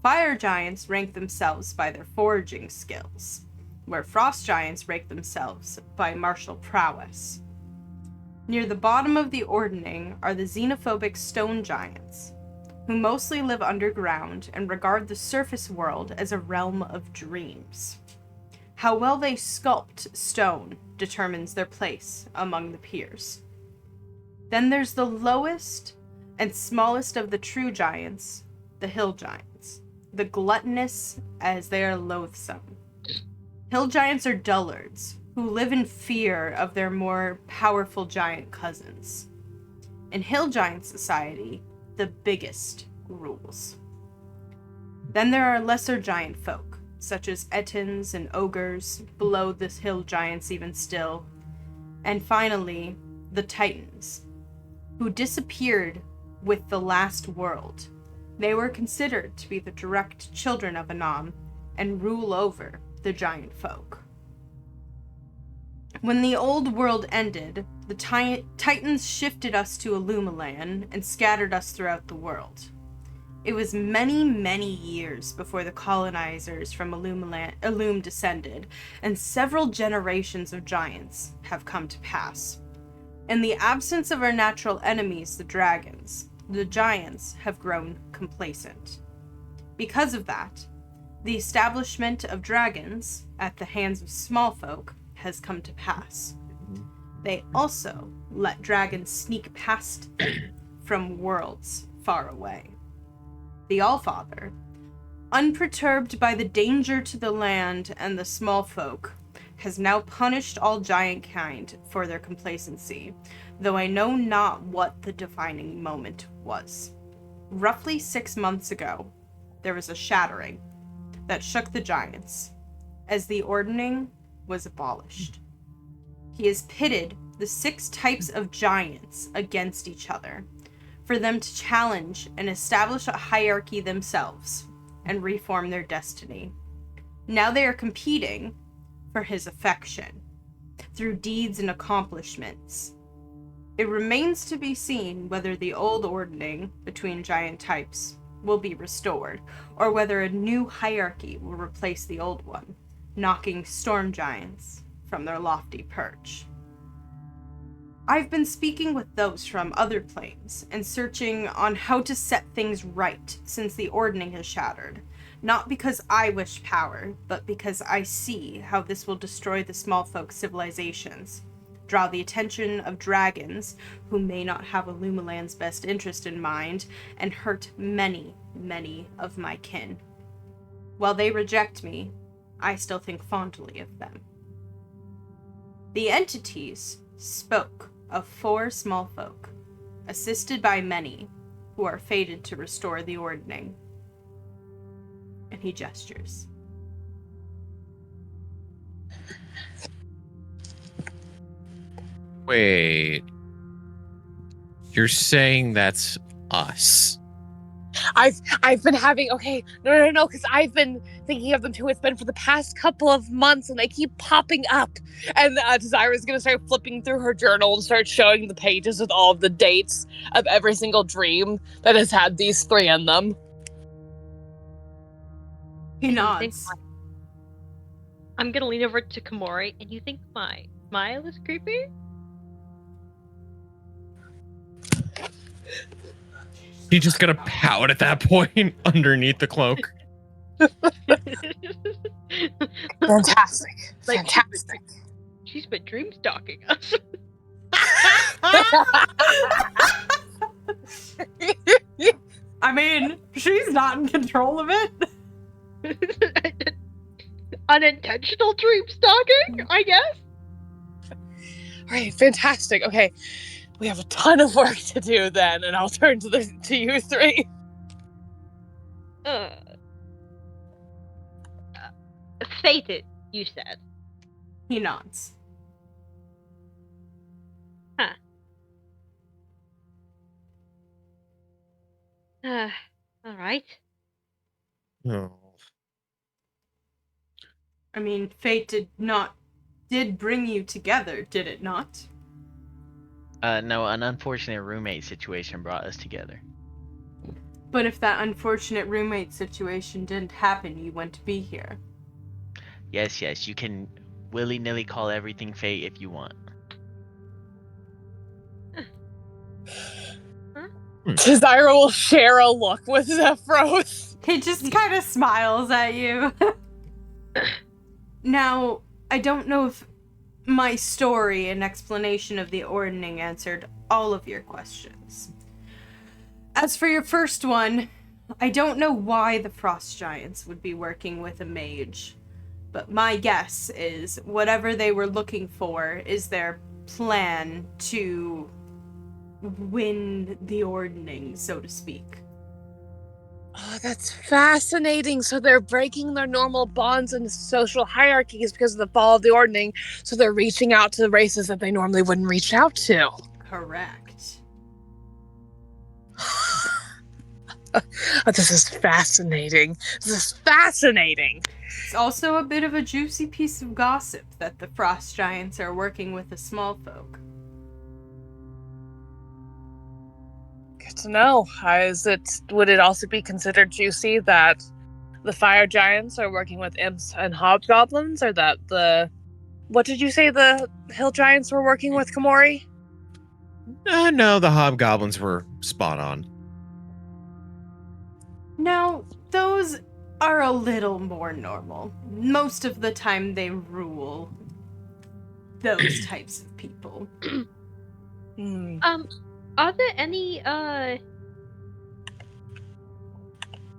[SPEAKER 1] Fire giants rank themselves by their foraging skills, where frost giants rank themselves by martial prowess. Near the bottom of the Ordning are the xenophobic stone giants, who mostly live underground and regard the surface world as a realm of dreams. How well they sculpt stone determines their place among the peers. Then there's the lowest and smallest of the true giants, the hill giants, the gluttonous as they are loathsome. Hill giants are dullards who live in fear of their more powerful giant cousins. In hill giant society, the biggest rules. Then there are lesser giant folk, such as Ettins and ogres, below the hill giants even still. And finally, the Titans, who disappeared with the last world. They were considered to be the direct children of Anam and rule over the giant folk. When the old world ended, the Titans shifted us to Ilumelan and scattered us throughout the world. It was many, many years before the colonizers from Illume descended, and several generations of giants have come to pass. In the absence of our natural enemies, the dragons, the giants have grown complacent. Because of that, the establishment of dragons at the hands of small folk has come to pass. They also let dragons sneak past them from worlds far away. The Allfather, unperturbed by the danger to the land and the small folk, has now punished all giant kind for their complacency, though I know not what the defining moment was. Roughly 6 months ago, there was a shattering that shook the giants, as the Ordning was abolished. He has pitted the 6 types of giants against each other, for them to challenge and establish a hierarchy themselves, and reform their destiny. Now they are competing for his affection, through deeds and accomplishments. It remains to be seen whether the old Ordning between giant types will be restored, or whether a new hierarchy will replace the old one, knocking storm giants from their lofty perch. I've been speaking with those from other planes and searching on how to set things right since the Ordning has shattered. Not because I wish power, but because I see how this will destroy the small folk civilizations, draw the attention of dragons who may not have Ilumelan's best interest in mind, and hurt many, many of my kin. While they reject me, I still think fondly of them. The entities spoke of 4 small folk, assisted by many, who are fated to restore the Ordning. And he gestures.
[SPEAKER 2] Wait. You're saying that's us?
[SPEAKER 3] I've been having no, because I've been thinking of them too. It's been for the past couple of months, and they keep popping up. And Tzira's gonna start flipping through her journal and start showing the pages with all of the dates of every single dream that has had these 3 in them.
[SPEAKER 1] He nods.
[SPEAKER 4] I'm gonna lean over to Komori, and you think my smile is creepy?
[SPEAKER 2] He's just gonna pout at that point underneath the cloak.
[SPEAKER 3] Fantastic.
[SPEAKER 4] Like,
[SPEAKER 3] Fantastic.
[SPEAKER 4] She's been dream stalking us.
[SPEAKER 1] I mean, she's not in control of it.
[SPEAKER 4] Unintentional dream stalking, I guess?
[SPEAKER 3] Alright, fantastic. Okay. We have a ton of work to do then, and I'll turn to you 3.
[SPEAKER 4] Fated, you said.
[SPEAKER 1] He nods.
[SPEAKER 4] Huh. Alright.
[SPEAKER 2] Oh.
[SPEAKER 1] I mean, fate did bring you together, did it not?
[SPEAKER 5] No, an unfortunate roommate situation brought us together.
[SPEAKER 1] But if that unfortunate roommate situation didn't happen, you wouldn't be here.
[SPEAKER 5] Yes, you can willy-nilly call everything fate if you want.
[SPEAKER 3] Tzira will share a look with Zephyros.
[SPEAKER 1] He just kind of smiles at you. Now, I don't know if my story and explanation of the Ordning answered all of your questions. As for your first one, I don't know why the Frost Giants would be working with a mage, but my guess is whatever they were looking for is their plan to win the Ordning, so to speak.
[SPEAKER 3] Oh, that's fascinating. So they're breaking their normal bonds and social hierarchies because of the fall of the Ordning. So they're reaching out to the races that they normally wouldn't reach out to.
[SPEAKER 1] Correct.
[SPEAKER 3] This is fascinating. This is fascinating.
[SPEAKER 1] It's also a bit of a juicy piece of gossip that the Frost Giants are working with the small folk.
[SPEAKER 3] Good to know. Would it also be considered juicy that the fire giants are working with imps and hobgoblins, or that what did you say the hill giants were working with, Komori?
[SPEAKER 2] No, the hobgoblins were spot on.
[SPEAKER 1] Now, those are a little more normal. Most of the time they rule those types of people.
[SPEAKER 4] Are there any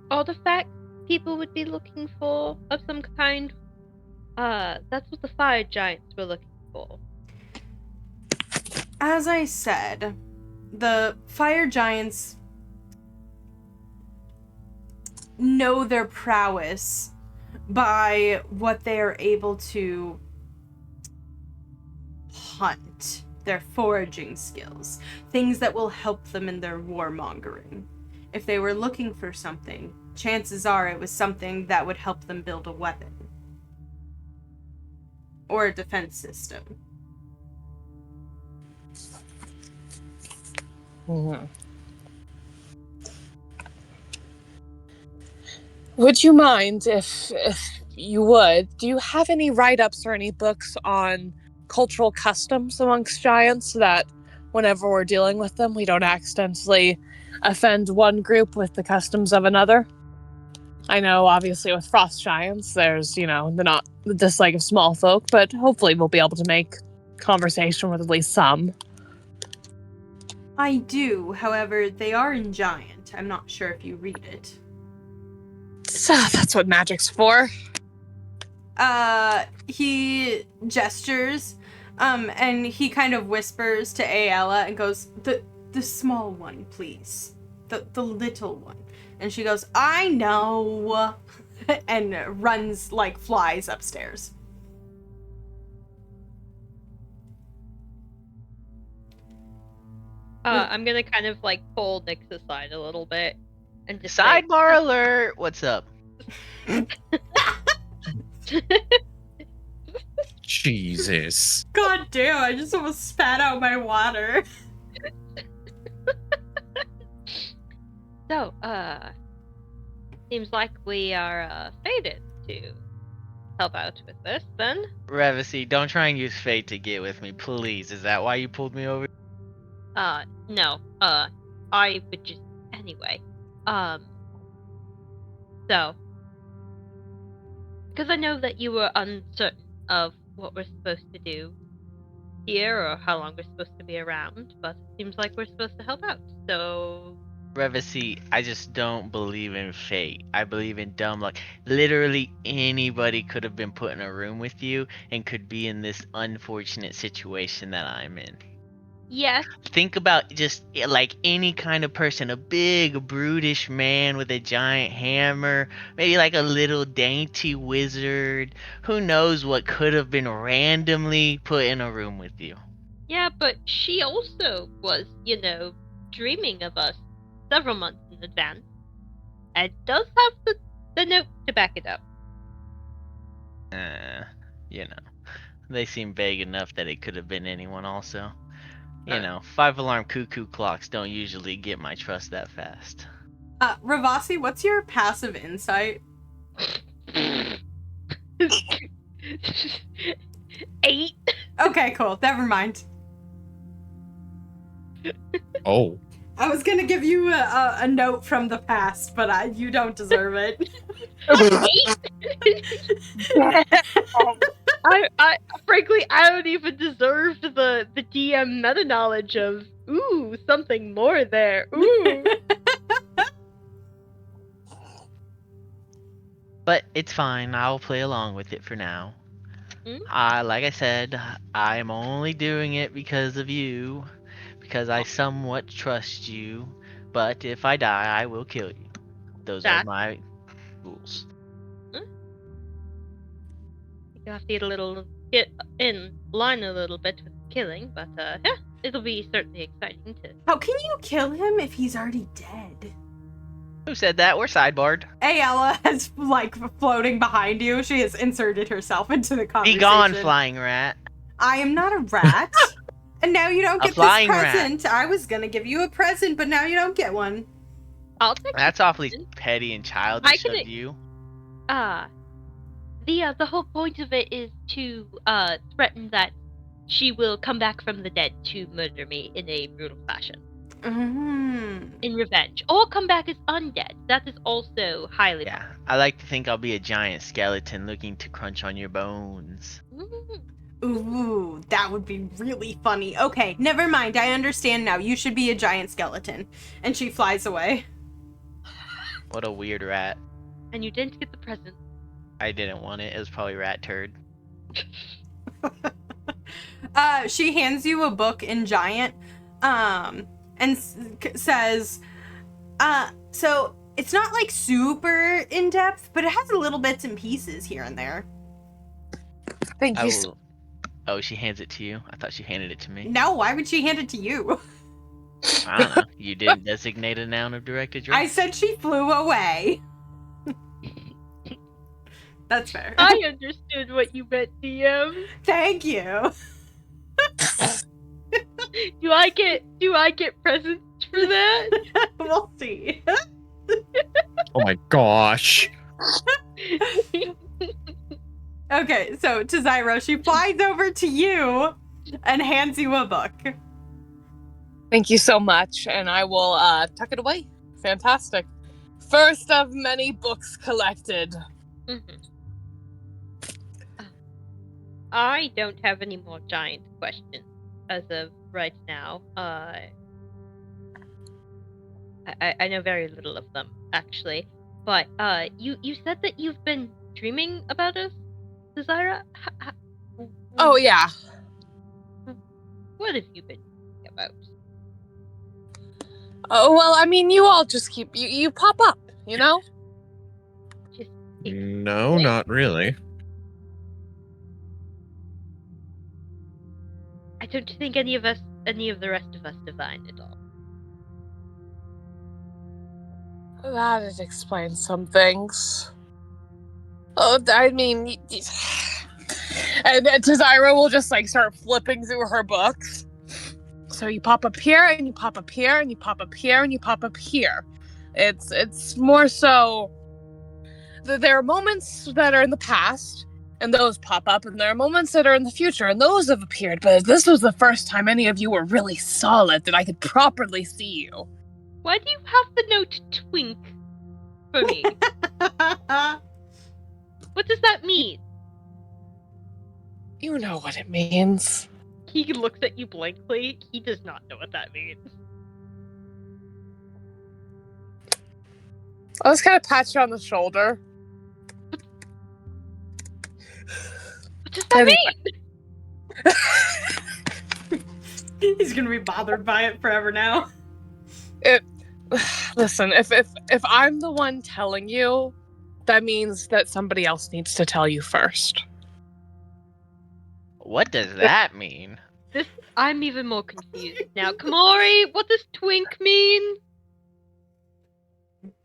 [SPEAKER 4] artifacts people would be looking for of some kind? That's what the fire giants were looking for.
[SPEAKER 1] As I said, the fire giants know their prowess by what they are able to hunt, their foraging skills, things that will help them in their warmongering. If they were looking for something, chances are it was something that would help them build a weapon or a defense system.
[SPEAKER 3] Would you mind if you would? Do you have any write-ups or any books on cultural customs amongst giants, so that whenever we're dealing with them, we don't accidentally offend one group with the customs of another? I know, obviously, with frost giants, there's, they're not the dislike of small folk, but hopefully we'll be able to make conversation with at least some.
[SPEAKER 1] I do, however, they are in giant. I'm not sure if you read it.
[SPEAKER 3] So that's what magic's for.
[SPEAKER 1] He gestures, and he kind of whispers to Ayala and goes, the small one, please. The little one. And she goes, I know, and runs like flies upstairs.
[SPEAKER 4] I'm gonna kind of like pull Nyx aside a little bit and just
[SPEAKER 5] Sidebar alert! What's up?
[SPEAKER 2] Jesus.
[SPEAKER 1] God damn, I just almost spat out my water.
[SPEAKER 4] So, seems like we are fated to help out with this then.
[SPEAKER 5] Revacy, don't try and use fate to get with me, please. Is that why you pulled me over?
[SPEAKER 4] No. I would just anyway. So, because I know that you were uncertain of what we're supposed to do here or how long we're supposed to be around, but it seems like we're supposed to help out. So,
[SPEAKER 5] Revacy, I just don't believe in fate. I believe in dumb luck. Literally anybody could have been put in a room with you and could be in this unfortunate situation that I'm in.
[SPEAKER 4] yes,
[SPEAKER 5] Think about just like any kind of person, a big brutish man with a giant hammer, maybe like a little dainty wizard. Who knows what could have been randomly put in a room with you.
[SPEAKER 4] yeah, but she also was, dreaming of us several months in advance. And does have the note to back it up.
[SPEAKER 5] They seem vague enough that it could have been anyone also. 5-alarm cuckoo clocks don't usually get my trust that fast.
[SPEAKER 1] Ravasi, what's your passive insight?
[SPEAKER 4] 8.
[SPEAKER 1] Okay, cool. Never mind.
[SPEAKER 2] Oh.
[SPEAKER 1] I was gonna give you a note from the past, but you don't deserve it.
[SPEAKER 4] I frankly, I don't even deserve the DM meta knowledge of something more there. Ooh.
[SPEAKER 5] But it's fine. I'll play along with it for now.
[SPEAKER 4] Mm.
[SPEAKER 5] Like I said, I'm only doing it because of you, because I somewhat trust you. But if I die, I will kill you. Those are
[SPEAKER 4] That-
[SPEAKER 5] my rules.
[SPEAKER 4] You have to get in line a little bit with killing, but yeah, it'll be certainly exciting to.
[SPEAKER 1] How can you kill him if he's already dead?
[SPEAKER 5] Who said that? We're sidebarred.
[SPEAKER 1] Ayala has, like, floating behind you. She has inserted herself into the
[SPEAKER 5] Be
[SPEAKER 1] conversation.
[SPEAKER 5] gone, flying rat.
[SPEAKER 1] I am not a rat. And now you don't
[SPEAKER 5] A
[SPEAKER 1] get this
[SPEAKER 5] flying rat.
[SPEAKER 1] present. I was gonna give you a present, but now you don't get one.
[SPEAKER 4] I'll take
[SPEAKER 5] That's awfully petty and childish
[SPEAKER 4] can-
[SPEAKER 5] of you.
[SPEAKER 4] The whole point of it is to threaten that she will come back from the dead to murder me in a brutal fashion. In revenge. Or come back as undead. That is also highly
[SPEAKER 5] Yeah, I like to think I'll be a giant skeleton looking to crunch on your bones.
[SPEAKER 4] possible.
[SPEAKER 1] Ooh, that would be really funny. Okay, never mind. I understand now. You should be a giant skeleton. And she flies away.
[SPEAKER 5] What a weird rat.
[SPEAKER 4] And you didn't get the present.
[SPEAKER 5] I didn't want it. It was probably rat turd.
[SPEAKER 1] She hands you a book in giant, and says, so it's not like super in depth, but it has little bits and pieces here and there.
[SPEAKER 3] Thank you.
[SPEAKER 5] Oh, she hands it to you? I thought she handed it to me.
[SPEAKER 1] No, why would she hand it to you?
[SPEAKER 5] I don't know. You didn't designate a noun of direct address?
[SPEAKER 1] I said she flew away. That's fair.
[SPEAKER 4] I understood what you meant, DM.
[SPEAKER 1] Thank you.
[SPEAKER 4] Do I get presents for that?
[SPEAKER 1] We'll see.
[SPEAKER 2] Oh my gosh.
[SPEAKER 1] Okay, so to Zyro, she flies over to you and hands you a book.
[SPEAKER 3] Thank you so much, and I will tuck it away. Fantastic. First of many books collected.
[SPEAKER 4] I don't have any more giant questions as of right now. I know very little of them, actually. But you said that you've been dreaming about us, Tzira?
[SPEAKER 3] Oh, yeah.
[SPEAKER 4] What have you been dreaming about?
[SPEAKER 3] Oh, well, I mean, you all just keep... You pop up, you know?
[SPEAKER 2] No, not really.
[SPEAKER 4] I don't think any of the rest of us divine at all.
[SPEAKER 3] That explains some things. Oh, I mean... And Tzira will just, like, start flipping through her books. So you pop up here, and you pop up here, and you pop up here, and you pop up here. It's more so... There are moments that are in the past, and those pop up, and there are moments that are in the future, and those have appeared, but this was the first time any of you were really solid, that I could properly see you.
[SPEAKER 4] Why do you have the note twink for me? What does that mean?
[SPEAKER 3] You know what it means.
[SPEAKER 4] He looks at you blankly. He does not know what that means.
[SPEAKER 3] I'll just kind of pat you on the shoulder.
[SPEAKER 4] What does that mean?
[SPEAKER 1] He's gonna be bothered by it forever now.
[SPEAKER 3] Listen, if I'm the one telling you, that means that somebody else needs to tell you first.
[SPEAKER 5] What does that mean?
[SPEAKER 4] I'm even more confused now. Komori, what does twink mean?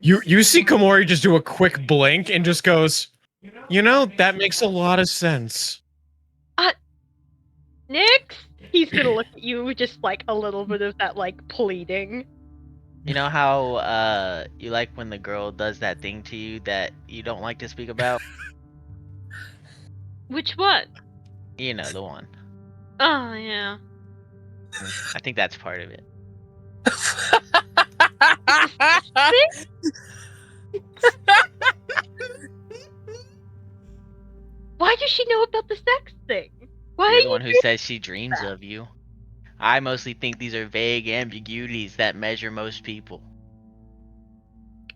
[SPEAKER 2] You see Komori just do a quick blink and just goes, you know, that makes a lot of sense.
[SPEAKER 4] Nix? He's gonna look at you with just like a little bit of that like pleading.
[SPEAKER 5] You know how you like when the girl does that thing to you that you don't like to speak about?
[SPEAKER 4] Which one?
[SPEAKER 5] You know, the one.
[SPEAKER 4] Oh yeah.
[SPEAKER 5] I think that's part of it.
[SPEAKER 4] Why does she know about the sex thing? Why
[SPEAKER 5] You're
[SPEAKER 4] are
[SPEAKER 5] the
[SPEAKER 4] you
[SPEAKER 5] one who
[SPEAKER 4] doing
[SPEAKER 5] says she dreams of you. I mostly think these are vague ambiguities that measure most people.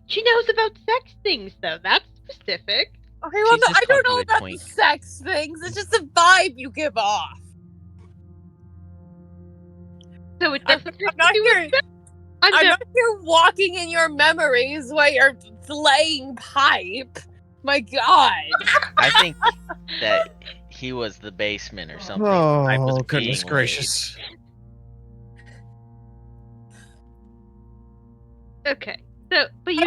[SPEAKER 4] She knows about sex things, though. That's specific.
[SPEAKER 3] Okay, well,
[SPEAKER 5] She just
[SPEAKER 3] I don't
[SPEAKER 5] called you
[SPEAKER 3] know
[SPEAKER 5] a
[SPEAKER 3] about
[SPEAKER 5] twink.
[SPEAKER 3] the sex things. It's just a vibe you give off.
[SPEAKER 4] So it
[SPEAKER 3] I'm
[SPEAKER 4] doesn't have
[SPEAKER 3] not
[SPEAKER 4] to do
[SPEAKER 3] here.
[SPEAKER 4] with sex. I'm
[SPEAKER 3] I'm
[SPEAKER 4] no-
[SPEAKER 3] not here walking in your memories while you're playing pipe. My God.
[SPEAKER 5] I think that he was the basement or something. I was
[SPEAKER 2] Oh, goodness
[SPEAKER 5] being
[SPEAKER 2] gracious.
[SPEAKER 4] Okay. So, but you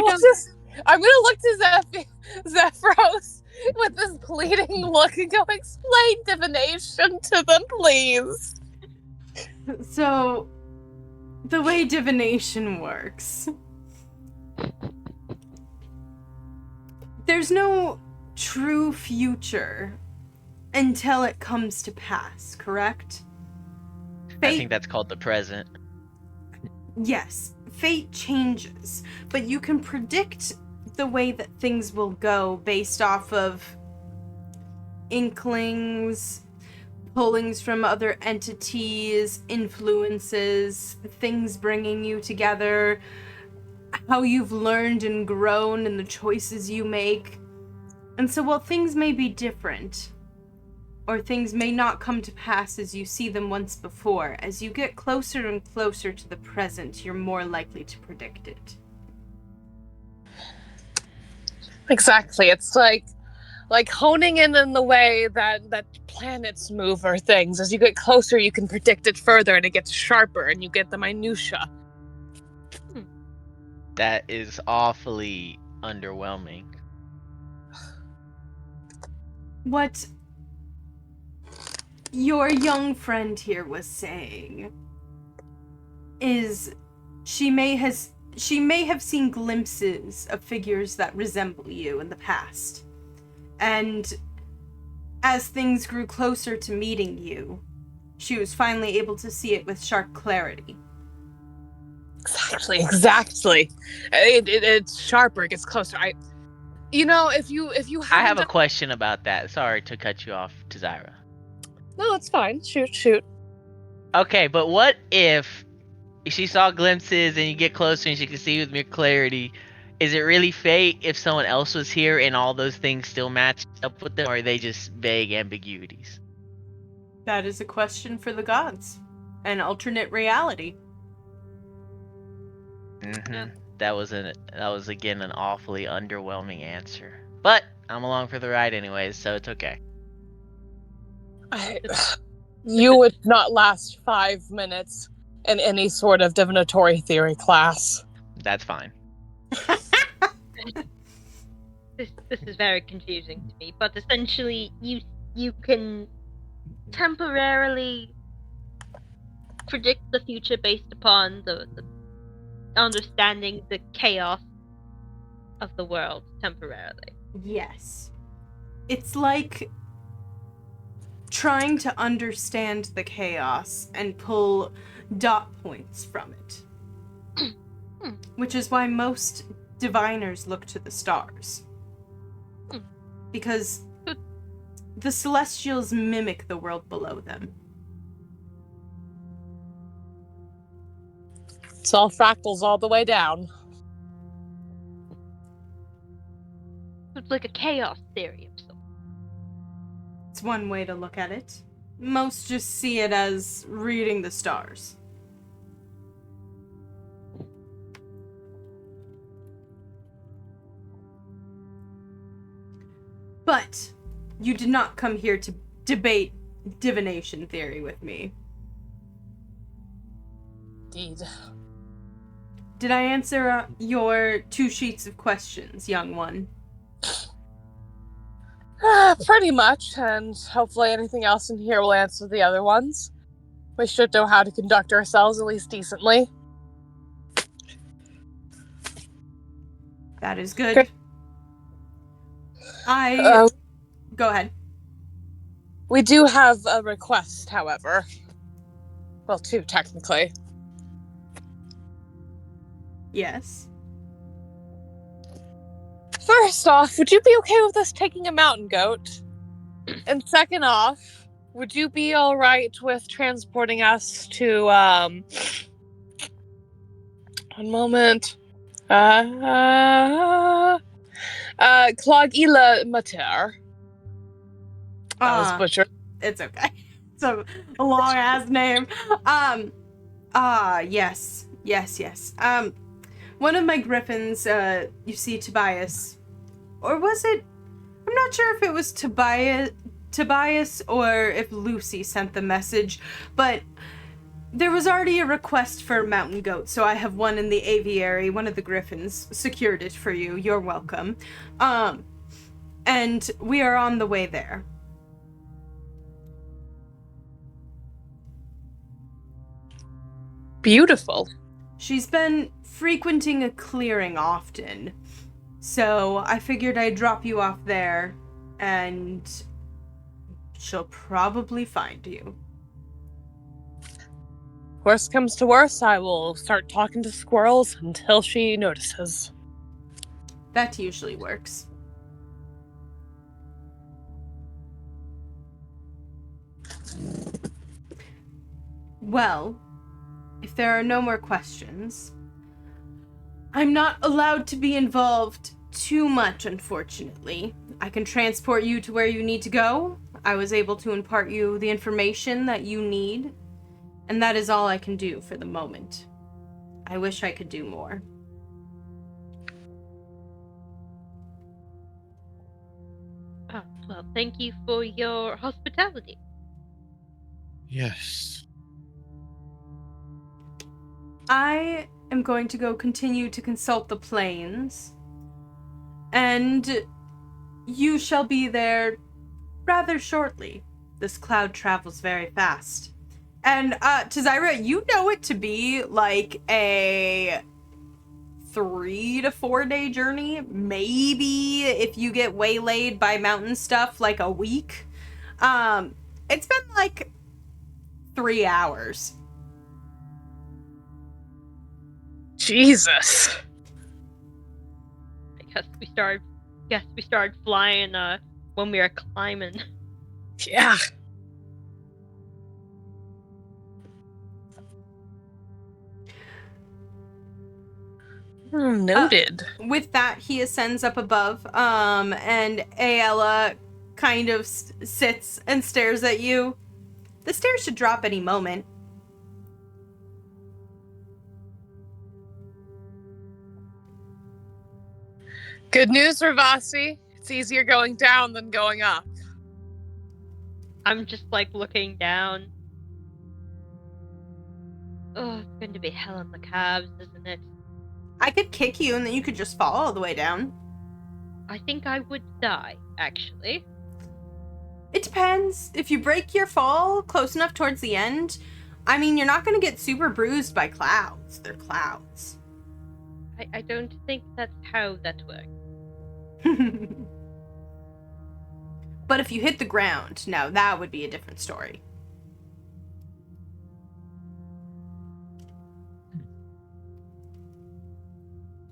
[SPEAKER 3] I'm gonna look to Zephyros with this pleading look and go, explain divination to them, please.
[SPEAKER 1] So, the way divination works, there's no true future until it comes to pass, correct?
[SPEAKER 5] I think that's called the present.
[SPEAKER 1] Yes, fate changes, but you can predict the way that things will go based off of inklings, pullings from other entities, influences, things bringing you together, how you've learned and grown and the choices you make. And so while things may be different, or things may not come to pass as you see them once before, as you get closer and closer to the present, you're more likely to predict it.
[SPEAKER 3] Exactly. It's like honing in the way that planets move or things. As you get closer, you can predict it further, and it gets sharper, and you get the minutia.
[SPEAKER 5] That is awfully underwhelming.
[SPEAKER 1] What your young friend here was saying is she may have seen glimpses of figures that resemble you in the past. And as things grew closer to meeting you, she was finally able to see it with sharp clarity.
[SPEAKER 3] Exactly. It's sharper. It gets closer. If you
[SPEAKER 5] I have a
[SPEAKER 3] done...
[SPEAKER 5] question about that. Sorry to cut you off, Tzira.
[SPEAKER 3] No, it's fine. Shoot.
[SPEAKER 5] Okay, but what if she saw glimpses and you get closer and she can see with more clarity? Is it really fate if someone else was here and all those things still match up with them, or are they just vague ambiguities?
[SPEAKER 1] That is a question for the gods. An alternate reality.
[SPEAKER 5] Mm-hmm. That was again an awfully underwhelming answer. But I'm along for the ride anyways, so it's okay.
[SPEAKER 3] You would not last 5 minutes in any sort of divinatory theory class.
[SPEAKER 5] That's fine.
[SPEAKER 4] This is very confusing to me, but essentially you can temporarily predict the future based upon the understanding the chaos of the world temporarily.
[SPEAKER 1] Yes. It's like trying to understand the chaos and pull dot points from it. Which is why most diviners look to the stars. Because the celestials mimic the world below them.
[SPEAKER 3] It's all fractals all the way down.
[SPEAKER 4] It's like a chaos theory of sorts.
[SPEAKER 1] It's one way to look at it. Most just see it as reading the stars. But you did not come here to debate divination theory with me.
[SPEAKER 3] Indeed.
[SPEAKER 1] Did I answer your 2 sheets of questions, young one?
[SPEAKER 3] Pretty much, and hopefully anything else in here will answer the other ones. We should know how to conduct ourselves at least decently.
[SPEAKER 1] That is good.
[SPEAKER 3] Okay.
[SPEAKER 1] Go ahead.
[SPEAKER 3] We do have a request, however. Well, 2, technically.
[SPEAKER 1] Yes.
[SPEAKER 3] First off, would you be okay with us taking a mountain goat? And second off, would you be alright with transporting us to, one moment. Clog Mater. That was butchered.
[SPEAKER 1] It's okay. It's a long ass name. Yes. One of my griffins, you see Tobias. Or was it? I'm not sure if it was Tobias or if Lucy sent the message, but there was already a request for a mountain goat, so I have one in the aviary. One of the griffins secured it for you. You're welcome. And we are on the way there.
[SPEAKER 3] Beautiful.
[SPEAKER 1] She's been frequenting a clearing often, so I figured I'd drop you off there, and she'll probably find you.
[SPEAKER 3] Worst comes to worst, I will start talking to squirrels until she notices.
[SPEAKER 1] That usually works. Well, if there are no more questions, I'm not allowed to be involved too much, unfortunately. I can transport you to where you need to go. I was able to impart you the information that you need, and that is all I can do for the moment. I wish I could do more.
[SPEAKER 4] Oh, well, thank you for your hospitality.
[SPEAKER 2] Yes.
[SPEAKER 1] I am going to go continue to consult the planes, and you shall be there rather shortly. This cloud travels very fast. And, Tzira, you know it to be like a 3 to 4 day journey. Maybe if you get waylaid by mountain stuff, like a week. It's been like 3 hours.
[SPEAKER 3] Jesus.
[SPEAKER 4] I guess we started flying when we were climbing.
[SPEAKER 3] Yeah. Noted.
[SPEAKER 1] With that, he ascends up above, and Aella kind of sits and stares at you. The stairs should drop any moment.
[SPEAKER 3] Good news, Ravasi. It's easier going down than going up.
[SPEAKER 4] I'm just like looking down. Oh, it's going to be hell on the calves, isn't it?
[SPEAKER 1] I could kick you and then you could just fall all the way down.
[SPEAKER 4] I think I would die, actually.
[SPEAKER 1] It depends. If you break your fall close enough towards the end, I mean, you're not going to get super bruised by clouds. They're clouds.
[SPEAKER 4] I don't think that's how that works.
[SPEAKER 1] But if you hit the ground, now that would be a different story.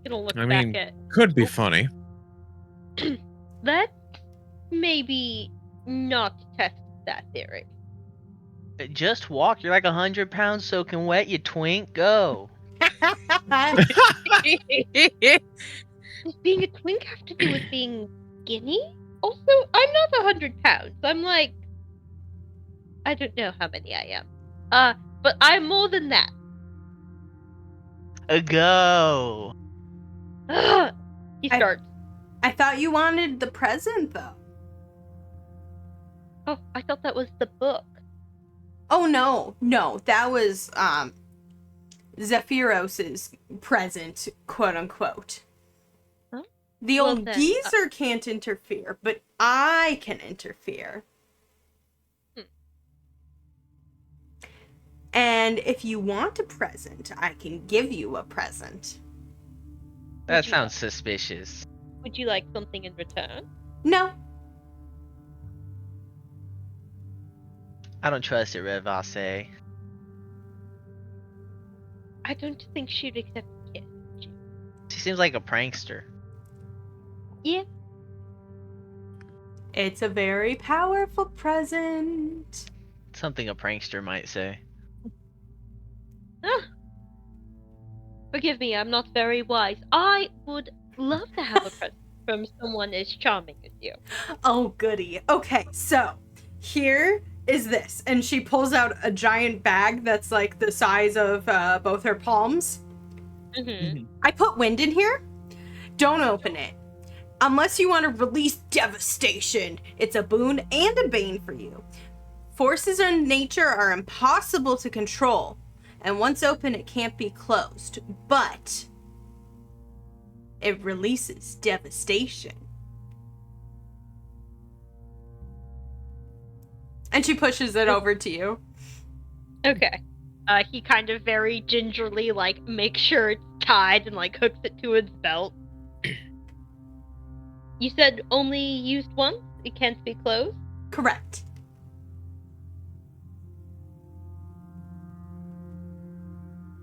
[SPEAKER 4] It'll look
[SPEAKER 2] I
[SPEAKER 4] back
[SPEAKER 2] mean,
[SPEAKER 4] at...
[SPEAKER 2] could be funny.
[SPEAKER 4] Let's maybe not test that theory.
[SPEAKER 5] Just walk. You're like 100 pounds soaking wet, you twink. Go.
[SPEAKER 4] Does being a twink have to do with being skinny? Also, I'm not 100 pounds. I'm like... I don't know how many I am. But I'm more than that.
[SPEAKER 5] Go.
[SPEAKER 4] He starts.
[SPEAKER 1] I thought you wanted the present, though.
[SPEAKER 4] Oh, I thought that was the book.
[SPEAKER 1] Oh, no. That was, Zephyros's present, quote unquote.
[SPEAKER 4] Huh?
[SPEAKER 1] The
[SPEAKER 4] Well,
[SPEAKER 1] old
[SPEAKER 4] then,
[SPEAKER 1] geezer can't interfere, but I can interfere. And if you want a present, I can give you a present.
[SPEAKER 5] That sounds suspicious.
[SPEAKER 4] Would you like something in return?
[SPEAKER 1] No.
[SPEAKER 5] I don't trust it, Revase.
[SPEAKER 4] I don't think she'd accept a gift.
[SPEAKER 5] seems like a prankster.
[SPEAKER 4] Yeah.
[SPEAKER 1] It's a very powerful present.
[SPEAKER 5] Something a prankster might say.
[SPEAKER 4] Ah. Forgive me, I'm not very wise. I would love to have a present from someone as charming as you.
[SPEAKER 1] Oh, goody. Okay, so here is this. And she pulls out a giant bag that's like the size of both her palms.
[SPEAKER 4] Mm-hmm.
[SPEAKER 1] I put wind in here. Don't open it. Unless you want to release devastation. It's a boon and a bane for you. Forces in nature are impossible to control. And once open, it can't be closed. But it releases devastation. And she pushes it over to you.
[SPEAKER 4] Okay. He kind of very gingerly, like, makes sure it's tied and, like, hooks it to his belt. You said only used once? It can't be closed?
[SPEAKER 1] Correct.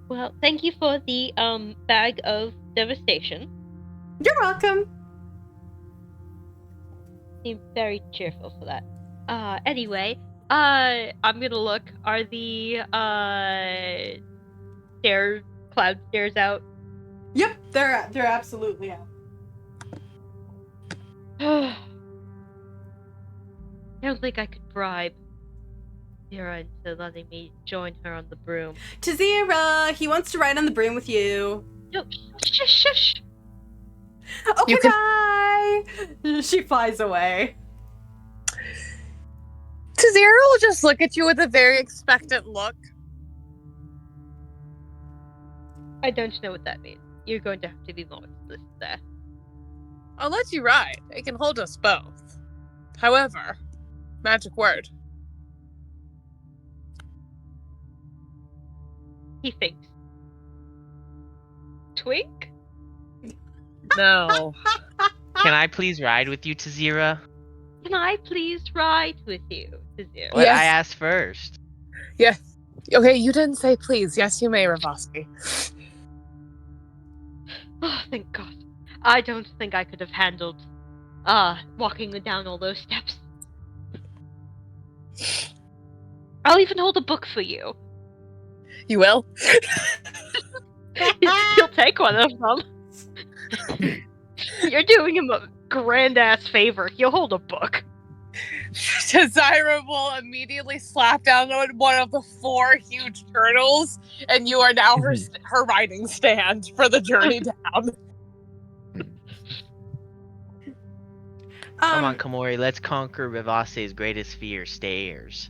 [SPEAKER 4] Well, thank you for the, bag of devastation.
[SPEAKER 1] You're welcome.
[SPEAKER 4] Seem very cheerful for that. Anyway, I'm gonna look. Are the, cloud stairs out?
[SPEAKER 1] Yep, they're absolutely out.
[SPEAKER 4] I don't think I could bribe Tzira into letting me join her on the broom.
[SPEAKER 1] Tzira, he wants to ride on the broom with you.
[SPEAKER 4] No, shush.
[SPEAKER 1] Okay,
[SPEAKER 3] You can-
[SPEAKER 1] bye. She flies away.
[SPEAKER 3] Tzira will just look at you with a very expectant look.
[SPEAKER 4] I don't know what that means. You're going to have to be more explicit there.
[SPEAKER 3] I'll let you ride. It can hold us both. However, magic word.
[SPEAKER 4] He thinks. Twink?
[SPEAKER 3] No.
[SPEAKER 5] Can I please ride with you, Tzira?
[SPEAKER 4] Can I please ride with you, Tzira?
[SPEAKER 5] What
[SPEAKER 3] Yes.
[SPEAKER 5] I asked first.
[SPEAKER 3] Yes. Okay, you didn't say please. Yes, you may, Ravosky.
[SPEAKER 4] Oh, thank God. I don't think I could have handled, walking down all those steps. I'll even hold a book for you.
[SPEAKER 3] You will?
[SPEAKER 4] He'll take one of them. You're doing him a grand-ass favor. He'll hold a book.
[SPEAKER 3] Tzira will immediately slap down on one of the 4 huge turtles, and you are now her riding stand for the journey down.
[SPEAKER 5] Come on, Komori, let's conquer Vivace's greatest fear, stairs.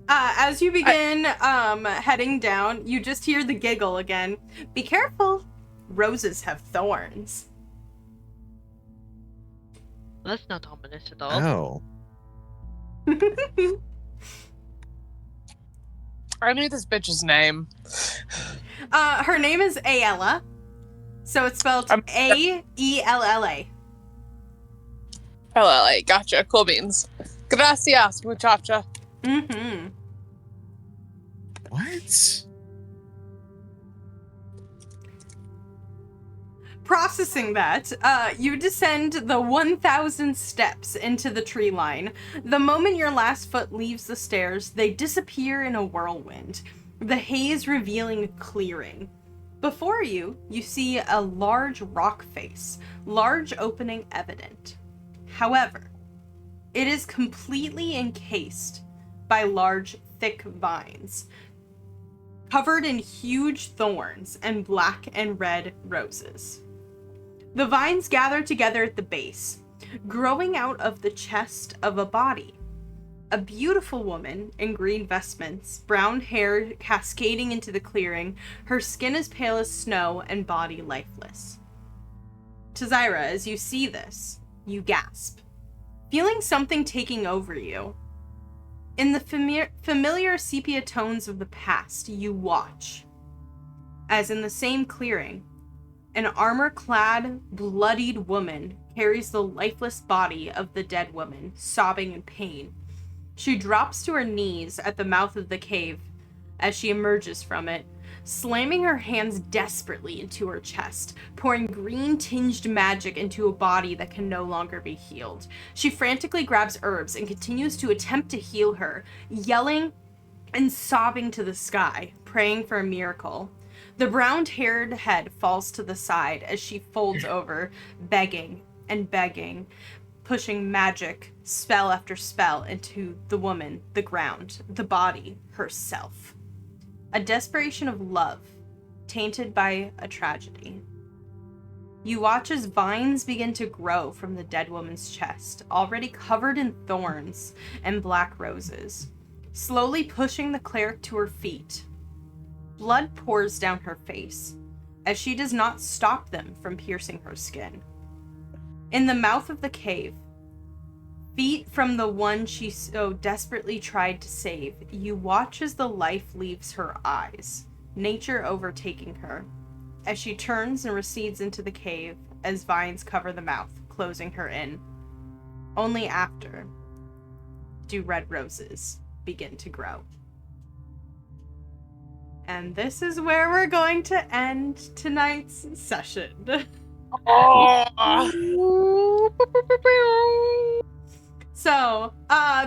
[SPEAKER 1] As you begin heading down, you just hear the giggle again. Be careful. Roses have thorns.
[SPEAKER 4] That's not ominous at all.
[SPEAKER 2] Oh.
[SPEAKER 3] I knew this bitch's name.
[SPEAKER 1] Her name is Aella. So it's spelled A-E-L-L-A.
[SPEAKER 3] LLA, gotcha. Cool beans. Gracias, muchacha.
[SPEAKER 1] Mm-hmm.
[SPEAKER 2] What?
[SPEAKER 1] Processing that, you descend the 1,000 steps into the tree line. The moment your last foot leaves the stairs, they disappear in a whirlwind, the haze revealing a clearing. Before you, you see a large rock face, large opening evident. However, it is completely encased by large, thick vines, covered in huge thorns and black and red roses. The vines gather together at the base, growing out of the chest of a body. A beautiful woman in green vestments, brown hair cascading into the clearing, her skin as pale as snow and body lifeless. Tzira, as you see this, you gasp, feeling something taking over you. In the familiar sepia tones of the past, you watch, as in the same clearing, an armor-clad, bloodied woman carries the lifeless body of the dead woman, sobbing in pain. She drops to her knees at the mouth of the cave as she emerges from it, slamming her hands desperately into her chest, pouring green-tinged magic into a body that can no longer be healed. She frantically grabs herbs and continues to attempt to heal her, yelling and sobbing to the sky, praying for a miracle. The brown-haired head falls to the side as she folds over, begging and begging, pushing magic, spell after spell, into the woman, the ground, the body, herself. A desperation of love, tainted by a tragedy. You watch as vines begin to grow from the dead woman's chest, already covered in thorns and black roses, slowly pushing the cleric to her feet. Blood pours down her face, as she does not stop them from piercing her skin. In the mouth of the cave, feet from the one she so desperately tried to save, you watch as the life leaves her eyes, nature overtaking her, as she turns and recedes into the cave as vines cover the mouth, closing her in. Only after do red roses begin to grow. And this is where we're going to end tonight's session. So,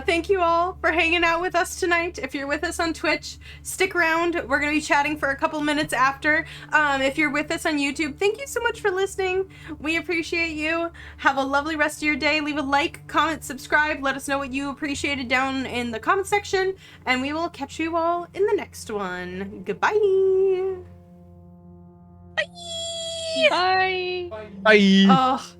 [SPEAKER 1] thank you all for hanging out with us tonight. If you're with us on Twitch, stick around. We're going to be chatting for a couple minutes after. If you're with us on YouTube, thank you so much for listening. We appreciate you. Have a lovely rest of your day. Leave a like, comment, subscribe. Let us know what you appreciated down in the comment section. And we will catch you all in the next one. Goodbye.
[SPEAKER 4] Bye.
[SPEAKER 2] Bye.
[SPEAKER 1] Oh.